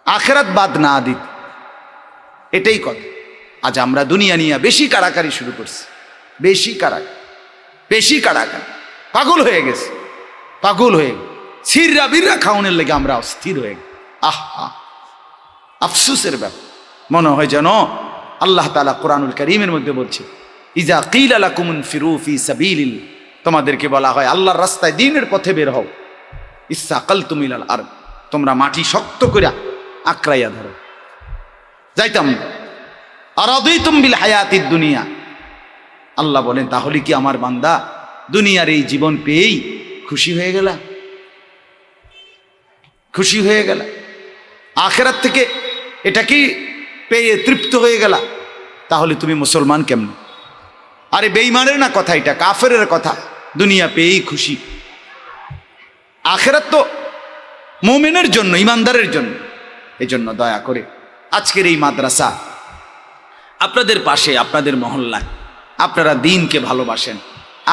আখিরাত বাদ না দিতে। এটাই কথা। আজ আমরা দুনিয়া নিয়ে বেশি কাড়াকাড়ি শুরু করছি, বেশি কাড়াকাড়ি, বেশি কাড়াকাড়ি, পাগল হয়ে গেছে। পাগল হয়ে গেল, সিররা বিররা খাওয়ানোর লেগে আমরা অস্থির হয়ে গেল। আহা, আফসোসের ব্যাপার। মনে হয় যেন আল্লাহ তাআলা কোরআনুল কারীমের মধ্যে বলছে, ইজা কিলা লাকুম ইনফিরু ফি সাবিলিল্লাহ, তোমাদেরকে বলা হয় আল্লাহর রাস্তায় দ্বীনের পথে বের হও, ইসসাকালতুম ইলাল আরদ, তোমরা মাটি শক্ত করে আঁকড়াইয়া ধরো, যাইতাম না। আরাদিতুম বিল হায়াতিদ দুনিয়া, আল্লাহ বলেন তাহলে কি আমার বান্দা দুনিয়ার এই জীবন পেয়েই খুশি হয়ে গেলা? খুশি হয়ে গেলা? আখিরাত থেকে এটা কি পেয়ে তৃপ্ত হয়ে গেলা? তাহলে তুমি মুসলমান কেমন? আরে বেঈমানের না কথা, এটা কাফেরের কথা। দুনিয়া পেয়েই খুশি, আখিরাত তো মুমিনের জন্য, ইমানদারের জন্য। এজন্য দয়া করে আজকের এই মাদ্রাসা আপনাদের পাশে, আপনাদের মহল্লায় আপনারা দ্বীনকে ভালোবাসেন,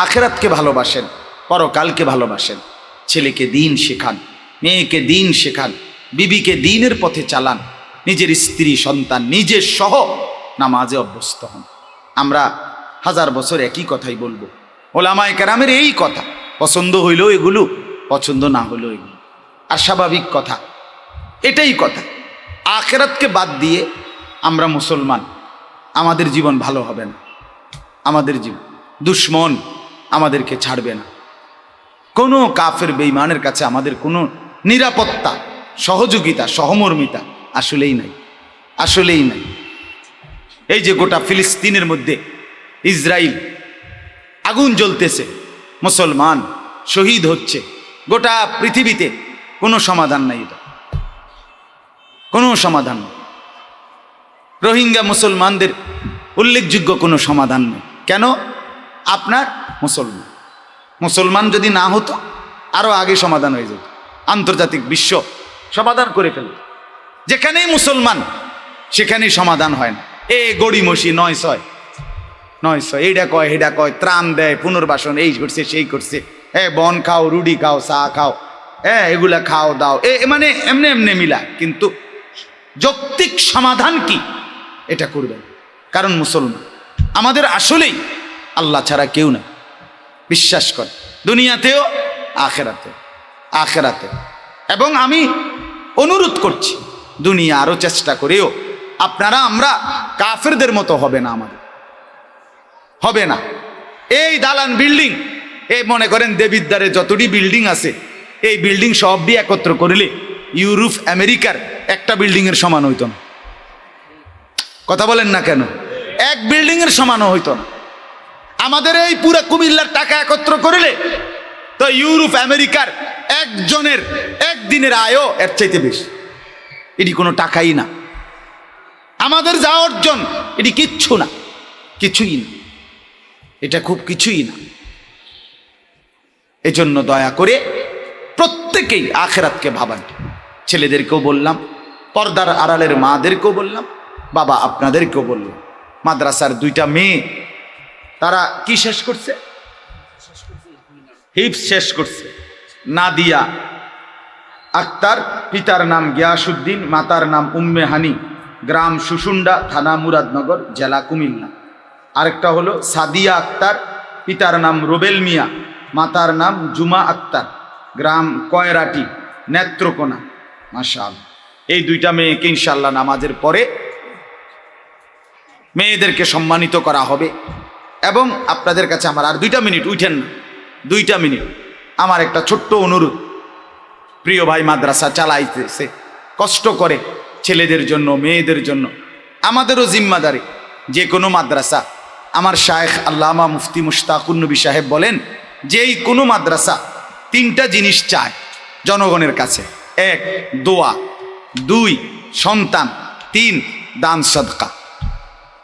আখিরাতকে ভালোবাসেন, পরকালকে ভালোবাসেন। ছেলেকে দ্বীন শেখান, মেয়েকে দ্বীন শেখান, বিবিকে দ্বীনের পথে চালান, নিজের স্ত্রী সন্তান নিজের সহ নামাজে অভ্যস্ত হন। আমরা হাজার বছর একই কথাই বলবো, ওলামায়ে কেরামের এই কথা, পছন্দ হইলেও এগুলো, পছন্দ না হইলেও এগুলো, আর স্বাভাবিক কথা এটাই কথা। আখিরাতকে বাদ দিয়ে আমরা মুসলমান, আমাদের জীবন ভালো হবে না, আমাদের জীবন, দুশ্মন আমাদেরকে ছাড়বে না। কোনো কাফের বেঈমানের কাছে আমাদের কোনো নিরাপত্তা, সহযোগিতা, সহমর্মিতা আসলেই নাই, আসলেই নাই। এই যে গোটা ফিলিস্তিনের মধ্যে ইসরায়েল আগুন জ্বলতেছে, মুসলমান শহীদ হচ্ছে, গোটা পৃথিবীতে কোনো সমাধান নাই, এটা কোনো সমাধান নেই। রোহিঙ্গা মুসলমানদের উল্লেখযোগ্য কোনো সমাধান নেই। কেন? আপনার মুসলমান, মুসলমান যদি না হতো আরো আগে সমাধান হয়ে যেত, আন্তর্জাতিক বিশ্ব সমাধান করে ফেলত। যেখানেই মুসলমান সেখানেই সমাধান হয় না। গড়িমসি 900 এইটা কয় হেডা কয়, ত্রাণ দেয়, পুনর্বাসন, এই করছে সেই করছে, বন খাও, রুডি খাও, চা খাও, এগুলা খাও দাও, মানে এমনি এমনি মিলা, কিন্তু যৌক্তিক সমাধান কি এটা করবেন। কারণ মুসলমান আমাদের আসলেই আল্লাহ ছাড়া কেউ না, বিশ্বাস করে, দুনিয়াতেও আখেরাতে, আখেরাতে। এবং আমি অনুরোধ করছি, দুনিয়া আরো চেষ্টা করেও আপনারা, আমরা কাফেরদের মতো হবে না, আমাদের হবে না। এই দালান বিল্ডিং, এই মনে করেন দেবিদ্বারে যতটি বিল্ডিং আছে, এই বিল্ডিং সব দিয়ে একত্র করলে ইউরোপ আমেরিকার একটা বিল্ডিং এর সমান হইতো না। কথা বলেন না কেন? এক বিল্ডিং এর সমানও হইতো না। আমাদের এই পুরা কুমিল্লার টাকা একত্র করলে তো ইউরোপ আমেরিকার একজনের একদিনের আয়ও এর চাইতে বেশি। এটি কোনো টাকাই না, আমাদের যা অর্জন এটি কিচ্ছু না, কিছুই না, এটা খুব কিছুই না। এজন্য দয়া করে প্রত্যেকেই আখিরাতকে ভাবান। ছেলেদেরকেও বললাম, পর্দার আড়ালের মাদেরকেও বললাম, বাবা আপনাদেরকেও বললাম। মাদ্রাসার 2টা মেয়ে, তারা কি শেষ করছে? হিফজ শেষ করছে। নাদিয়া আক্তার, পিতার নাম গিয়াসউদ্দিন, মাতার নাম উম্মে হানি, গ্রাম সুসুন্ডা, থানা মুরাদনগর, জেলা কুমিল্লা। আরেকটা হলো সাদিয়া আক্তার, পিতার নাম রুবেল মিয়া, মাতার নাম জুমা আক্তার, গ্রাম কয়রাটি, নেত্রকোনা। মাশাআল্লাহ, এই 2টা মেয়েকে ইনশাআল্লাহ নামাজের পরে মেয়েদেরকে সম্মানিত করা হবে। এবং আপনাদের কাছে আমার আর 2টা মিনিট, উঠেন না, 2টা মিনিট, আমার একটা ছোট্ট অনুরোধ। প্রিয় ভাই মাদ্রাসা চালাইতেছে, কষ্ট করে ছেলেদের জন্য, মেয়েদের জন্য, আমাদেরও জিম্মাদারি। যে কোনো মাদ্রাসা, আমার শায়েখ আল্লামা মুফতি মুশতাকুন নবী সাহেব বলেন, যেই কোনো মাদ্রাসা 3টা জিনিস চায় জনগণের কাছে: 1 দোয়া, 2 সন্তান, 3 দান সদকা।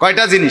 কয়টা জিনিস?